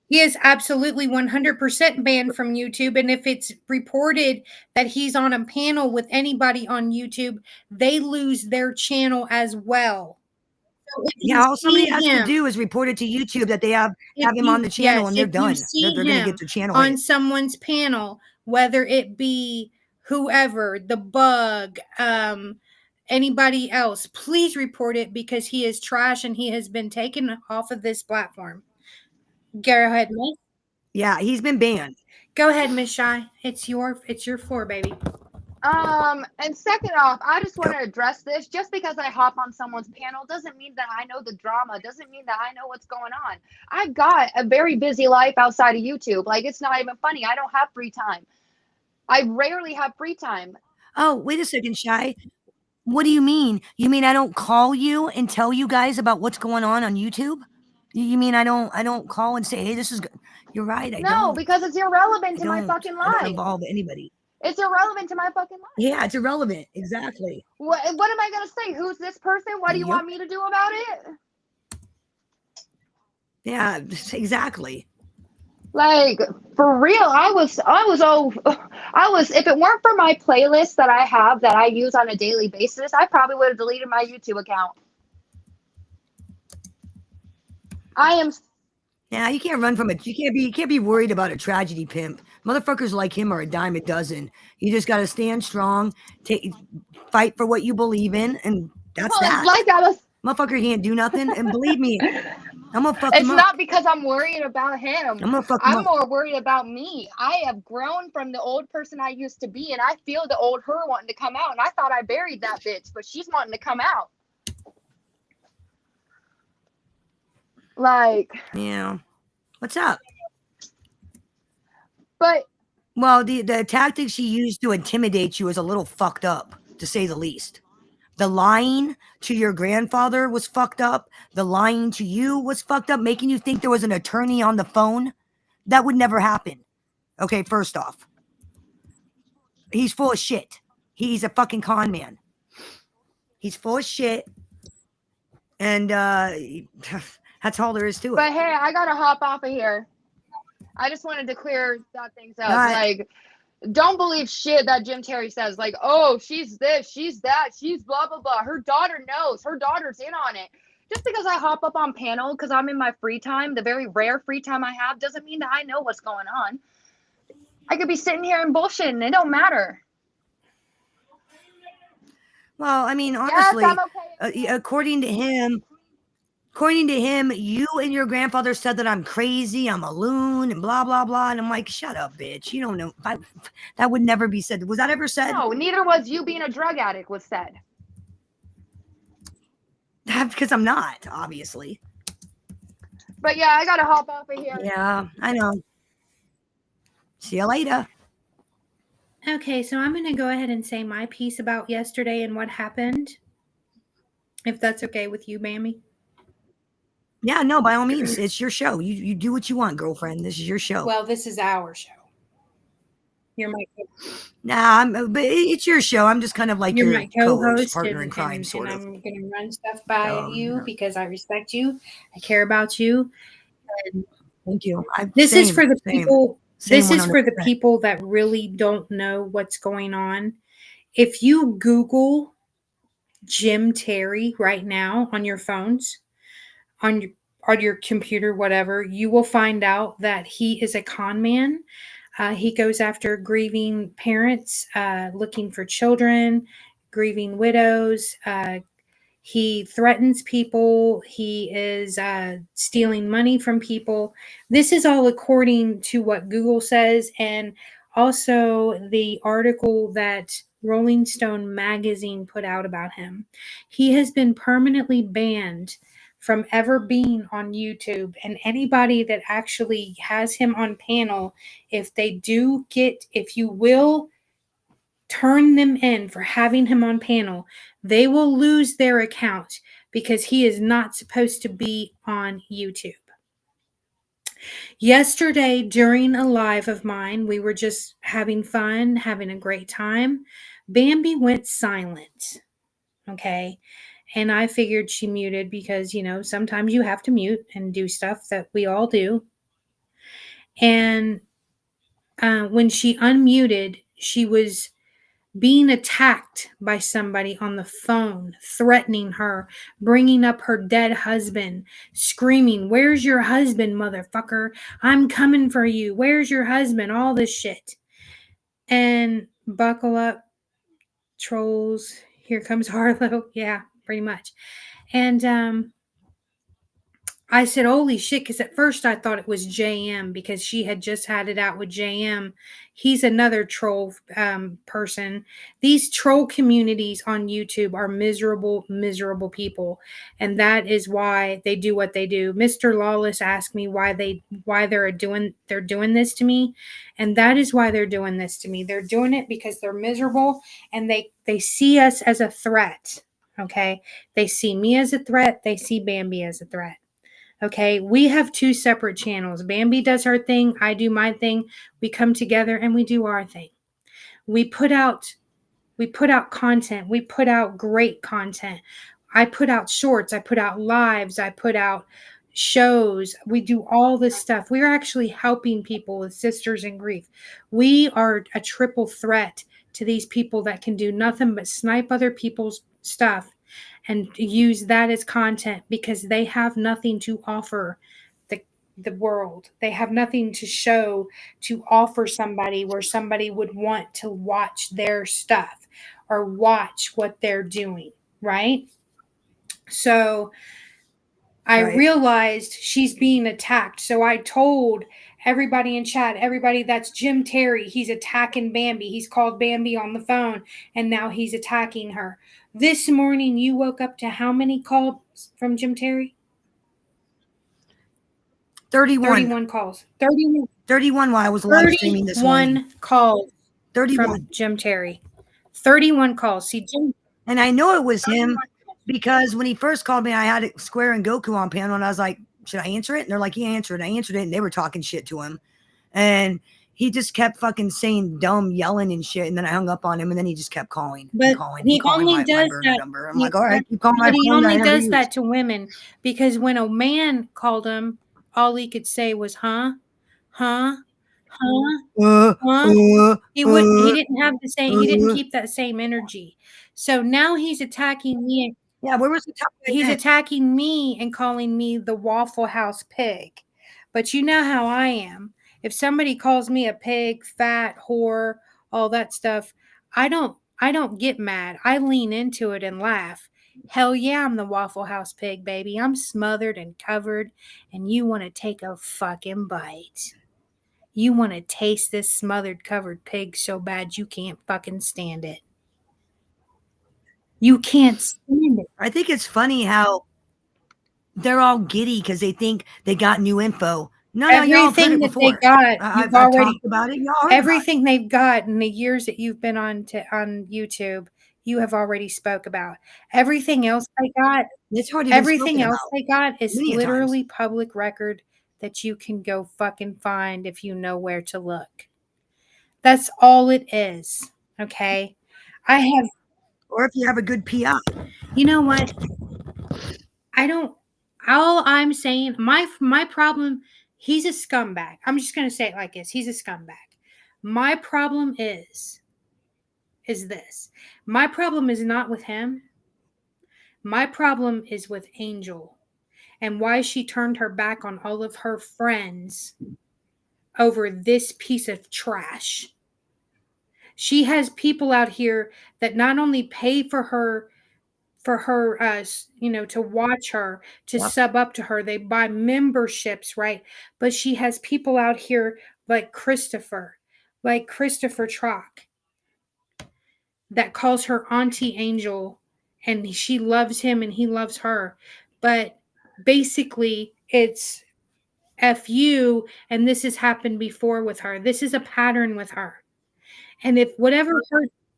He is absolutely 100% banned from YouTube. And if it's reported that he's on a panel with anybody on YouTube, they lose their channel as well. So yeah, all somebody has to do is report it to YouTube that they have him on the channel, and they're done. They're going to get their channel on someone's panel, whether it be whoever, the bug, anybody else. Please report it, because he is trash and he has been taken off of this platform. Go ahead, Miss. Yeah, he's been banned. Go ahead, Miss Shy. It's your floor, baby. And second off, I just want to address this. Just because I hop on someone's panel doesn't mean that I know the drama, doesn't mean that I know what's going on. I've got a very busy life outside of YouTube. Like, it's not even funny. I don't have free time. I rarely have free time. Oh, wait a second, Shy. What do you mean? You mean I don't call you and tell you guys about what's going on YouTube? You mean I don't call and say, hey, this is good? You're right. I don't. Because it's irrelevant to my fucking life. I don't involve anybody. It's irrelevant to my fucking life. Yeah, it's irrelevant. Exactly. What am I gonna say? Who's this person? What do you Yep. want me to do about it? Yeah, exactly. Like, for real, I was if it weren't for my playlist that I have that I use on a daily basis, I probably would have deleted my YouTube account. I am. Yeah, you can't run from it. You can't be worried about a tragedy pimp. Motherfuckers like him are a dime a dozen. You just got to stand strong, fight for what you believe in, and that's Well, that. it's like I was. Motherfucker can't do nothing, and believe me, I'm gonna fuck It's him up. not because I'm worried about him. I'm gonna fuck him I'm up. more worried about me. I have grown from the old person I used to be, and I feel the old her wanting to come out. And I thought I buried that bitch, but she's wanting to come out. Like, Yeah. What's up? but Well, the tactic she used to intimidate you is a little fucked up, to say the least. The lying to your grandfather was fucked up. The lying to you was fucked up, making you think there was an attorney on the phone. That would never happen. Okay, first off, he's full of shit. He's a fucking con man. He's full of shit. And that's all there is to it. But hey, I gotta hop off of here. I just wanted to clear that things up. Like, don't believe shit that Jim Terry says. Like, oh, she's this, she's that, she's blah blah blah. Her daughter knows. Her daughter's in on it. Just because I hop up on panel because I'm in my free time, the very rare free time I have, doesn't mean that I know what's going on. I could be sitting here and bullshitting. It don't matter. Well, I mean, honestly, Yes, I'm okay. according to him, you and your grandfather said that I'm crazy, I'm a loon, and blah blah blah. And I'm like, shut up, bitch. You don't know. That would never be said. Was that ever said? No, neither was you being a drug addict was said. That's because I'm not, obviously. But yeah, I gotta hop off of here. Yeah, I know. See you later. Okay, so I'm going to go ahead and say my piece about yesterday and what happened, if that's okay with you, Bambi. Yeah, no, by all means, it's your show. You do what you want, girlfriend. This is your show. Well, this is our show. You're my Nah, but it's your show. I'm just kind of like you're your my co-host, partner in crime, sort of. I'm going to run stuff by you because I respect you. I care about you. And thank you. This is for the people. This is 100%. for the people that really don't know what's going on. If you Google Jim Terry right now on your phones, on your computer, whatever, you will find out that he is a con man. He goes after grieving parents, looking for children, grieving widows. He threatens people. He is stealing money from people. This is all according to what Google says, and also the article that Rolling Stone magazine put out about him. He has been permanently banned from ever being on YouTube, and anybody that actually has him on panel, if you will turn them in for having him on panel, they will lose their account because he is not supposed to be on YouTube. Yesterday, during a live of mine, we were just having fun, having a great time. Bambi went silent. Okay. And I figured she muted because, sometimes you have to mute and do stuff that we all do. And when she unmuted, she was being attacked by somebody on the phone, threatening her, bringing up her dead husband, screaming, "Where's your husband, motherfucker? I'm coming for you. Where's your husband?" All this shit. And buckle up, trolls. Here comes Harlow. Yeah, pretty much. And I said, holy shit, because at first I thought it was JM because she had just had it out with JM. He's another troll person. These troll communities on YouTube are miserable, miserable people. And that is why they do what they do. Mr. Lawless asked me why they're doing this to me. And that is why they're doing this to me. They're doing it because they're miserable and they see us as a threat. Okay. They see me as a threat. They see Bambi as a threat. Okay, we have two separate channels. Bambi does her thing. I do my thing. We come together and we do our thing. We put out content. We put out great content. I put out shorts. I put out lives. I put out shows. We do all this stuff. We're actually helping people with Sisters in Grief. We are a triple threat to these people that can do nothing but snipe other people's stuff and use that as content because they have nothing to offer the world. They have nothing to show, to offer somebody where somebody would want to watch their stuff or watch what they're doing, right? So I realized she's being attacked. So I told everybody in chat, everybody, that's Jim Terry. He's attacking Bambi. He's called Bambi on the phone, and now he's attacking her. This morning, you woke up to how many calls from Jim Terry? 31 calls. 31 while I was live streaming this morning. 31 calls 31 from Jim Terry. 31 calls. See, Jim, and I know it was him because when he first called me, I had Square and Goku on panel, and I was like, should I answer it? And they're like, yeah, answer it. I answered it, and they were talking shit to him. And he just kept fucking saying dumb, yelling and shit, and then I hung up on him, and then he just kept calling but and calling. he and calling only my does burner that. number. I'm like, all right, keep calling my But he phone. only does that to women because when a man called him, all he could say was, huh? He wouldn't. He didn't have the same. He didn't keep that same energy. So now he's attacking me. Yeah, where was the top? He's attacking me and calling me the Waffle House pig. But you know how I am. If somebody calls me a pig, fat, whore, all that stuff, I don't get mad. I lean into it and laugh. Hell yeah, I'm the Waffle House pig, baby. I'm smothered and covered, and you want to take a fucking bite. You want to taste this smothered, covered pig so bad you can't fucking stand it. You can't stand it. I think it's funny how they're all giddy because they think they got new info. No, y'all heard it before. They got, I've talked about it. Y'all heard everything they've got in the years that you've been on YouTube, you have already spoke about. Everything else they got, it's hard. Everything else they got is literally public record that you can go fucking find if you know where to look. That's all it is. Okay, or if you have a good PI. You know what? All I'm saying, my problem, he's a scumbag. I'm just going to say it like this. He's a scumbag. My problem is this. My problem is not with him. My problem is with Angel and why she turned her back on all of her friends over this piece of trash. She has people out here that not only pay for her to watch her, to sub up to her. They buy memberships, right? But she has people out here like Christopher Trock, that calls her Auntie Angel, and she loves him and he loves her. But basically, it's F you, and this has happened before with her. This is a pattern with her. And if whatever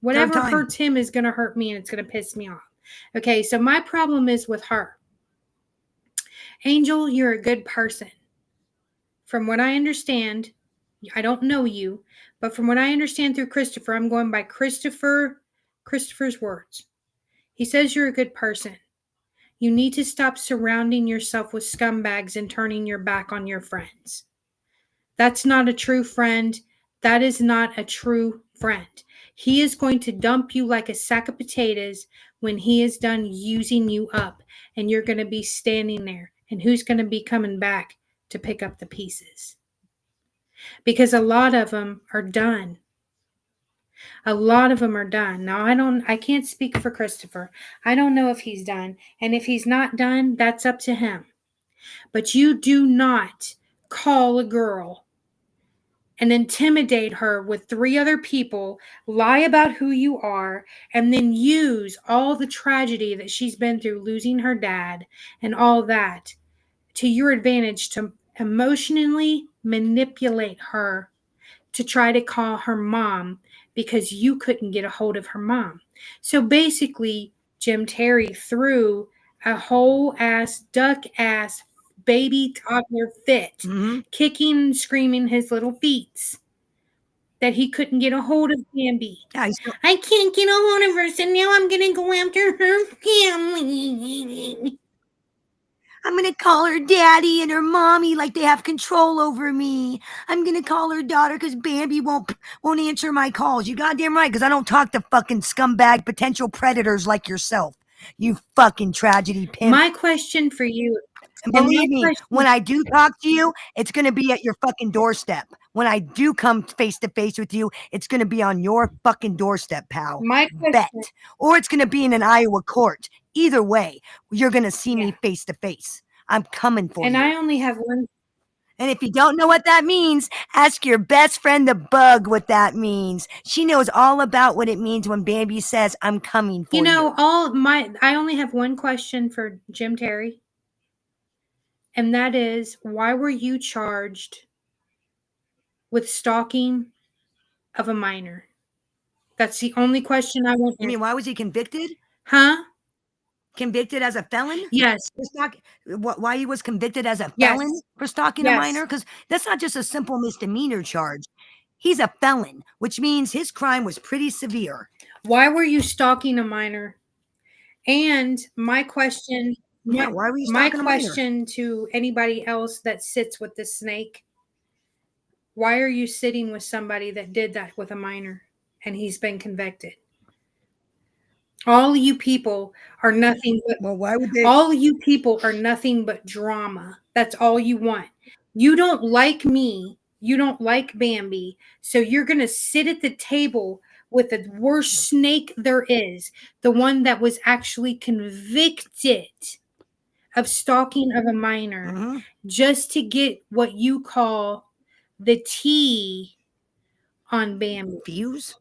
hurts him is going to hurt me, and it's going to piss me off. Okay, so my problem is with her. Angel, you're a good person. From what I understand, I don't know you, but from what I understand through Christopher, I'm going by Christopher's words. He says you're a good person. You need to stop surrounding yourself with scumbags and turning your back on your friends. That's not a true friend. That is not a true friend. He is going to dump you like a sack of potatoes when he is done using you up, and you're going to be standing there. And who's going to be coming back to pick up the pieces? Because a lot of them are done. A lot of them are done. Now, I can't speak for Christopher. I don't know if he's done. And if he's not done, that's up to him. But you do not call a girl and intimidate her with 3 other people, lie about who you are, and then use all the tragedy that she's been through, losing her dad and all that, to your advantage to emotionally manipulate her to try to call her mom because you couldn't get a hold of her mom. So basically, Jim Terry threw a whole ass, duck ass, baby toddler fit, kicking and screaming his little feet. that he couldn't get a hold of Bambi. Yeah, I can't get a hold of her, so now I'm going to go after her family. I'm going to call her daddy and her mommy like they have control over me. I'm going to call her daughter because Bambi won't answer my calls. You goddamn right, because I don't talk to fucking scumbag potential predators like yourself. You fucking tragedy pimp. My question for you. And believe me, when I do talk to you, it's going to be at your fucking doorstep. When I do come face to face with you, it's going to be on your fucking doorstep, pal. My question, Bet. Or it's going to be in an Iowa court. Either way, you're going to see me face to face. I'm coming for you. And I only have one. And if you don't know what that means, ask your best friend the bug what that means. She knows all about what it means when Bambi says, I'm coming for you. You know, I only have one question for Jim Terry. And that is, why were you charged with stalking of a minor? That's the only question I want. You mean, why was he convicted? Huh? Convicted as a felon? Yes. Why he was convicted as a felon for stalking a minor? Because that's not just a simple misdemeanor charge. He's a felon, which means his crime was pretty severe. Why were you stalking a minor? And my question, why were you my stalking a minor? question to anybody else that sits with the snake, why are you sitting with somebody that did that with a minor and he's been convicted? All you people are nothing but why would they? All you people are nothing but drama. That's all you want. You don't like me. You don't like Bambi. So you're going to sit at the table with the worst snake there is, the one that was actually convicted of stalking of a minor, just to get what you call the tea on Bambi. Views?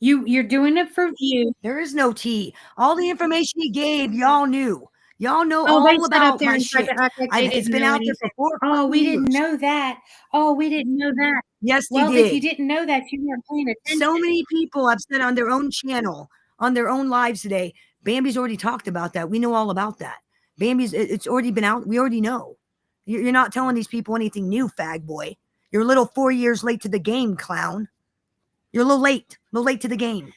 You're doing it for views. There is no tea. All the information he gave, y'all knew. Y'all know all about my shit. It's been out there for 4 years. Oh, we didn't know that. Oh, we didn't know that. Yes, well, did. If you didn't know that, you weren't paying attention. So many people have said on their own channel, on their own lives today, Bambi's already talked about that. We know all about that. Bambi's, it's already been out. We already know. You're not telling these people anything new, fag boy. You're a little 4 years late to the game, clown. You're a little late to the game.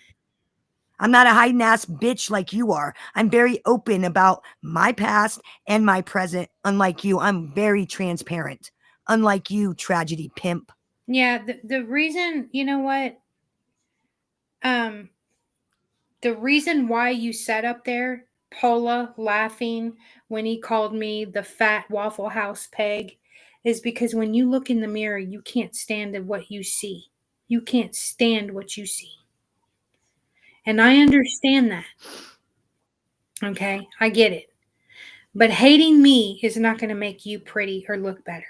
I'm not a hiding ass bitch like you are. I'm very open about my past and my present. Unlike you, I'm very transparent. Unlike you, tragedy pimp. Yeah, the reason, you know what? The reason why you sat up there, Paula, laughing when he called me the fat Waffle House peg, is because when you look in the mirror, you can't stand what you see. You can't stand what you see. And I understand that. Okay, I get it. But hating me is not going to make you pretty or look better.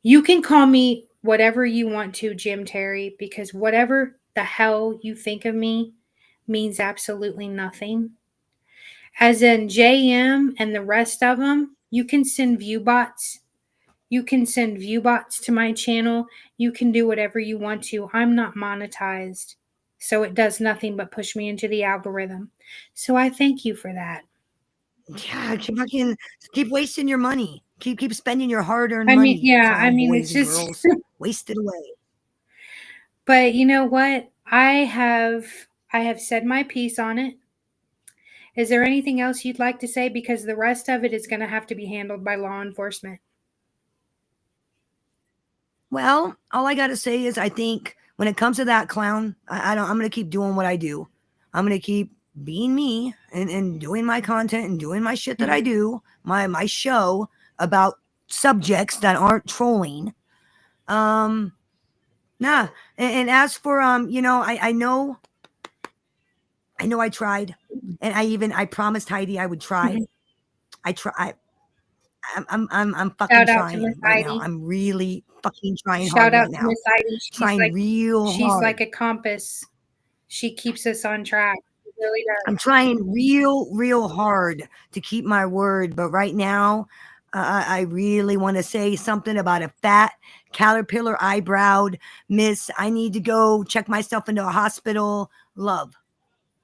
You can call me whatever you want to, Jim Terry, because whatever the hell you think of me means absolutely nothing. As in JM and the rest of them, you can send view bots. You can send view bots to my channel. You can do whatever you want to. I'm not monetized. So it does nothing but push me into the algorithm. So I thank you for that. Yeah, keep wasting your money. Keep spending your hard-earned money. It's just waste it away. But you know what? I have said my piece on it. Is there anything else you'd like to say? Because the rest of it is going to have to be handled by law enforcement. Well, all I got to say is I think when it comes to that clown, I'm going to keep doing what I do. I'm going to keep being me and doing my content and doing my shit that I do, my show about subjects that aren't trolling. And as for, I know I tried, and I promised Heidi I would try. I'm fucking trying right now. I'm really fucking trying hard right now. Shout out to Miss Heidi. Trying real hard. She's like a compass. She keeps us on track. She really does. I'm trying real hard to keep my word, but right now, I really want to say something about a fat caterpillar eyebrowed miss. I need to go check myself into a hospital. Love.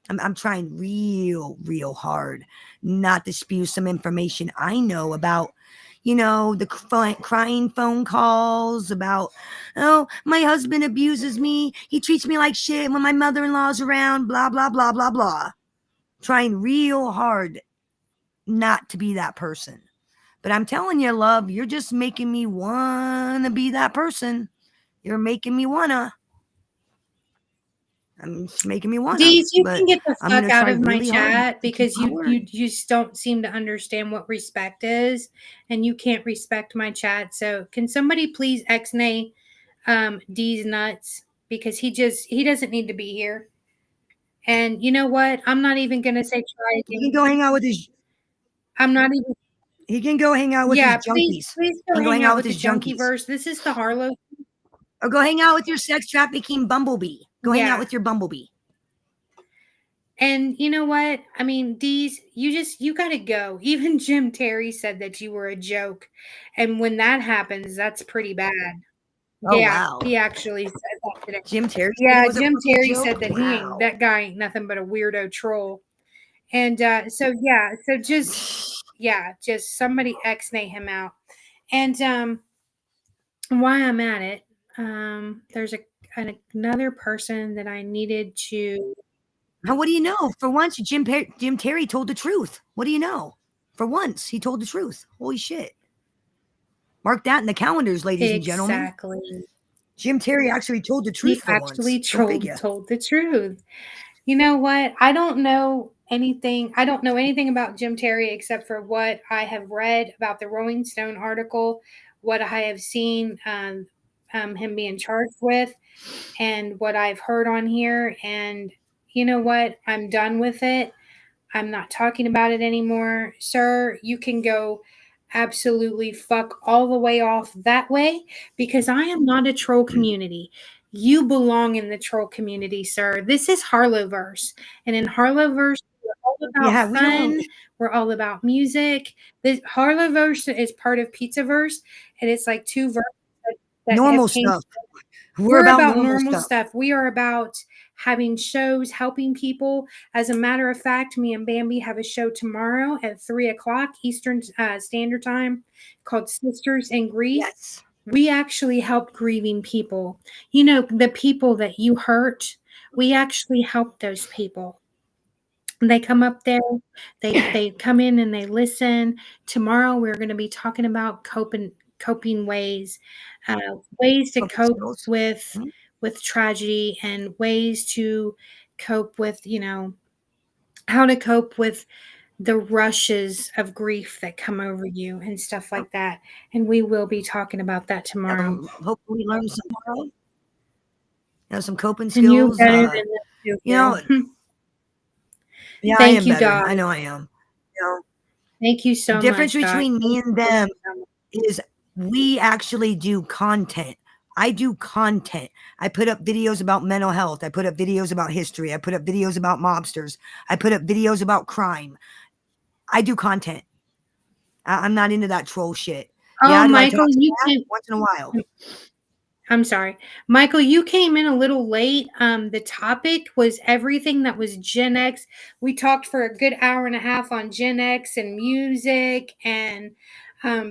I'm trying real hard not to spew some information I know about, the crying phone calls about, oh, my husband abuses me. He treats me like shit when my mother-in-law's around, blah, blah, blah, blah, blah. Trying real hard not to be that person. But I'm telling you, love, you're just making me want to be that person. You're making me wanna. I'm just making me wanna. Deez, you but can get the I'm fuck gonna out try of my really hard chat to keep because my you word. just don't seem to understand what respect is, and you can't respect my chat. So can somebody please ex-nay Deez nuts, because he doesn't need to be here. And you know what? I'm not even gonna say try He can again. go hang out with his. I'm not even. He can go hang out with Yeah, his please junkies. go He can go hang hang out out with with the his junkie junkies. verse. This is the Harlow. Or go hang out with your sex trafficking bumblebee. Go hang out Yeah. with your bumblebee. And you know what? I mean, Deez, you got to go. Even Jim Terry said that you were a joke. And when that happens, that's pretty bad. Oh, Yeah, wow. he actually said that today. Jim Terry. Yeah, Jim Terry joke? said that Wow. that guy ain't nothing but a weirdo troll. And so just somebody ex-nay him out. And why I'm at it, there's another person that I needed to. Now, what do you know? For once, Jim Terry told the truth. What do you know? For once, he told the truth. Holy shit. Mark that in the calendars, ladies and gentlemen. Exactly. Jim Terry actually told the truth He for actually once. Go figure. told the truth. You know what? I don't know anything about Jim Terry except for what I have read about the Rolling Stone article, what I have seen him being charged with, and what I've heard on here. And you know what? I'm done with it. I'm not talking about it anymore. Sir, you can go absolutely fuck all the way off that way, because I am not a troll community. You belong in the troll community, sir. This is Harlowverse. And in Harlowverse, we're all about we don't. fun. We're all about music. This Harlowverse is part of Pizzaverse, and it's like two verses that Normal have came. stuff. We're about normal stuff. We are about having shows, helping people. As a matter of fact, me and Bambi have a show tomorrow at 3:00 Eastern Standard Time called Sisters in Grief. Yes. We actually help grieving people. You know, the people that you hurt, we actually help those people. They come up there, they come in and they listen. Tomorrow we're going to be talking about coping ways, ways to Coping cope skills. with tragedy, and ways to cope with, how to cope with the rushes of grief that come over you and stuff like that. And we will be talking about that tomorrow. Hopefully learn some tomorrow. Some coping And you're skills. better than this too, girl. Yeah, Thank I am you, better. Dog. I know I am. Thank you so much. The difference Dog. between me and them is we actually do content. I do content. I put up videos about mental health. I put up videos about history. I put up videos about mobsters. I put up videos about crime. I do content. I'm not into that troll shit. Oh, Michael, you came once in a while. I'm sorry. Michael, you came in a little late. The topic was everything that was Gen X. We talked for a good hour and a half on Gen X and music, and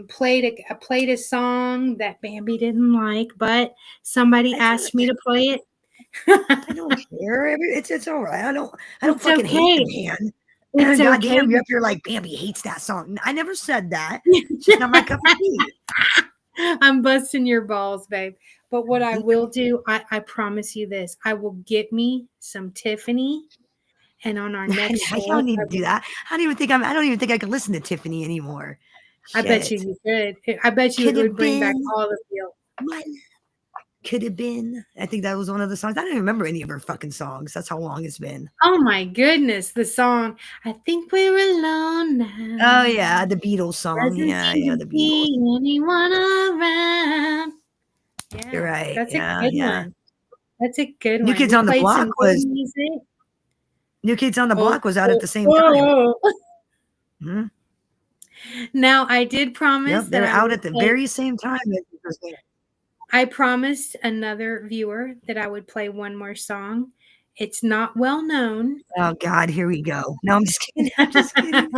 played a song that Bambi didn't like, but somebody asked me to play it. I don't care. It's all right. I don't fucking hate the man. It's goddamn, okay. you're up here like Bambi hates that song. I never said that. It's just not my cup of tea. I'm busting your balls, babe. But what I will do, I promise you this: I will get me some Tiffany, and on our next show, I don't need to do that. I don't even think I can listen to Tiffany anymore. I bet you could. I bet you it would bring back all the feels. Could have been. I think that was one of the songs. I don't even remember any of her fucking songs. That's how long it's been. Oh my goodness, the song. I think we're alone now. Oh yeah, the Beatles song. Yeah, the Beatles. Anyone around? Yeah, You're right. That's a good one. That's a good one. New Kids on the Block was. Music. New Kids on the Block was out at the same time. Hmm? Now I did promise. Yep, they're out at the very same time. I promised another viewer that I would play one more song. It's not well known. Oh God, here we go. No, I'm just kidding. I'm just kidding.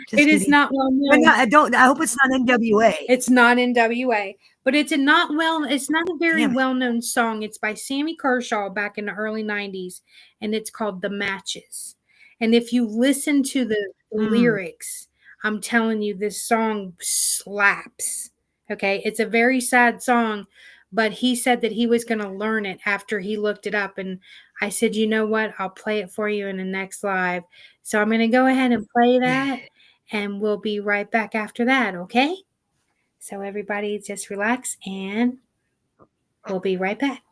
Just It is kidding. not well But known. no, I hope it's not NWA. It's not NWA, but it's not a very Damn it. well-known song. It's by Sammy Kershaw back in the early 90s, and it's called The Matches. And if you listen to the lyrics, I'm telling you, this song slaps. Okay, it's a very sad song, but he said that he was going to learn it after he looked it up. And I said, you know what? I'll play it for you in the next live. So I'm going to go ahead and play that, and we'll be right back after that, okay? So everybody just relax, and we'll be right back.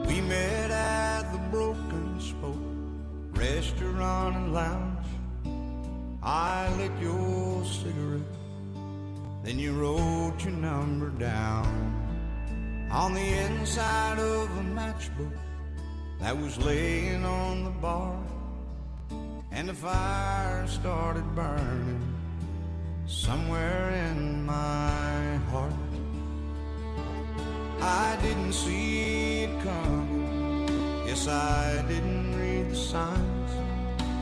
We met at the Broken Spoke restaurant and lounge. I lit your cigarette, then you wrote your number down on the inside of a matchbook that was laying on the bar, and the fire started burning somewhere in my heart. I didn't see it coming, yes, I didn't read the signs.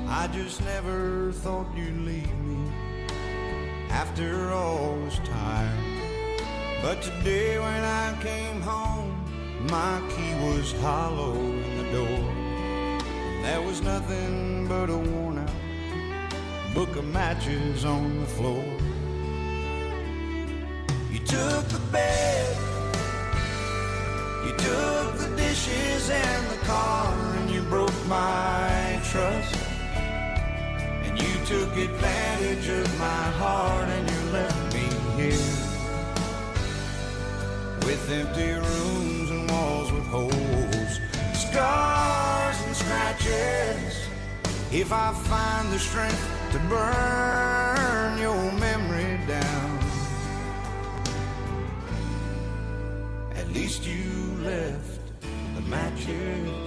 I just never thought you'd leave me after all this time. But today when I came home, my key was hollow in the door, and there was nothing but a worn out book of matches on the floor. You took the bed, you took the dishes and the car, and you broke my trust, and you took advantage of my heart, and you left me here with empty rooms and walls with holes, scars and scratches. If I find the strength to burn your memory down, at least you left the matches.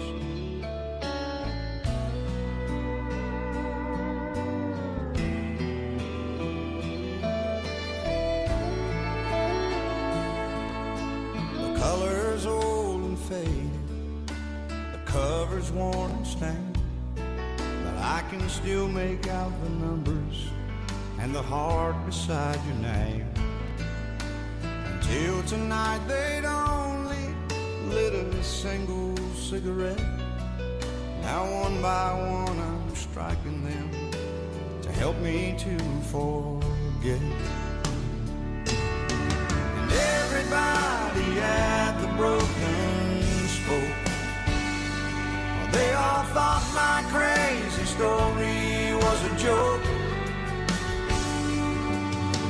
The color's old and faded, the cover's worn and stained, but I can still make out the numbers and the heart beside your name. Until tonight they'd only lit a single cigarette. Now one by one I'm striking them to help me to forget. And everybody at the Broken Spoke, well, they all thought my crazy story was a joke.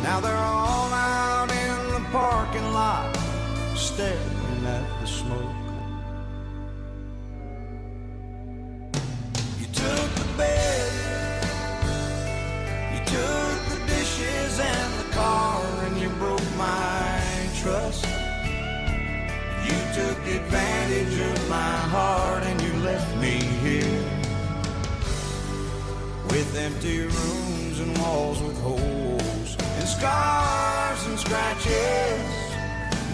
Now they're all out in the parking lot staring at the smoke. You took the bed, you took the dishes and the car, and you broke my trust. You took advantage of my heart, and you left me here with empty rooms and walls with holes and scars and scratches.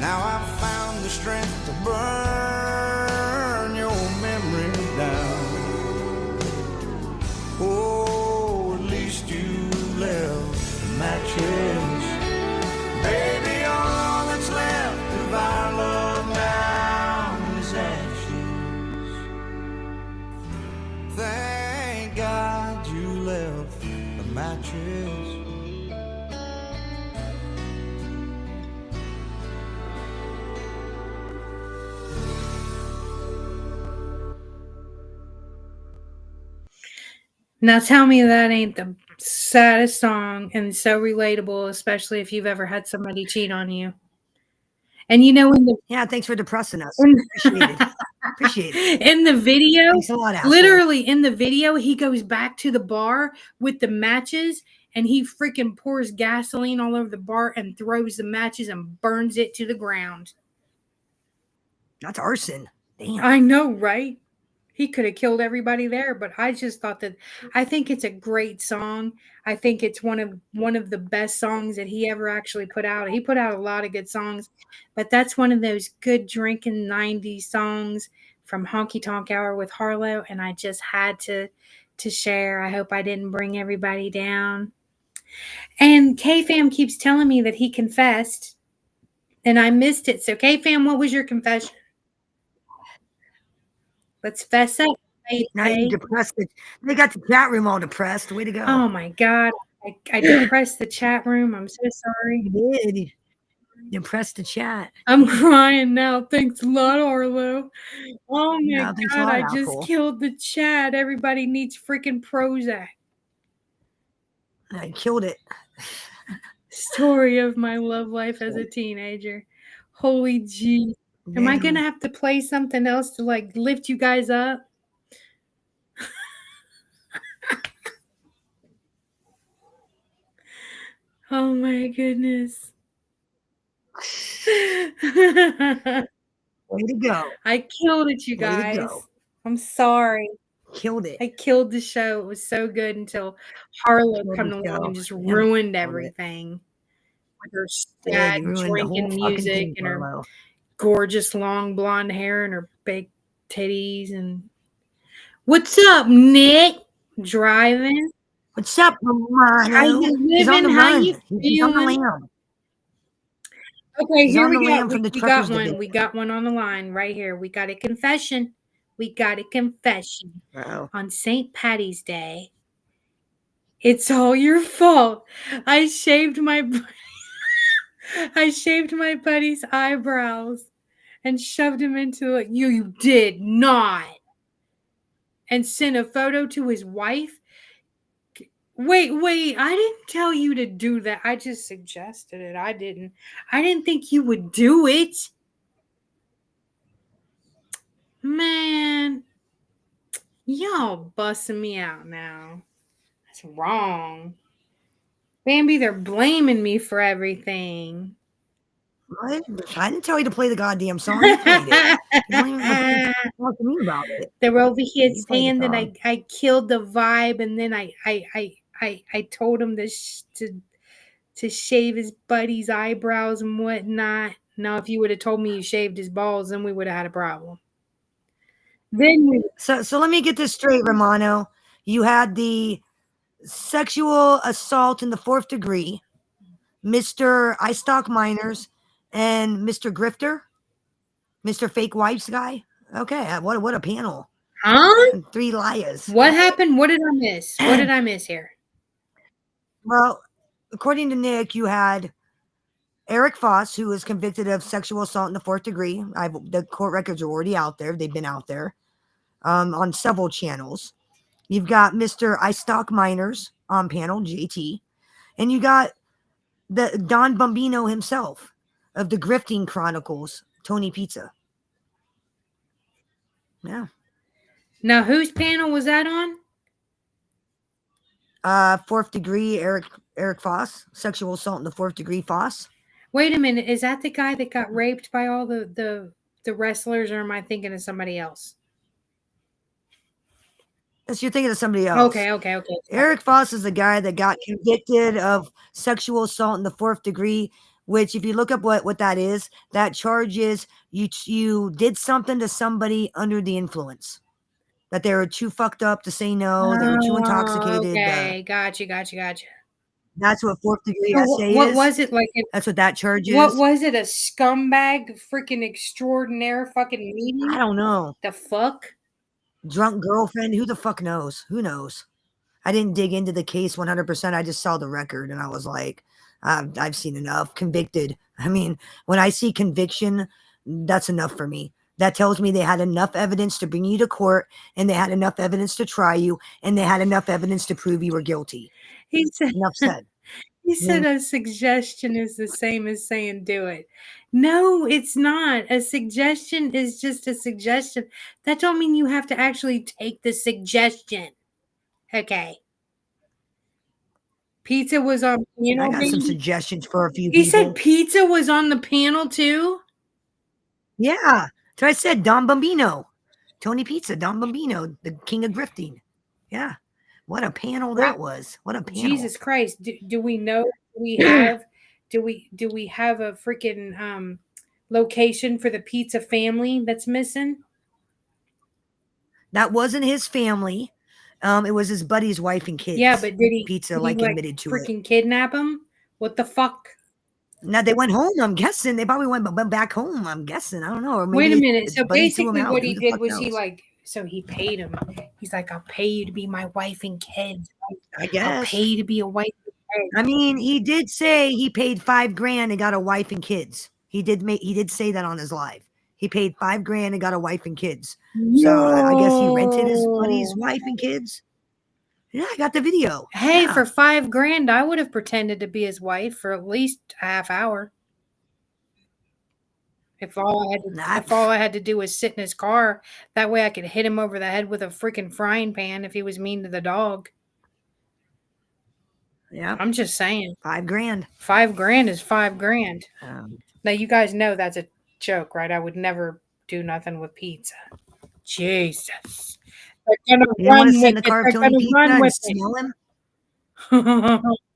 Now I've found the strength to burn your memory down. Oh, at least you left the matches. Baby, all that's left of our love now is ashes. Thank God you left the matches. Now tell me that ain't the saddest song and so relatable, especially if you've ever had somebody cheat on you. And you know, Yeah, thanks for depressing us. in Appreciate it. Appreciate it. in the video, Thanks a lot, asshole. literally in the video, he goes back to the bar with the matches and he freaking pours gasoline all over the bar and throws the matches and burns it to the ground. That's arson. Damn. I know, right? he could have killed everybody there, but I just thought that I think it's a great song. I think it's one of the best songs that he ever actually put out. He put out a lot of good songs, but that's one of those good drinking 90s songs from Honky Tonk Hour with Harlow, and I just had to share. I hope I didn't bring everybody down. And K-Fam keeps telling me that he confessed, and I missed it. So K-Fam, what was your confession? Let's fess up. Now you depressed it. They got the chat room all depressed. Way to go. Oh my God. I depressed the chat room. I'm so sorry. You did. You depressed the chat. I'm crying now. Thanks a lot, Harlow. Oh my God. I just killed the chat. Everybody needs freaking Prozac. I killed it. Story of my love life as a teenager. Holy gee. Am I going to have to play something else to like lift you guys up? Oh my goodness. Way to go. I killed it, you guys. I'm sorry. Killed it. I killed the show. It was so good until Harlow come along and just ruined everything. With her sad drinking music and her gorgeous long blonde hair and her big titties. And what's up, Nick? Driving. What's up, Romano? How you living? How you feeling? Okay, here we go. We got one. We got one on the line right here. We got a confession. Wow. On St. Patty's Day. It's all your fault. I shaved my buddy's eyebrows and shoved him into it. You did not. And sent a photo to his wife. Wait, I didn't tell you to do that. I just suggested it. I didn't think you would do it. Man, y'all busting me out now. That's wrong. Bambi, they're blaming me for everything. What? I didn't tell you to play the goddamn song. You played it. You don't even talk to me about it. They're over here saying that I killed the vibe, and then I told him to shave his buddy's eyebrows and whatnot. Now, if you would have told me you shaved his balls, then we would have had a problem. So let me get this straight, Romano. You had the sexual assault in the 4th degree, Mr. I Stalk Minors, and Mr. Grifter, Mr. Fake Wipes guy. Okay, what a panel. Huh? And 3 liars. What happened? What did I miss? What did I miss here? Well, according to Nick, you had Eric Foss, who was convicted of sexual assault in the 4th degree. The court records are already out there. They've been out there on several channels. You've got Mr. I Stalk Minors on panel, JT. And you got the Don Bambino himself of the Grifting Chronicles, Tony Pizza. Yeah. Now, whose panel was that on? 4th degree, Eric Foss. Sexual assault in the 4th degree, Foss. Wait a minute. Is that the guy that got raped by all the wrestlers, or am I thinking of somebody else? Yes, you're thinking of somebody else. Okay. Eric Foss is the guy that got convicted of sexual assault in the 4th degree, which if you look up what that is, that charge is you did something to somebody under the influence. That they were too fucked up to say no. They were too intoxicated. Okay, gotcha. That's what 4th degree essay is. What was it like? That's what that charge is. What was it? A scumbag freaking extraordinaire fucking meeting? I don't know. The fuck? Drunk girlfriend? Who the fuck knows? Who knows? I didn't dig into the case 100%. I just saw the record and I was like, I've seen enough. Convicted. I mean, when I see conviction, that's enough for me. That tells me they had enough evidence to bring you to court, and they had enough evidence to try you, and they had enough evidence to prove you were guilty. Enough said. He said a suggestion is the same as saying do it. No, it's not. A suggestion is just a suggestion. That don't mean you have to actually take the suggestion. Okay. Pizza was on panel. I got some suggestions for a few people. He said pizza was on the panel too? Yeah. So I said Don Bambino. Tony Pizza, Don Bambino, the king of grifting. Yeah. What a panel that was. What a panel. Jesus Christ. Do we know we have do we have a freaking location for the pizza family that's missing? That wasn't his family. It was his buddy's wife and kids. Yeah, but did he admitted to it? Freaking kidnap him? What the fuck? Now they went home. I'm guessing they probably went back home. I'm guessing. I don't know. Or maybe wait a minute. So basically, what he did was he paid him. He's like, I'll pay you to be my wife and kids. I guess I'll pay you to be a wife and kids. I mean, he did say he paid $5,000 and got a wife and kids. He did say that on his live. He paid $5,000 and got a wife and kids. So I guess he rented his buddy's wife and kids. Yeah, I got the video. Hey, yeah. For $5,000, I would have pretended to be his wife for at least a half hour. If all I had to do was sit in his car, that way I could hit him over the head with a freaking frying pan if he was mean to the dog. Yeah, I'm just saying. $5,000. $5,000 is $5,000. Now you guys know that's a joke, right? I would never do nothing with pizza. Jesus. You don't want to sit in the car of Tony Pizza and smell him?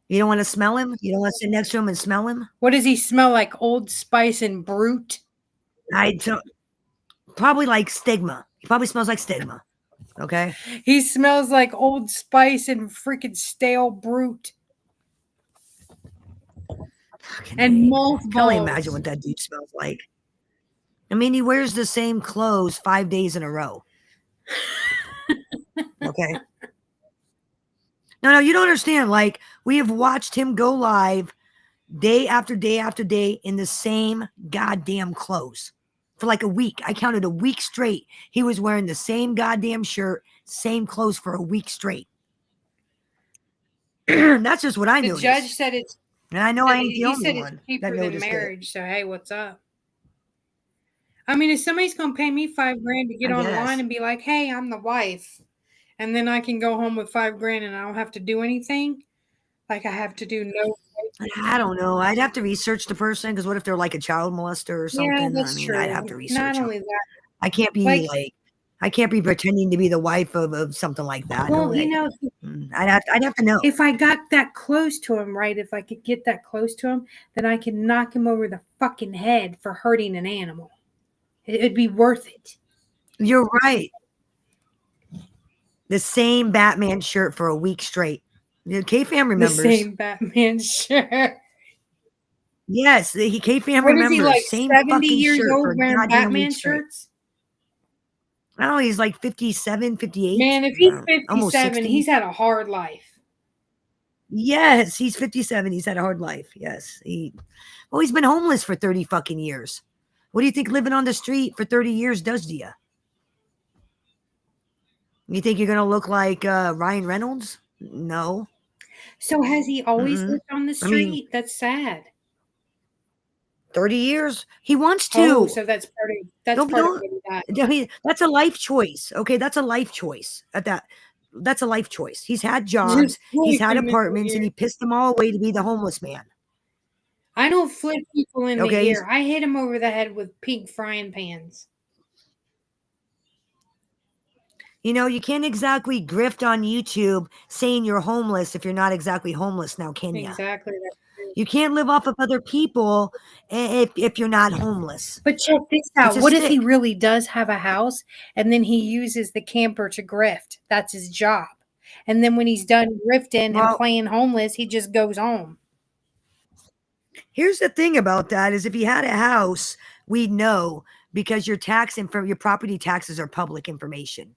You don't want to smell him? You don't want to sit next to him and smell him? What does he smell like? Old Spice and Brute? I don't. Probably like stigma. He probably smells like stigma. Okay? He smells like Old Spice and freaking stale Brute. And mothballs. I can only imagine what that dude smells like. I mean, he wears the same clothes 5 days in a row. Okay. No, you don't understand. Like, we have watched him go live day after day after day in the same goddamn clothes for like a week. I counted a week straight. He was wearing the same goddamn shirt, same clothes for a week straight. That's just what I noticed. The judge said it's. And I know I ain't the only one cheaper that noticed than marriage. So hey, what's up? I mean, if somebody's gonna pay me $5,000 to get online and be like, "Hey, I'm the wife," and then I can go home with $5,000 and I don't have to do anything, like I have to do no. I don't know. I'd have to research the person because what if they're like a child molester or something? Yeah, that's true. I'd have to research. Not only that, I can't be I can't be pretending to be the wife of something like that. Well, no you know, I'd have to know. If I got that close to him, right? If I could get that close to him, then I can knock him over the fucking head for hurting an animal. It'd be worth it. You're right. The same Batman shirt for a week straight. K-Fam remembers. The same Batman shirt. Yes, K-Fam remembers. What is he, like, same 70 years old wearing Batman shirts? I don't know, he's like 57, 58. Man, if he's 57, he's had a hard life. Yes, he's 57. He's had a hard life. Yes. He's been homeless for 30 fucking years. What do you think living on the street for 30 years does to you? You think you're going to look like Ryan Reynolds? No. So has he always lived on the street? I mean, that's sad. 30 years. He wants to. Oh, so that's part of that. That's a life choice. Okay, that's a life choice. That's a life choice. He's had jobs, he's had apartments, and he pissed them all away to be the homeless man. I don't flip people in the ear. I hit him over the head with pink frying pans. You know, you can't exactly grift on YouTube saying you're homeless if you're not exactly homeless now, can you? Exactly. You can't live off of other people if you're not homeless. But check this out. What if he really does have a house and then he uses the camper to grift? That's his job. And then when he's done grifting and playing homeless, he just goes home. Here's the thing about that is if he had a house, we'd know because your property taxes are public information.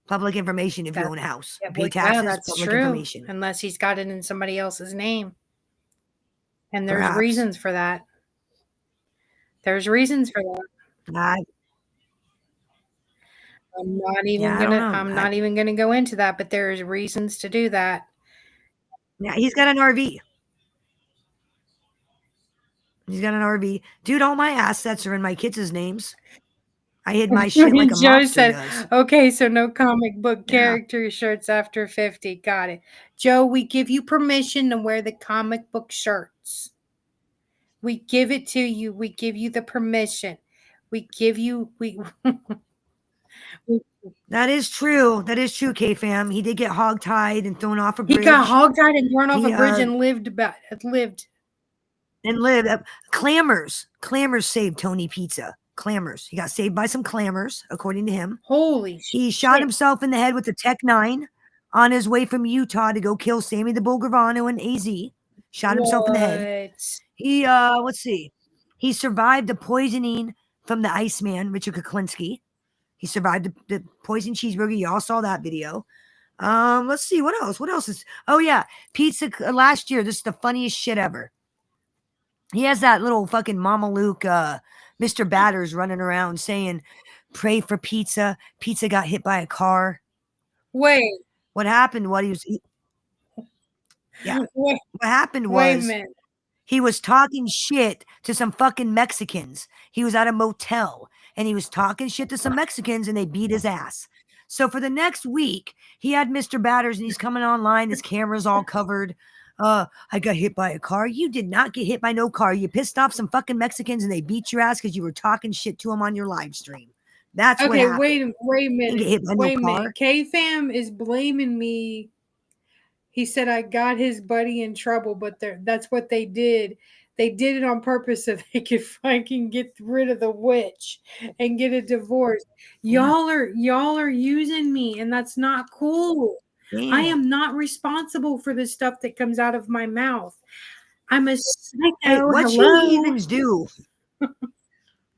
Public information if you own a house. Yeah, pay taxes, that's public true, information. Unless he's got it in somebody else's name. And there's reasons for that. There's reasons for that. I'm not even gonna go into that, but there's reasons to do that. Yeah, he's got an RV. Dude, all my assets are in my kids' names. I hid my shit like a Joe mobster said, does. Okay, so no comic book character shirts after 50. Got it. Joe, we give you permission to wear the comic book shirts. We give it to you. We give you the permission. We give you we. That is true. That is true, K-fam. He did get hogtied and thrown off a He bridge. got hogtied and thrown off He, a bridge and lived. and lived. Clammers saved Tony Pizza. Clammers. He got saved by some clammers, according to him. Holy He shot himself in the head with a Tech 9 on his way from Utah to go kill Sammy the Bull Gravano and AZ. Shot himself in the head. He, let's see. He survived the poisoning from the Iceman, Richard Kuklinski. He survived the poison cheeseburger. Y'all saw that video. Let's see. What else? What else is... Oh, yeah. Pizza last year. This is the funniest shit ever. He has that little fucking Mama Luke, Mr. Batters running around saying, pray for pizza. Pizza got hit by a car. Wait. What happened? What happened was he was talking shit to some fucking Mexicans. He was at a motel and he was talking shit to some Mexicans and they beat his ass. So for the next week, he had Mr. Batters and he's coming online. His camera's all covered. I got hit by a car. You did not get hit by no car. You pissed off some fucking Mexicans and they beat your ass because you were talking shit to them on your live stream. That's what happened. Wait a minute. K-Fam is blaming me. He said I got his buddy in trouble, but that's what they did. They did it on purpose so they could fucking get rid of the witch and get a divorce. Y'all are using me, and that's not cool. Yeah. I am not responsible for the stuff that comes out of my mouth. I'm a psycho. Hey, what you heathens do?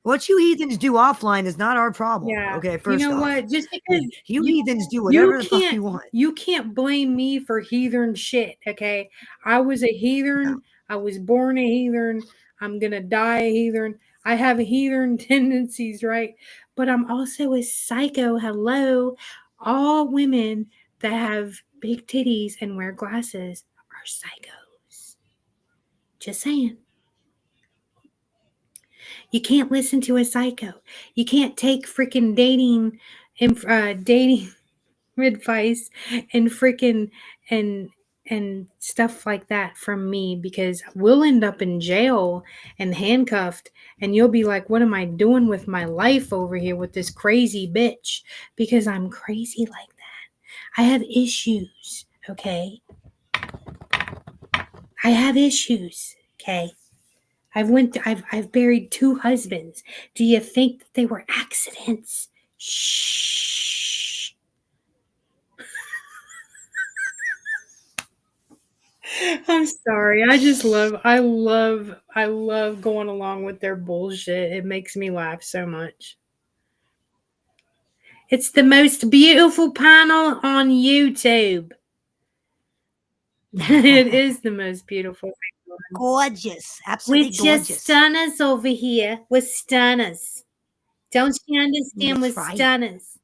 What you heathens do offline is not our problem. Yeah. Okay, first you know off, what? Just because you heathens do whatever the fuck you want. You can't blame me for heathen shit, okay? I was a heathen. No. I was born a heathen. I'm going to die a heathen. I have heathen tendencies, right? But I'm also a psycho. Hello. All women that have big titties and wear glasses are psychos. Just saying. You can't listen to a psycho. You can't take freaking dating advice and freaking and stuff like that from me, because we'll end up in jail and handcuffed, and you'll be like, what am I doing with my life over here with this crazy bitch? Because I'm crazy like that. I have issues, okay? I have issues, okay? I've buried 2 husbands. Do you think that they were accidents? Shh. I'm sorry. I love going along with their bullshit. It makes me laugh so much. It's the most beautiful panel on YouTube. It is the most beautiful. Gorgeous. Absolutely gorgeous. We're just stunners over here. We're stunners. Don't you understand? We're stunners.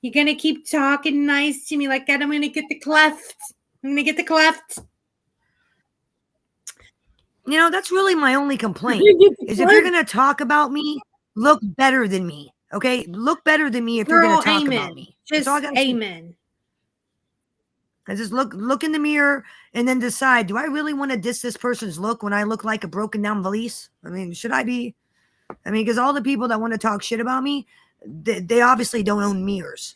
You're going to keep talking nice to me like that. I'm going to get the cleft. I'm going to get the cleft. You know, that's really my only complaint. Is if you're going to talk about me, look better than me. Okay? Look better than me if you're going to talk about me. Just amen. I just look in the mirror and then decide, do I really want to diss this person's look when I look like a broken down valise? I mean, should I be? I mean, because all the people that want to talk shit about me, they obviously don't own mirrors.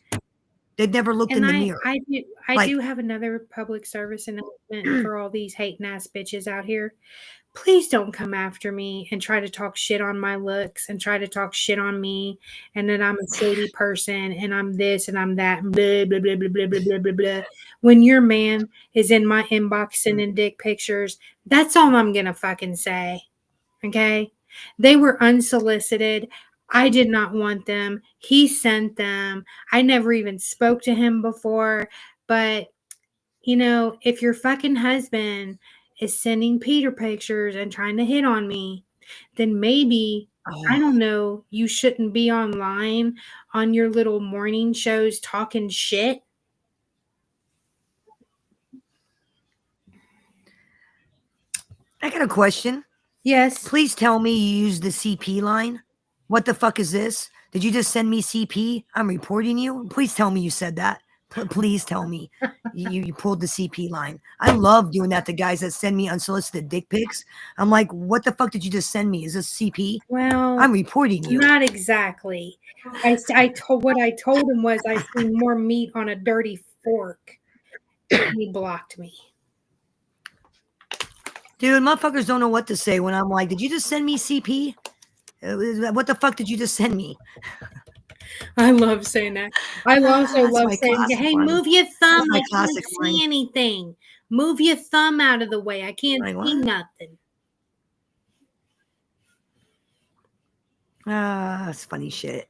They've never looked in the mirror. I do have another public service announcement for all these hating ass bitches out here. Please don't come after me and try to talk shit on my looks and try to talk shit on me and that I'm a shady person and I'm this and I'm that and blah, blah, blah, blah, blah, blah, blah, blah. When your man is in my inbox sending dick pictures, that's all I'm going to fucking say. Okay? They were unsolicited. I did not want them. He sent them. I never even spoke to him before. But, you know, if your fucking husband is sending Peter pictures and trying to hit on me, then maybe, I don't know, you shouldn't be online on your little morning shows talking shit. I got a question. Yes. Please tell me you used the CP line. What the fuck is this? Did you just send me CP? I'm reporting you. Please tell me you said that. Please tell me you pulled the CP line. I love doing that to guys that send me unsolicited dick pics. I'm like, what the fuck did you just send me? Is this CP? Well, I'm reporting you. not exactly. I told him was I seen more meat on a dirty fork. He blocked me. Dude, motherfuckers don't know what to say when I'm like, did you just send me CP? What the fuck did you just send me? I love saying that. I also love saying, hey, move your thumb. I can't see anything. Move your thumb out of the way. I can't see nothing. That's funny shit.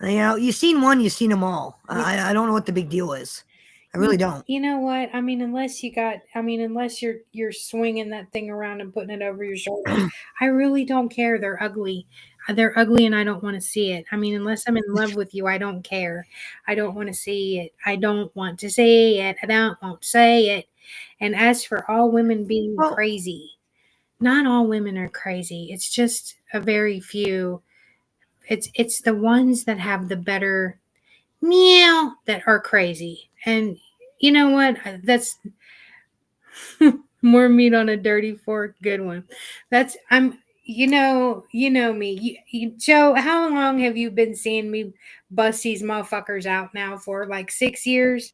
You know, you've seen one, you've seen them all. I don't know what the big deal is. I really don't. You know what? I mean, unless you're swinging that thing around and putting it over your shoulders, I really don't care. They're ugly. They're ugly and I don't want to see it. I mean, unless I'm in love with you, I don't care. I don't want to see it. I don't want to see it. I don't want to say it. And as for all women being crazy, not all women are crazy. It's just a very few. It's the ones that have the better meow that are crazy. And you know what? That's more meat on a dirty fork. Good one. You know me. Joe, how long have you been seeing me bust these motherfuckers out now for? Like 6 years?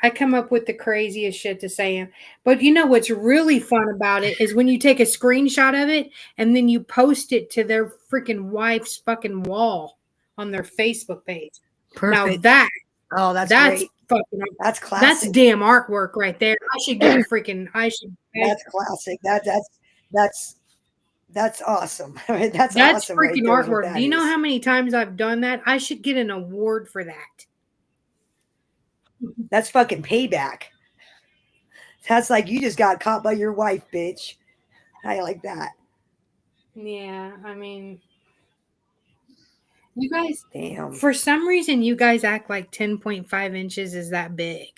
I come up with the craziest shit to say. But you know what's really fun about it is when you take a screenshot of it and then you post it to their freaking wife's fucking wall on their Facebook page. Perfect. Now that's great. Fucking, that's classic. That's damn artwork right there. I should get a freaking. That's classic. That's awesome. That's awesome. Freaking right artwork. Do you know how many times I've done that? I should get an award for that. That's fucking payback. That's like you just got caught by your wife, bitch. I like that. Yeah, I mean, you guys. Damn. For some reason, you guys act like 10.5 inches is that big.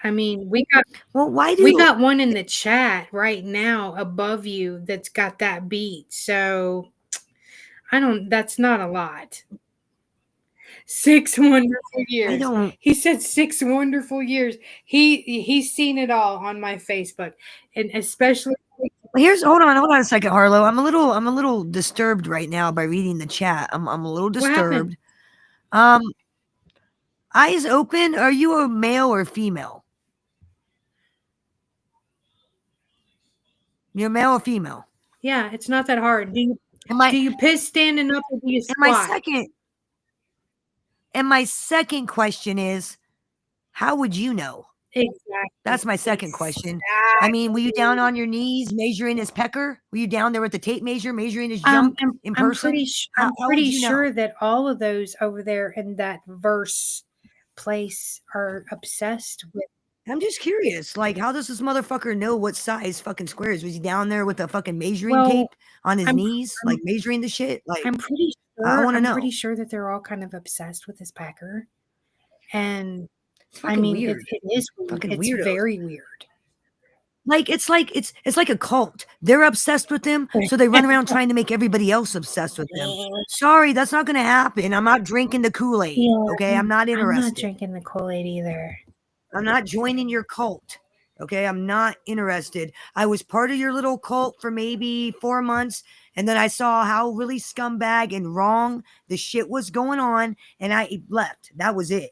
I mean, we got one in the chat right now above you that's got that beat. So that's not a lot. 6 wonderful years. He said 6 wonderful years. He's seen it all on my Facebook, and especially. Hold on a second, Harlow. I'm a little disturbed right now by reading the chat. I'm a little disturbed. Eyes open. Are you a male or female? You're male or female? Yeah, it's not that hard. Do you piss standing up or do you squat? And my second question is, how would you know? Exactly. That's my second question. I mean, were you down on your knees measuring his pecker? Were you down there with the tape measure measuring his junk in person? I'm pretty sure that all of those over there in that verse place are obsessed with. I'm just curious. Like, how does this motherfucker know what size fucking squares? Was he down there with a fucking measuring tape on his knees, like measuring the shit? Like, I'm pretty sure. I want to know. I'm pretty sure that they're all kind of obsessed with his pecker, and I mean, weird. It is fucking weird. It's very weird. Like it's like a cult. They're obsessed with him, so they run around trying to make everybody else obsessed with them. Sorry, that's not going to happen. I'm not drinking the Kool-Aid. Okay, I'm not interested. I'm not drinking the Kool-Aid either. I'm not joining your cult. Okay, I'm not interested. I was part of your little cult for maybe 4 months, and then I saw how really scumbag and wrong the shit was going on, and I left. That was it.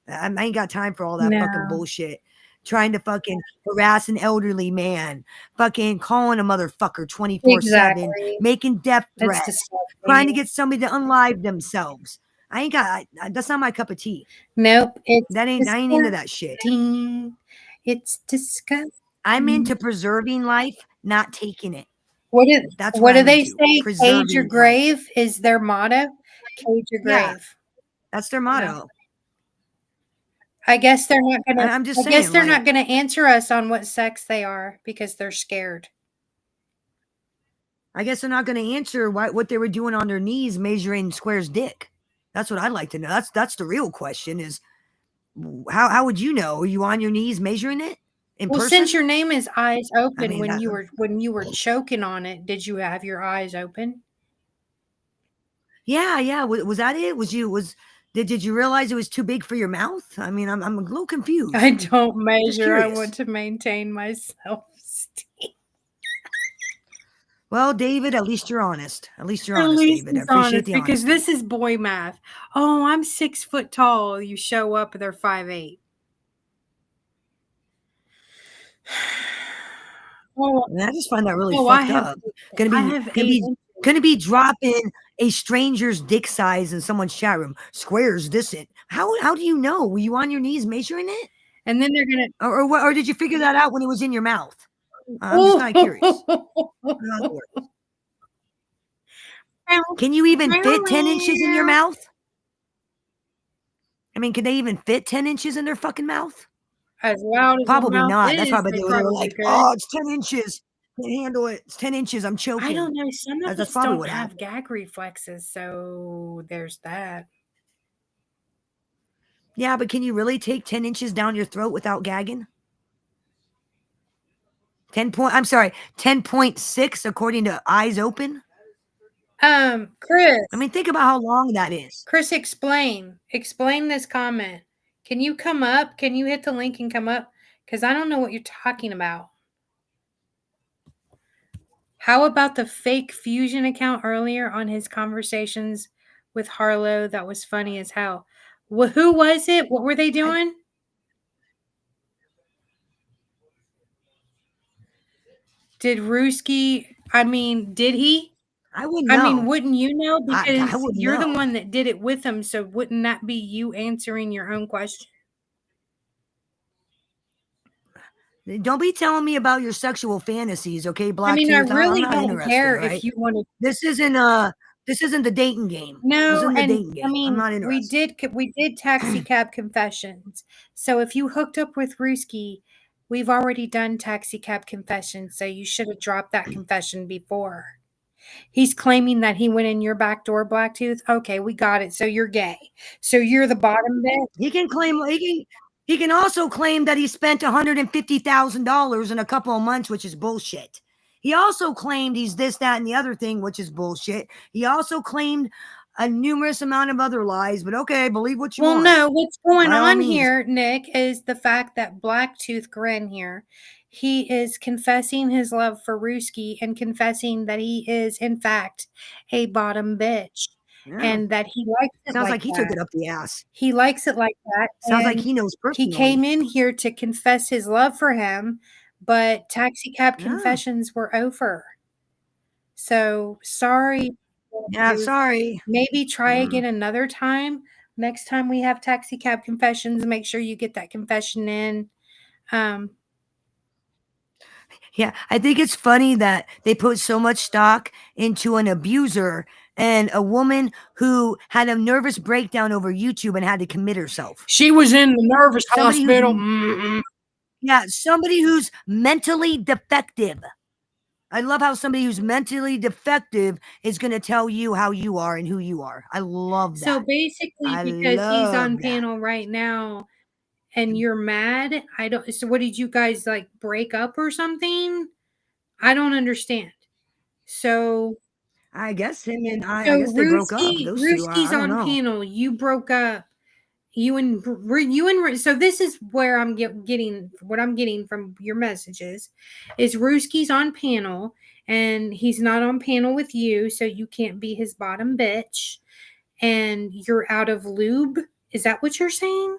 I ain't got time for all that fucking bullshit. Trying to fucking harass an elderly man, fucking calling a motherfucker 24/7, making death threats, trying to get somebody to unlive themselves. I ain't got. That's not my cup of tea. Nope. I ain't into that shit. It's disgusting. I'm into preserving life, not taking it. What do they say? Cage your grave is their motto. Cage your grave. That's their motto. I guess they're not gonna. I'm just saying. I guess they're not gonna answer us on what sex they are because they're scared. I guess they're not gonna answer what they were doing on their knees measuring Square's dick. That's what I'd like to know. That's the real question: is how would you know? Are you on your knees measuring it in person? Since your name is Eyes Open, when you were choking on it, did you have your eyes open? Yeah. Was that it? Did you realize it was too big for your mouth? I mean, I'm a little confused. I don't measure. I curious. want to maintain my self-esteem. Well, David, at least you're honest. At least you're At honest, least David. I he's appreciate honest, the because honesty. this is boy math. Oh, I'm 6 foot tall. You show up, they're 5'8". Oh, And I just find that really I fucked have up. 8 inches. Gonna be dropping a stranger's dick size in someone's chat room. Squares this it. How do you know? Were you on your knees measuring it? And then they're gonna Or did you figure that out when it was in your mouth? I'm just kind of curious. Can you even fit 10 inches in your mouth? I mean, can they even fit 10 inches in their fucking mouth? As loud as Probably the mouth not. is, That's probably they they were probably like, could. oh, it's 10 inches. Can't handle it. It's 10 inches. I'm choking. I don't know. Some of That's us probably don't what have happened. gag reflexes, so there's that. Yeah, but can you really take 10 inches down your throat without gagging? 10.6 according to Eyes Open. Chris. I mean, think about how long that is. Chris, explain this comment. Can you come up? Can you hit the link and come up? Because I don't know what you're talking about. How about the fake Fusion account earlier on his conversations with Harlow? That was funny as hell. Who was it? What were they doing? Did Ruski, did he? I wouldn't know. Wouldn't you know? Because I wouldn't you're know. the one that did it with him, so wouldn't that be you answering your own question? Don't be telling me about your sexual fantasies, okay, Blacktooth? I really I'm not don't interested, care right? if you want to. This isn't the dating game. No, this isn't the and dating game. I'm not interested. we did taxi cab confessions. So if you hooked up with Ruski, we've already done taxi cab confessions. So you should have dropped that confession before. He's claiming that he went in your back door, Blacktooth. Okay, we got it. So you're gay. So you're the bottom bitch. He can also claim that he spent $150,000 in a couple of months, which is bullshit. He also claimed he's this, that, and the other thing, which is bullshit. He also claimed a numerous amount of other lies, but okay, believe what you want. Well, no, what's going on here, Nick, is the fact that Blacktooth Grin here, he is confessing his love for Ruski and confessing that he is, in fact, a bottom bitch. Yeah. And that he likes it. Sounds like he took it up the ass. He likes it like that. Sounds like he knows personally. He came in here to confess his love for him, but taxi cab confessions were over. So sorry. Yeah, sorry. Maybe try again another time. Next time we have taxi cab confessions, make sure you get that confession in. Yeah, I think it's funny that they put so much stock into an abuser and a woman who had a nervous breakdown over YouTube and had to commit herself. She was in the nervous hospital. Yeah, somebody who's mentally defective. I love how somebody who's mentally defective is going to tell you how you are and who you are. I love that. So basically, because he's on panel right now and you're mad, so what did you guys like break up or something? I don't understand. So I guess him and I guess they broke up. Ruski's on panel. You broke up. You and so this is where I'm getting what I'm getting from your messages is Ruski's on panel and he's not on panel with you, so you can't be his bottom bitch and you're out of lube. Is that what you're saying?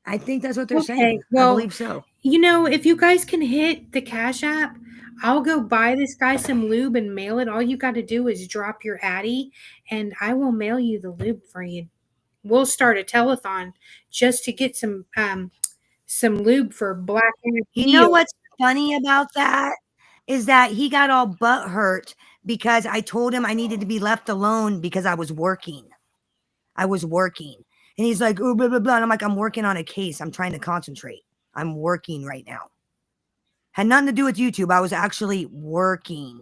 I think that's what they're saying. Well, I believe so. You know, if you guys can hit the Cash App, I'll go buy this guy some lube and mail it. All you got to do is drop your Addy and I will mail you the lube for you. We'll start a telethon just to get some lube for Black. You know what's funny about that is that he got all butthurt because I told him I needed to be left alone because I was working. And he's like, oh, blah, blah, blah. And I'm like, I'm working on a case. I'm trying to concentrate. I'm working right now. Had nothing to do with YouTube. I was actually working,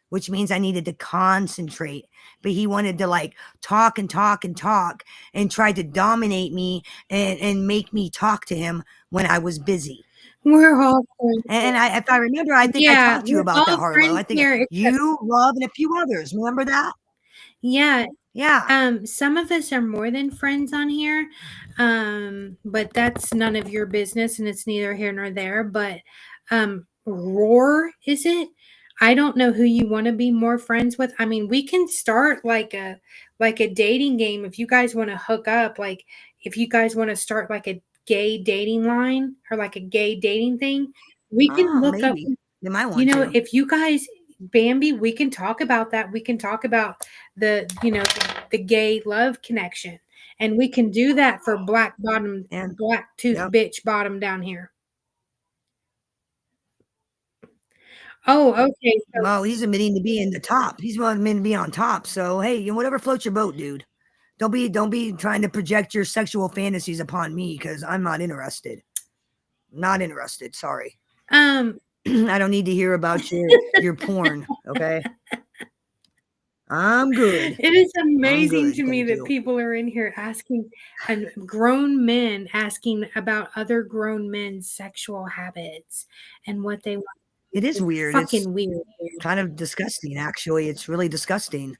which means I needed to concentrate. But he wanted to like talk and tried to dominate me and make me talk to him when I was busy. We're all friends. And if I remember, I think I talked to you about that, Harlow. I think you, Love, and a few others. Remember that? Yeah. Yeah. Some of us are more than friends on here, but that's none of your business, and it's neither here nor there. But Roar, is it? I don't know who you want to be more friends with. I mean, we can start like a dating game if you guys want to hook up. Like if you guys want to start like a gay dating line or like a gay dating thing, we can look up. Maybe. They might You want know, to. if you guys, Bambi, we can talk about that. We can talk about the gay love connection, and we can do that for black And tooth yep. bitch bottom down here. Oh, okay. So, Well, he's admitting to be in the top. He's admitting to be on top. So hey, whatever floats your boat, dude. Don't be trying to project your sexual fantasies upon me because I'm not interested. Not interested. Sorry. um, I don't need to hear about your porn. Okay. I'm good. it is amazing good, to me thank that you. people are in here asking, and grown men asking about other grown men's sexual habits and what they want. It is weird. It's Fucking weird. Dude. kind of disgusting, actually. It's really disgusting.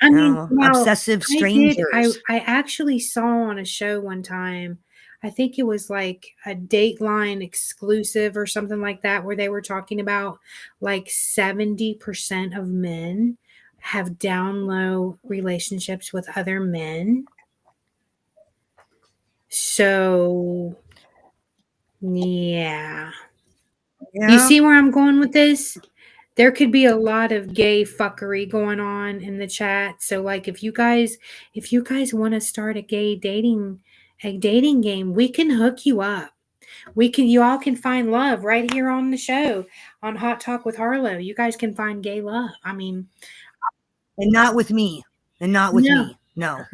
I mean, now, obsessive strangers. I actually saw on a show one time, I think it was like a Dateline exclusive or something like that, where they were talking about like 70% of men have down low relationships with other men. So, yeah. You see where I'm going with this? There could be a lot of gay fuckery going on in the chat. So like if you guys want to start a dating game, we can hook you up. You all can find love right here on the show on Hot Talk with Harlow. You guys can find gay love. I mean, and not with me. And not with No. me. No.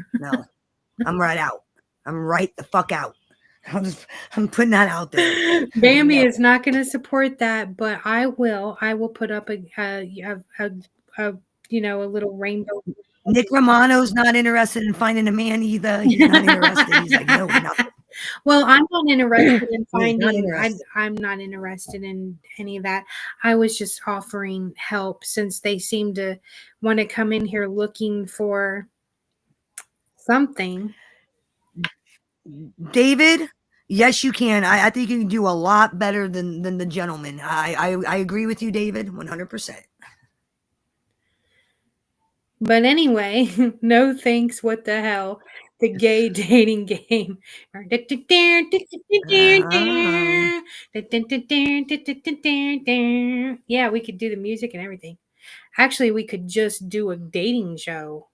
I'm right out. I'm right the fuck out. I'm putting that out there. Bambi is not going to support that, but I will. I will put up a little rainbow. Nick Romano's not interested in finding a man either. He's not interested. He's like, no, nothing. Well, I'm not interested in He's not finding. interested. I'm not interested in any of that. I was just offering help since they seem to want to come in here looking for something. David, yes, you can. I think you can do a lot better than the gentleman. I agree with you, David, 100%. But anyway, no thanks. What the hell? The gay dating game. Yeah, we could do the music and everything. Actually, we could just do a dating show.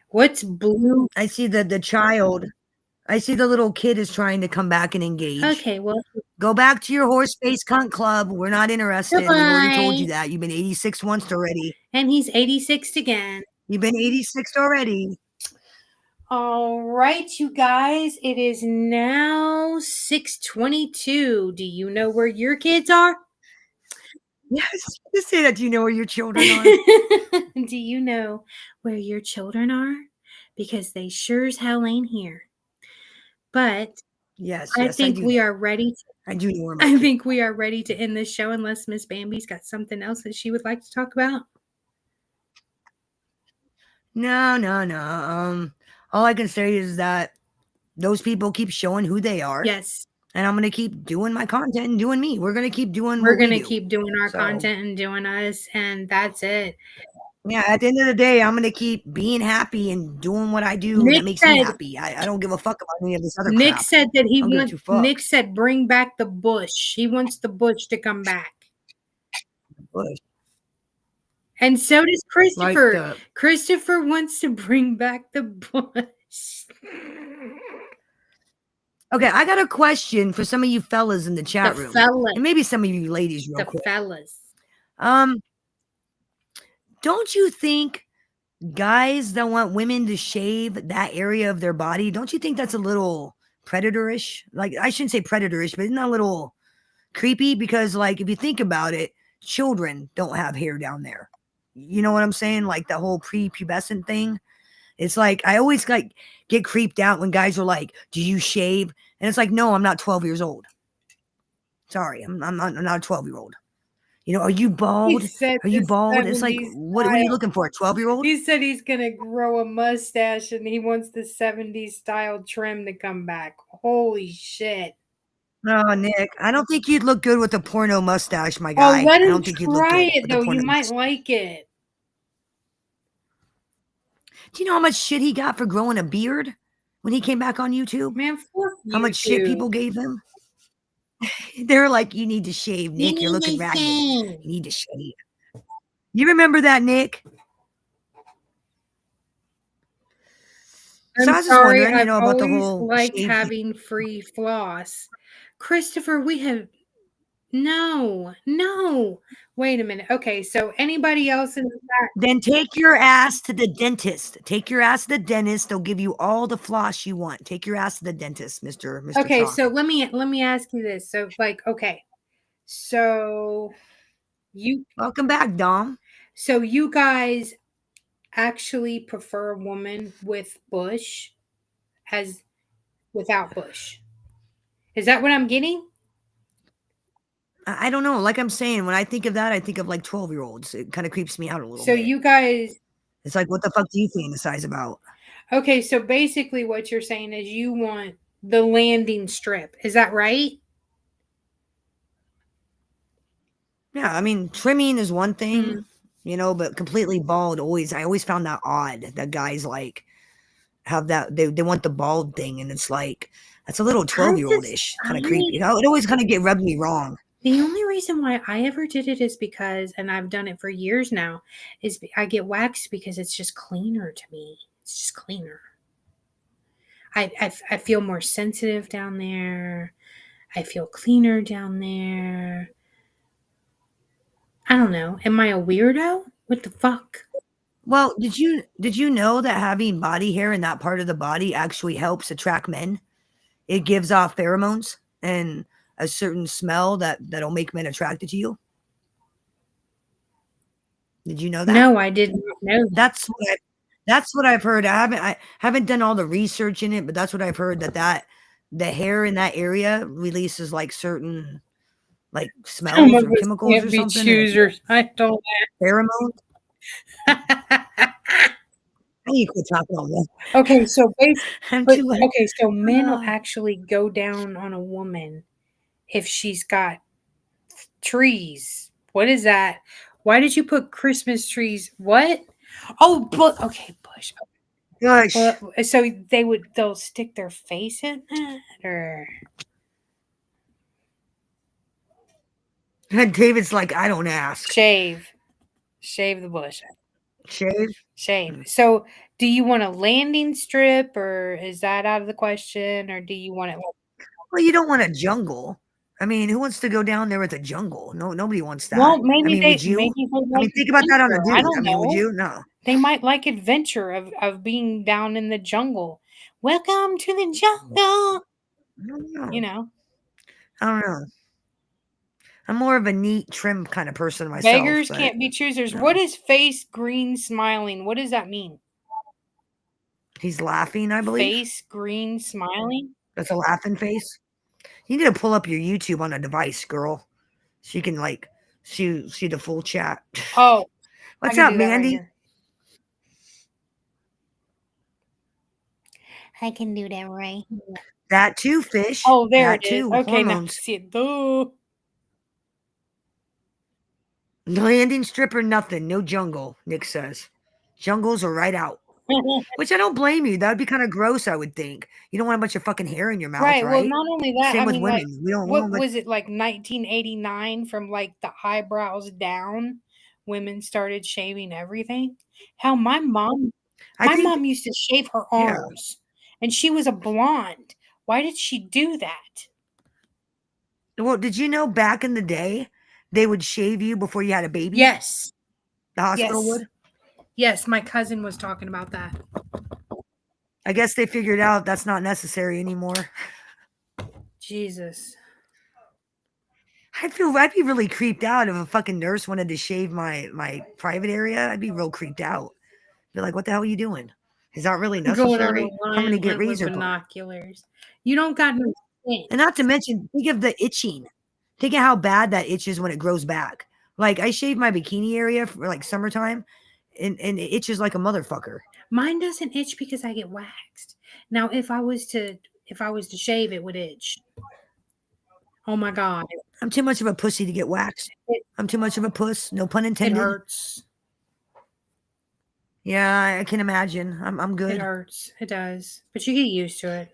What's blue? I see the child. I see the little kid is trying to come back and engage. Okay, well, go back to your horse face cunt club. We're not interested. Goodbye. We've already told you that. You've been 86 once already. And he's 86 again. You've been 86 already. All right, you guys. It is now 6:22. Do you know where your kids are? Yes, just say that. Do you know where your children are? Do you know where your children are? Because they sure as hell ain't here. But yes, I think we are ready. I do know where I think we are ready to end this show unless Miss Bambi's got something else that she would like to talk about. No. All I can say is that those people keep showing who they are. Yes. And I'm going to keep doing my content and doing me. We're going to keep doing We're going to keep doing our content and doing us, and that's it. Yeah, at the end of the day, I'm going to keep being happy and doing what I do that makes me happy. I don't give a fuck about any of this other Nick crap. said that he wants. Nick said, "Bring back the bush." He wants the bush to come back. Bush. And so does Christopher. Christopher wants to bring back the bush. Okay, I got a question for some of you fellas in the chat room. And maybe some of you ladies real quick. Fellas. Don't you think guys that want women to shave that area of their body, don't you think that's a little predatorish? Like, I shouldn't say predatorish, but isn't that a little creepy? Because, like, if you think about it, children don't have hair down there. You know what I'm saying? Like, the whole prepubescent thing. It's like, I always like get creeped out when guys are like, do you shave? And it's like, no, I'm not 12 years old. Sorry, I'm not a 12-year-old. Are you bald? said Are you the bald? It's like, 70s what are you style. looking for? A 12-year-old? He said he's gonna grow a mustache and he wants the 70s style trim to come back. Holy shit. No, Nick, I don't think you'd look good with a porno mustache, my Oh, guy. let I him don't think you'd look try good it with a though. porno You might mustache. like it. Do you know how much shit he got for growing a beard when he came back on YouTube? Man, fuck How much shit people gave him? They're like, you need to shave, Nick. You're looking ragged. You need to shave. You remember that, Nick? So I I'm was just sorry, wondering, I've about the always whole liked shave. having free floss. Christopher, we have no. Wait a minute. Okay, so anybody else in the back? Then take your ass to the dentist. Take your ass to the dentist. They'll give you all the floss you want. Take your ass to the dentist, Mr. Okay, Chalk. so let me ask you this. So okay. So Welcome back, Dom. so you guys actually prefer a woman with bush as without bush. Is that what I'm getting? I don't know. Like I'm saying, when I think of that, I think of like 12-year-olds. It kind of creeps me out a little So bit. you guys It's like, what the fuck do you fantasize about? Okay, so basically what you're saying is you want the landing strip. Is that right? Yeah, I mean, trimming is one thing, but completely bald I always found that odd that guys like have that they want the bald thing, and it's like that's a little 12-year-old-ish kind of creepy. It always kind of rubbed me wrong. The only reason why I ever did it is because, and I've done it for years now, is I get waxed because it's just cleaner to me. It's just cleaner. I feel more sensitive down there. I feel cleaner down there. I don't know. Am I a weirdo? What the fuck? Well, did you know that having body hair in that part of the body actually helps attract men? It gives off pheromones and a certain smell that'll make men attracted to you. Did you know that? No, I didn't know that. That's what I've heard. I haven't done all the research in it, but that's what I've heard that the hair in that area releases like certain like smells or chemicals or something. Choosers. I don't. Pheromones. I need to quit talking all that. Okay, so so men will Oh. actually go down on a woman if she's got trees. What is that? Why did you put Christmas trees? What? Oh, but okay, bush. Gosh. So they'll stick their face in that, or David's like, I don't ask. shave the bush. Shave. So, do you want a landing strip, or is that out of the question, or do you want it? Well, you don't want a jungle. I mean, who wants to go down there with a jungle? No, nobody wants that. Well, maybe would you? Think about that on a dude. I don't know. Would you? No. They might like adventure of being down in the jungle. Welcome to the jungle. I don't know. I don't know. I'm more of a neat, trim kind of person myself. Beggars can't be choosers. No. What is face green smiling? What does that mean? He's laughing, I believe. Face green smiling? That's a laughing face. You need to pull up your YouTube on a device, girl. So you can like see the full chat. Oh. What's up, Mandy? I can do that right here. That too, fish. Oh, there that it is. Too. Okay, hormones. now see it. Boo. Landing strip or nothing. No jungle, Nick says. Jungles are right out. Which I don't blame you. That would be kind of gross, I would think. You don't want a bunch of fucking hair in your mouth, right? Well, not only that, Same with women. Like, we don't. What was it like 1989? From like the eyebrows down, women started shaving everything. How my mom used to shave her arms, and she was a blonde. Why did she do that? Well, did you know back in the day they would shave you before you had a baby? Yes. The hospital would? Yes, my cousin was talking about that. I guess they figured out that's not necessary anymore. Jesus. I'd be really creeped out if a fucking nurse wanted to shave my private area. I'd be real creeped out. Be like, what the hell are you doing? Is that really necessary? I'm going to get razor binoculars. You don't got no skin. And not to mention, think of the itching. Think of how bad that itches when it grows back. Like I shave my bikini area for like summertime, and it itches like a motherfucker. Mine doesn't itch because I get waxed. Now, if I was to shave, it would itch. Oh my god, I'm too much of a pussy to get waxed. I'm too much of a puss. No pun it intended. hurts. Yeah, I can imagine. I'm It good. hurts. It does, but you get used to it.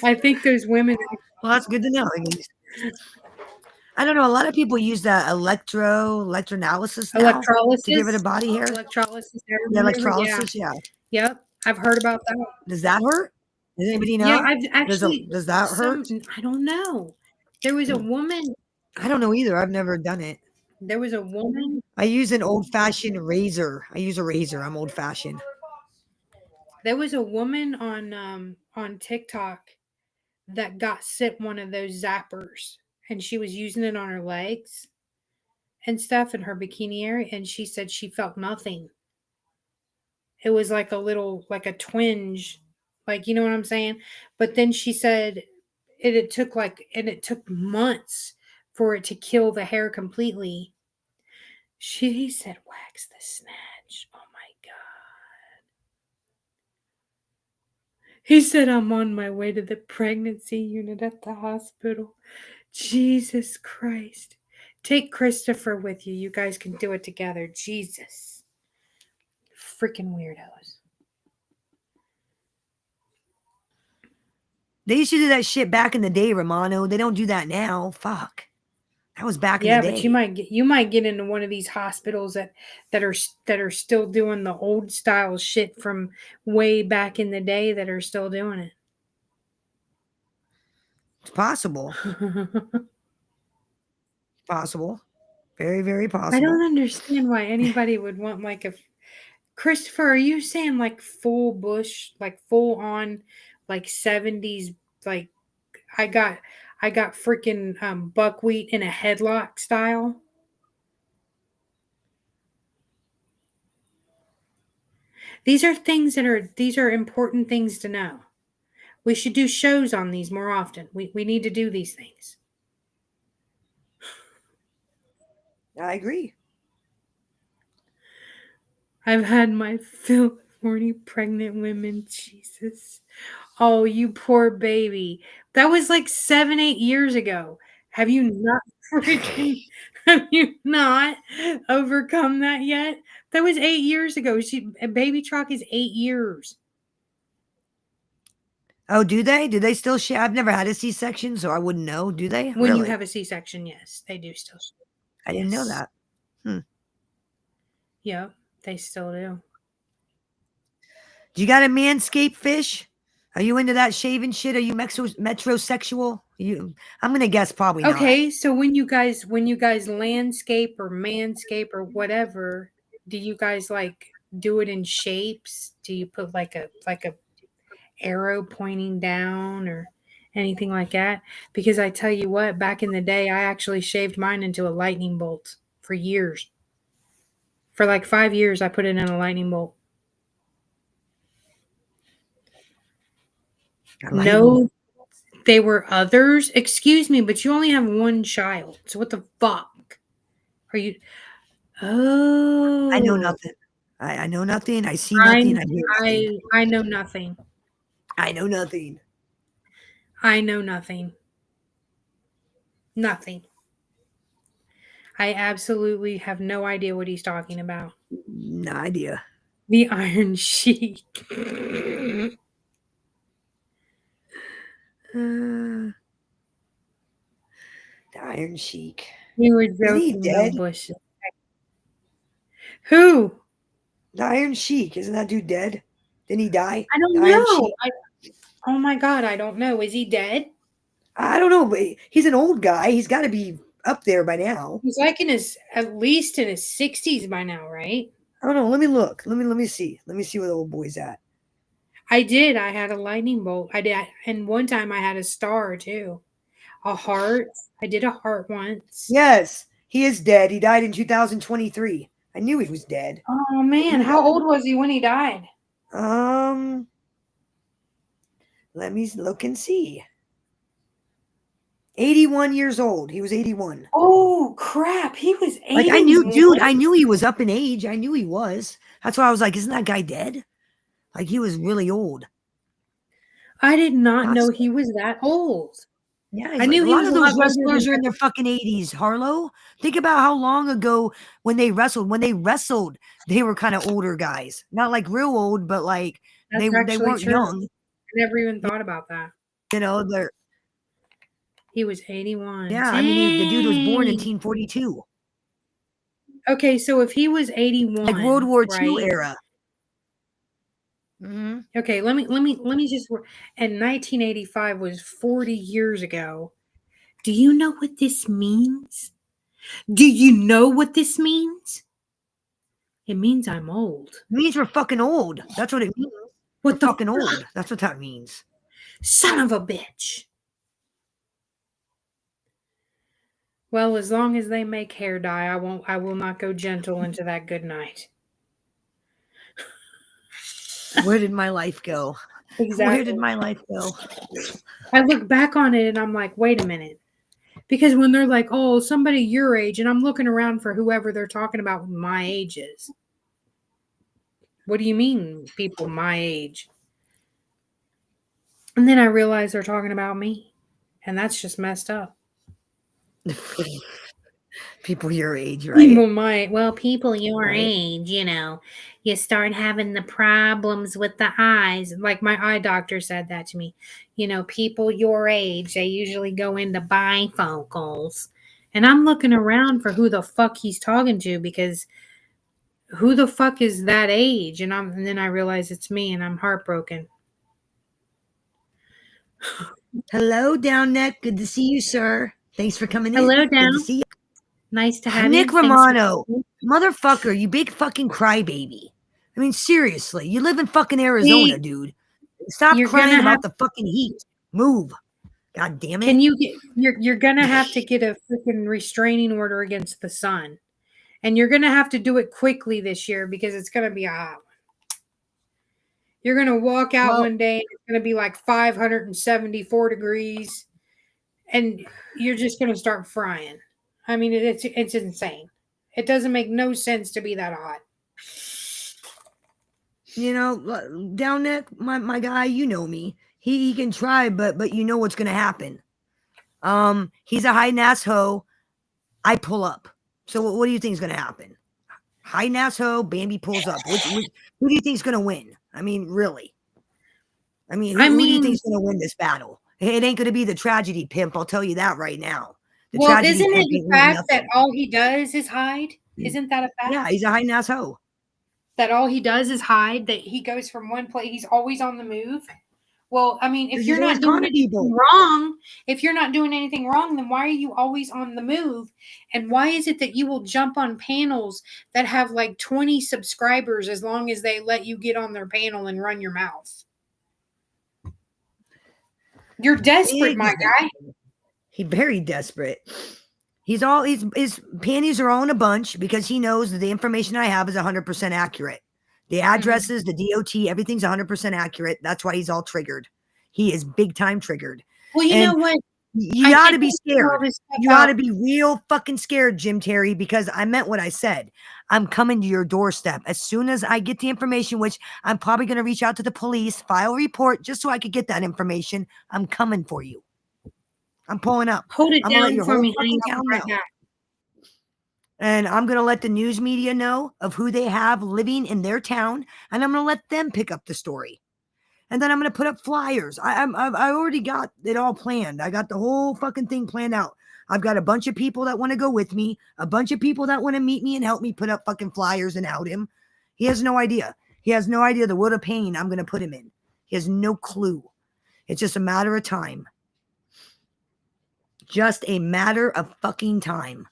I think those women. Well, that's good to know. I don't know. A lot of people use that electroanalysis now Electrolysis. to get rid of body hair. Electrolysis. Yeah, electrolysis. Yeah. Yep. I've heard about that. Does that hurt? Does anybody know? Yeah, I've actually. Does that hurt? I don't know. There was a woman. I don't know either. I've never done it. There was a woman. I use an old-fashioned razor. I use a razor. I'm old-fashioned. There was a woman on TikTok that got sent one of those zappers, and she was using it on her legs and stuff in her bikini area, and she said she felt nothing. It was like a twinge, like, you know what I'm saying? But then she said it took months for it to kill the hair completely. She said, wax the snatch. Oh my God. He said, I'm on my way to the pregnancy unit at the hospital. Jesus Christ. Take Christopher with you. You guys can do it together. Jesus. Freaking weirdos. They used to do that shit back in the day, Romano. They don't do that now. Fuck. That was back in the day. Yeah, but you might get into one of these hospitals that are still doing the old style shit from way back in the day that are still doing it. It's possible. Possible. Very, very possible. I don't understand why anybody would want like a Christopher, are you saying like full bush, like full on like 70s, like I got freaking buckwheat in a headlock style? These are important things to know. We should do shows on these more often. We need to do these things. I agree. I've had my fill of horny pregnant women. Jesus. Oh, you poor baby. That was like 7-8 years ago. Have you not overcome that yet? That was 8 years ago. Baby Truck is 8 years. Oh, do they? Do they still shave? I've never had a C-section, so I wouldn't know. Do they? When really? you have a C-section, yes, they do still shave. I didn't know that. Yeah, they still do. Do you got a manscaped fish? Are you into that shaving shit? Are you metrosexual? I'm gonna guess probably not. Okay, so when you guys landscape or manscape or whatever, do you guys like do it in shapes? Do you put like a arrow pointing down or anything like that? Because I tell you what, back in the day, I actually shaved mine into a lightning bolt for years. For like 5 years, I put it in a lightning bolt. No, they were others. Excuse me, but you only have one child. So what the fuck are you? Oh, I know nothing. I know nothing. I see nothing. I hear nothing. I know nothing. I know nothing. I know nothing. Nothing. I absolutely have no idea what he's talking about. No idea. The Iron Sheik. The Iron Sheik. We were Is he joking dead? about Bush. Who? The Iron Sheik. Isn't that dude dead? Didn't he die? I don't The Iron know. Sheik? Oh my God, I don't know. Is he dead? I don't know, but he's an old guy. He's got to be up there by now. He's like at least in his 60s by now, right? I don't know. Let me look. Let me see. Let me see where the old boy's at. I did. I had a lightning bolt. I did. And one time I had a star too. A heart. I did a heart once. Yes, he is dead. He died in 2023. I knew he was dead. Oh man, how old was he when he died? Let me look and see. 81 years old. He was 81. Oh crap! He was 81. Like I knew, dude. I knew he was up in age. I knew he was. That's why I was like, "Isn't that guy dead?" Like he was really old. I did not know he was that old. Yeah, I knew a he lot was of a those lot older wrestlers than are in their fucking 80s. Harlow, think about how long ago when they wrestled. When they wrestled, they were kind of older guys, not like real old, but like That's they actually weren't true. young. I never even thought about that. You know, they're He was 81. yeah. I mean, the dude was born in Dang. 1942, Okay, so if he was 81, like World War right? II era. Mm-hmm. Okay, let me just. And 1985 was 40 years ago. Do you know what this means? Do you know what this means? It means I'm old. It means we're fucking old. That's what it means. What We're the fucking fuck? old. That's what that means. Son of a bitch. Well, as long as they make hair dye, I will not go gentle into that good night. Where did my life go? Exactly. Where did my life go? I look back on it and I'm like, wait a minute. Because when they're like, oh, somebody your age, and I'm looking around for whoever they're talking about my age is. What do you mean, people my age? And then I realize they're talking about me. And that's just messed up. People your age, right? People your Right. age, you start having the problems with the eyes. Like my eye doctor said that to me. People your age, they usually go into bifocals. And I'm looking around for who the fuck he's talking to, because who the fuck is that age? And then I realize it's me, and I'm heartbroken. Hello, Down Neck. Good to see you, sir. Thanks for coming Hello, in. Down. Good to see you. Nice to have Nick you. Thanks Romano, motherfucker, you big fucking crybaby. I mean, seriously, you live in fucking Arizona, dude. Stop you're crying gonna about have- the fucking heat. Move. God damn it. Can you get? You're gonna have to get a freaking restraining order against the sun, and you're gonna have to do it quickly this year because it's gonna be a hot one. You're gonna walk out one day and it's gonna be like 574 degrees, and you're just gonna start frying. I mean, it's insane. It doesn't make no sense to be that hot. Down Neck, my guy, you know me. He can try, but you know what's gonna happen. He's a high nass hoe. I pull up. So what do you think is gonna happen? High nass hoe, Bambi pulls up. Who do you think is gonna win? I mean, really? I mean, who do you think is gonna win this battle? It ain't gonna be the tragedy pimp. I'll tell you that right now. Isn't it the fact that all he does is hide? Isn't that a fact? Yeah, he's a high nass hoe. That all he does is hide. That he goes from one place. He's always on the move. Well, I mean, if you're not doing anything wrong, then why are you always on the move? And why is it that you will jump on panels that have like 20 subscribers as long as they let you get on their panel and run your mouth? You're desperate, my guy. He's very desperate. His panties are all in a bunch because he knows that the information I have is 100% accurate. The addresses, the DOT, everything's 100% accurate. That's why he's all triggered. He is big time triggered. Well, you know what? You got to be scared. You got to be real fucking scared, Jim Terry, because I meant what I said. I'm coming to your doorstep. As soon as I get the information, which I'm probably going to reach out to the police, file a report just so I could get that information. I'm coming for you. I'm pulling up. Hold it down for me, honey. And I'm going to let the news media know of who they have living in their town. And I'm going to let them pick up the story. And then I'm going to put up flyers. I already got it all planned. I got the whole fucking thing planned out. I've got a bunch of people that want to go with me. A bunch of people that want to meet me and help me put up fucking flyers and out him. He has no idea. He has no idea the world of pain I'm going to put him in. He has no clue. It's just a matter of time. Just a matter of fucking time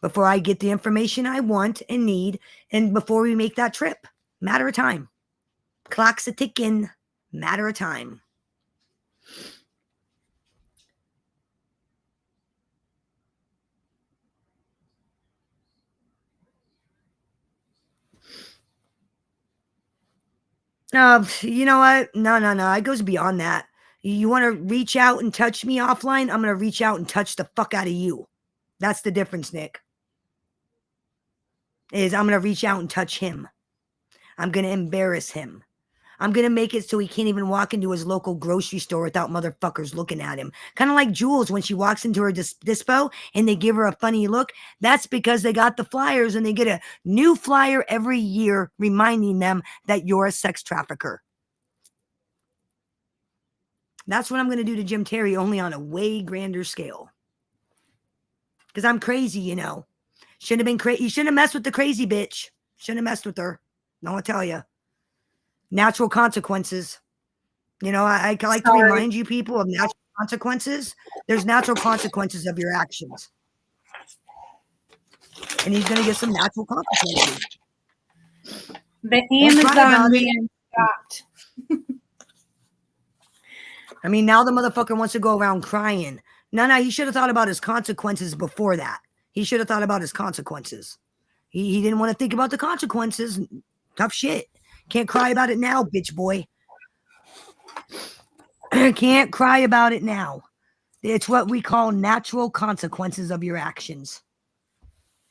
before I get the information I want and need, and before we make that trip. Matter of time. Clock's a ticking. Matter of time. You know what? No. It goes beyond that. You want to reach out and touch me offline? I'm going to reach out and touch the fuck out of you. That's the difference, Nick. I'm going to reach out and touch him. I'm going to embarrass him. I'm going to make it so he can't even walk into his local grocery store without motherfuckers looking at him. Kind of like Jules when she walks into her dispo and they give her a funny look. That's because they got the flyers and they get a new flyer every year reminding them that you're a sex trafficker. That's what I'm going to do to Jim Terry, only on a way grander scale. Because I'm crazy, you know. Shouldn't have been crazy. You shouldn't have messed with the crazy bitch. Shouldn't have messed with her. No, I'll tell you. Natural consequences. You know, I like to remind you people of natural consequences. There's natural consequences of your actions. And he's going to get some natural consequences. The Amazon man stopped. I mean, now the motherfucker wants to go around crying. No, he should have thought about his consequences before that. He should have thought about his consequences. He didn't want to think about the consequences. Tough shit. Can't cry about it now, bitch boy. Can't cry about it now. It's what we call natural consequences of your actions.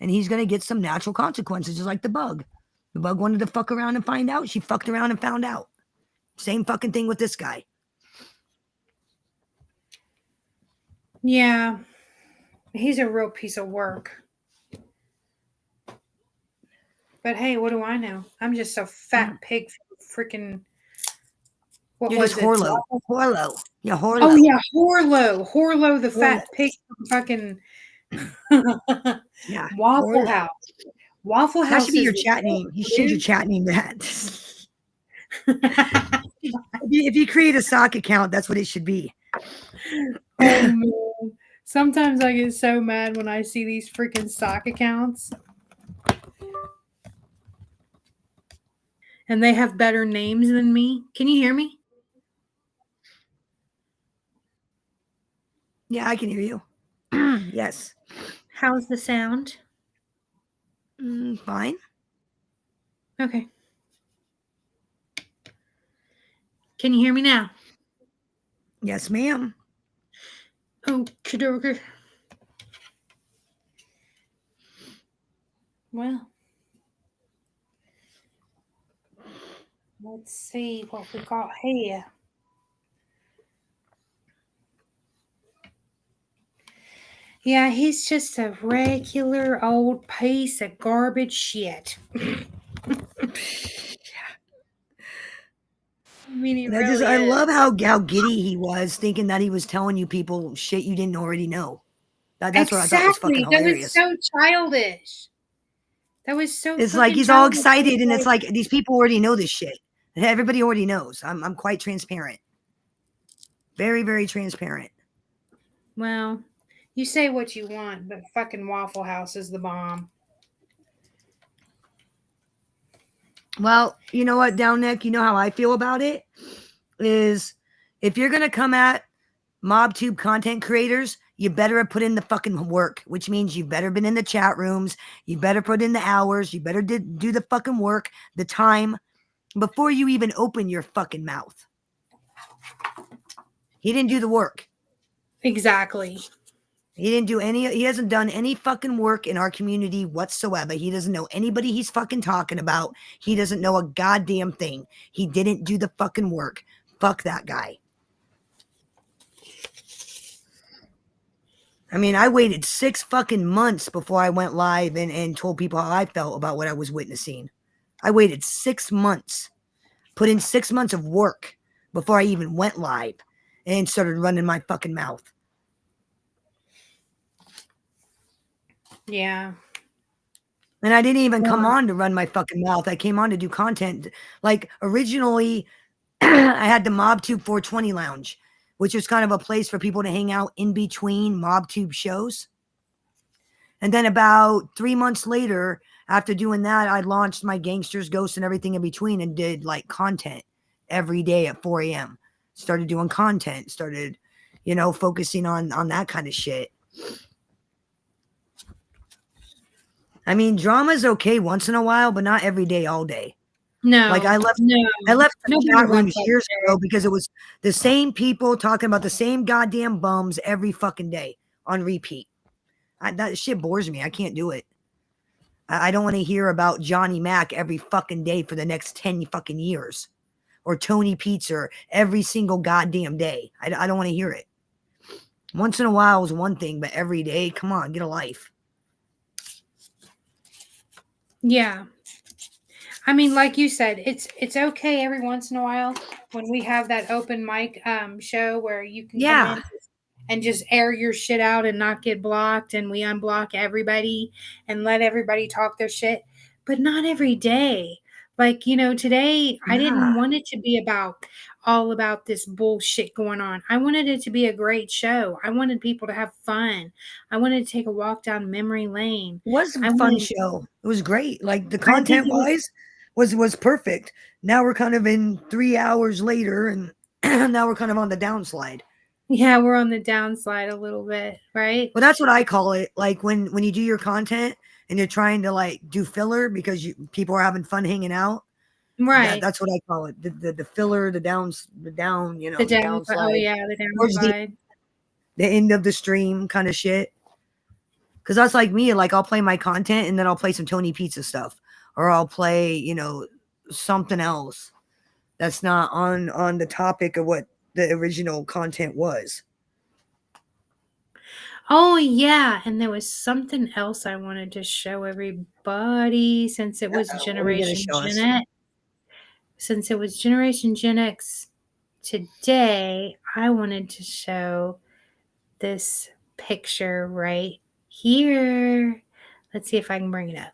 And he's going to get some natural consequences, just like the bug. The bug wanted to fuck around and find out. She fucked around and found out. Same fucking thing with this guy. Yeah. He's a real piece of work. But hey, what do I know? I'm just a fat pig freaking... You're just Harlow. Harlow. Yeah, Harlow. Oh, yeah, Harlow. Harlow, the fat pig from fucking yeah, Waffle Harlow. House. Waffle House. That should be your chat name. You should change your chat name to that. If you create a sock account, that's what it should be. Oh, man. Sometimes I get so mad when I see these freaking sock accounts. And they have better names than me. Can you hear me? Yeah, I can hear you. Yes. How's the sound? Fine. Okay. Can you hear me now? Yes, ma'am. Okay. Well, let's see what we got here. Yeah, he's just a regular old piece of garbage shit. I mean, I love how giddy he was, thinking that he was telling you people shit you didn't already know. That's what I thought was fucking hilarious. That was so childish. That was so. It's like he's all excited, and it's like these people already know this shit. Everybody already knows. I'm quite transparent. Very, very transparent. Well, you say what you want, but fucking Waffle House is the bomb. Well, you know what, Down Neck? You know how I feel about it? Is if you're going to come at MobTube content creators, you better have put in the fucking work, which means you've better been in the chat rooms. You better put in the hours. You better do the fucking work, the time, before you even open your fucking mouth. He didn't do the work. Exactly. He hasn't done any fucking work in our community whatsoever. He doesn't know anybody he's fucking talking about. He doesn't know a goddamn thing. He didn't do the fucking work. Fuck that guy. I mean, I waited 6 fucking months before I went live and told people how I felt about what I was witnessing. I waited 6 months, put in 6 months of work before I even went live and started running my fucking mouth. Yeah. And I didn't even come on to run my fucking mouth. I came on to do content. Like originally, I had the MobTube 420 Lounge, which was kind of a place for people to hang out in between MobTube shows. And then about 3 months later, after doing that, I launched my Gangsters, Ghosts, and everything in between and did like content every day at 4 a.m. Started doing content, started, focusing on that kind of shit. I mean, drama's okay once in a while, but not every day, all day. No, Like I left no. the Nobody chat rooms wants that years shit. ago because it was the same people talking about the same goddamn bums every fucking day on repeat. That shit bores me. I can't do it. I don't want to hear about Johnny Mac every fucking day for the next 10 fucking years. Or Tony Pizza every single goddamn day. I don't want to hear it. Once in a while is one thing, but every day, come on, get a life. Yeah. I mean, like you said, it's okay every once in a while when we have that open mic show where you can come in and just air your shit out and not get blocked, and we unblock everybody and let everybody talk their shit, but not every day. Like, you know, today I didn't want it to be all about this bullshit going on. I wanted it to be a great show. I wanted people to have fun. I wanted to take a walk down memory lane. It was a fun show. It was great. Like the content wise was perfect. Now we're kind of in 3 hours later, and now we're kind of on the downslide. Yeah, we're on the downslide a little bit, right? Well, that's what I call it. Like when you do your content and you're trying to like do filler because people are having fun hanging out. Right. That's what I call it. The filler, the down, you know, the the downslide. Oh yeah, the downslide. The end of the stream kind of shit. Because that's like me. Like I'll play my content and then I'll play some Tony Pizza stuff, or I'll play, you know, something else that's not on the topic of what the original content was. Oh yeah, and there was something else I wanted to show everybody since it was Generation Gen X. Since it was Generation Gen X today, I wanted to show this picture right here. Let's see if I can bring it up.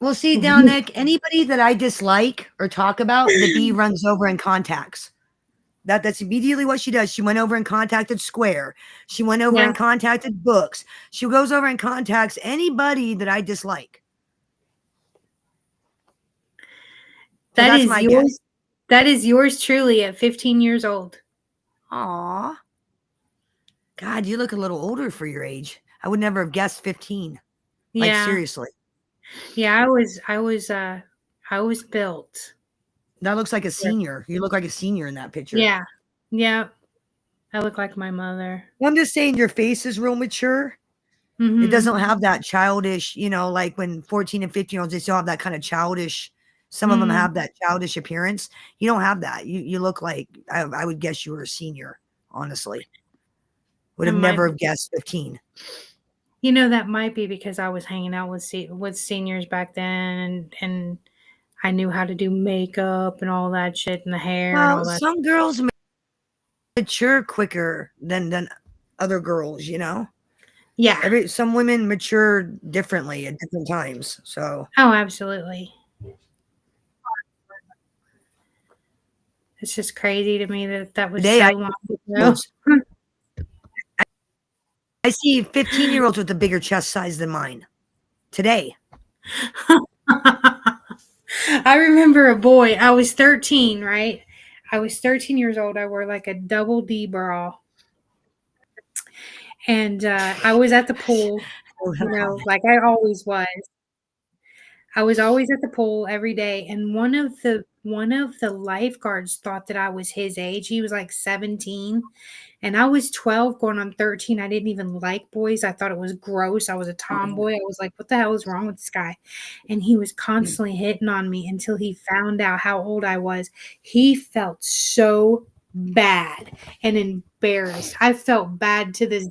Well, see, down Nick, anybody that I dislike or talk about, the bee runs over and contacts. That's immediately what she does. She went over and contacted Square. She went over and contacted Books. She goes over and contacts anybody that I dislike. So that is yours. Guess. That is yours truly at 15 years old. Aw. God, you look a little older for your age. I would never have guessed 15. Like seriously. Yeah, I was built. That looks like a senior. You look like a senior in that picture. Yeah. Yeah. I look like my mother. Well, I'm just saying your face is real mature. Mm-hmm. It doesn't have that childish, you know, like when 14 and 15-year-olds, they still have that kind of childish. Some of them have that childish appearance. You don't have that. You look like, I would guess you were a senior, honestly. Would have never guessed 15. You know, that might be because I was hanging out with seniors back then, and I knew how to do makeup and all that shit and the hair. Well, and all that. Some girls mature quicker than other girls, you know? Yeah. Some women mature differently at different times. So. Oh, absolutely. It's just crazy to me that was today, so long ago. I see 15-year-olds with a bigger chest size than mine today. I remember a boy. I was 13, right? I was 13 years old. I wore like a double D bra. And I was at the pool, you know, like I always was. I was always at the pool every day. And one of the lifeguards thought that I was his age. He was like 17. And I was 12 going on 13. I didn't even like boys. I thought it was gross. I was a tomboy. I was like, what the hell is wrong with this guy? And he was constantly hitting on me until he found out how old I was. He felt so bad and embarrassed. I feel bad to this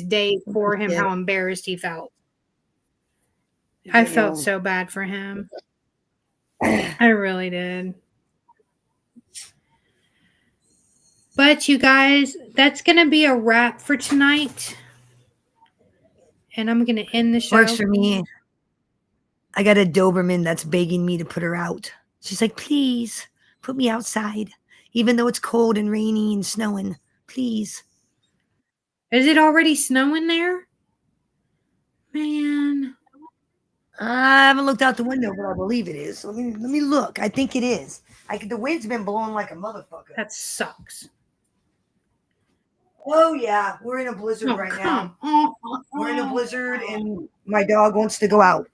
day for him, how embarrassed he felt. I felt so bad for him. I really did. But you guys, that's going to be a wrap for tonight. And I'm going to end the show. Works for me. I got a Doberman that's begging me to put her out. She's like, please put me outside, even though it's cold and rainy and snowing. Please. Is it already snowing there? Man. I haven't looked out the window, but I believe it is. Let me look. I think it is. The wind's been blowing like a motherfucker. That sucks. Oh yeah, we're in a blizzard right now. We're in a blizzard, and my dog wants to go out.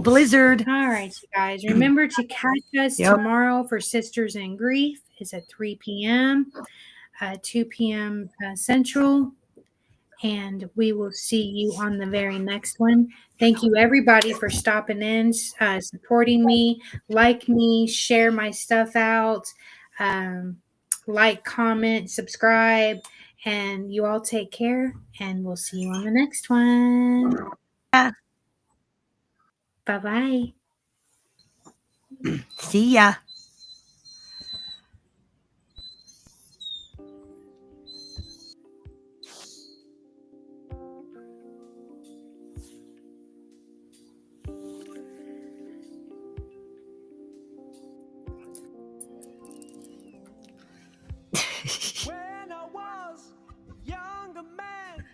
Blizzard. All right, you guys. Remember to catch us tomorrow for Sisters in Grief. It's at 3 p.m., 2 p.m. Central. And we will see you on the very next one. Thank you, everybody, for stopping in, supporting me, like me, share my stuff out, like, comment, subscribe, and you all take care, and we'll see you on the next one. Bye-bye. See ya. When I was a younger man,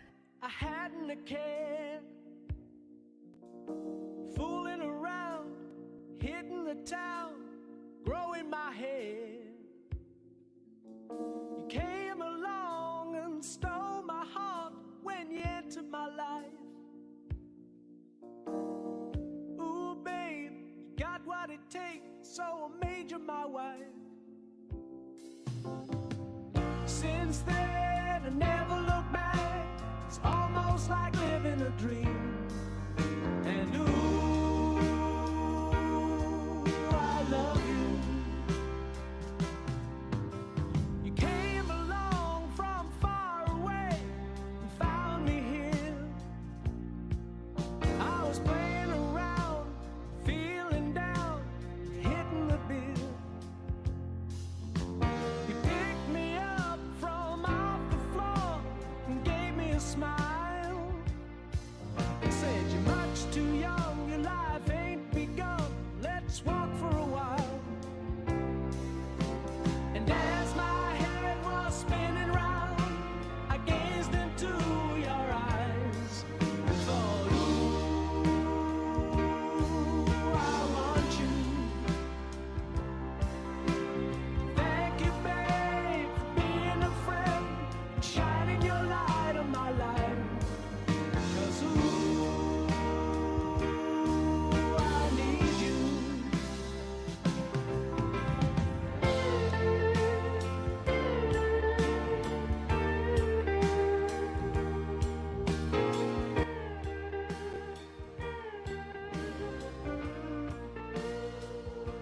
I hadn't a care. Fooling around, hitting the town, growing my hair. You came along and stole my heart when you entered my life. Ooh, babe, you got what it takes, so I made you my wife. Since then, I never look back. It's almost like living a dream. And ooh,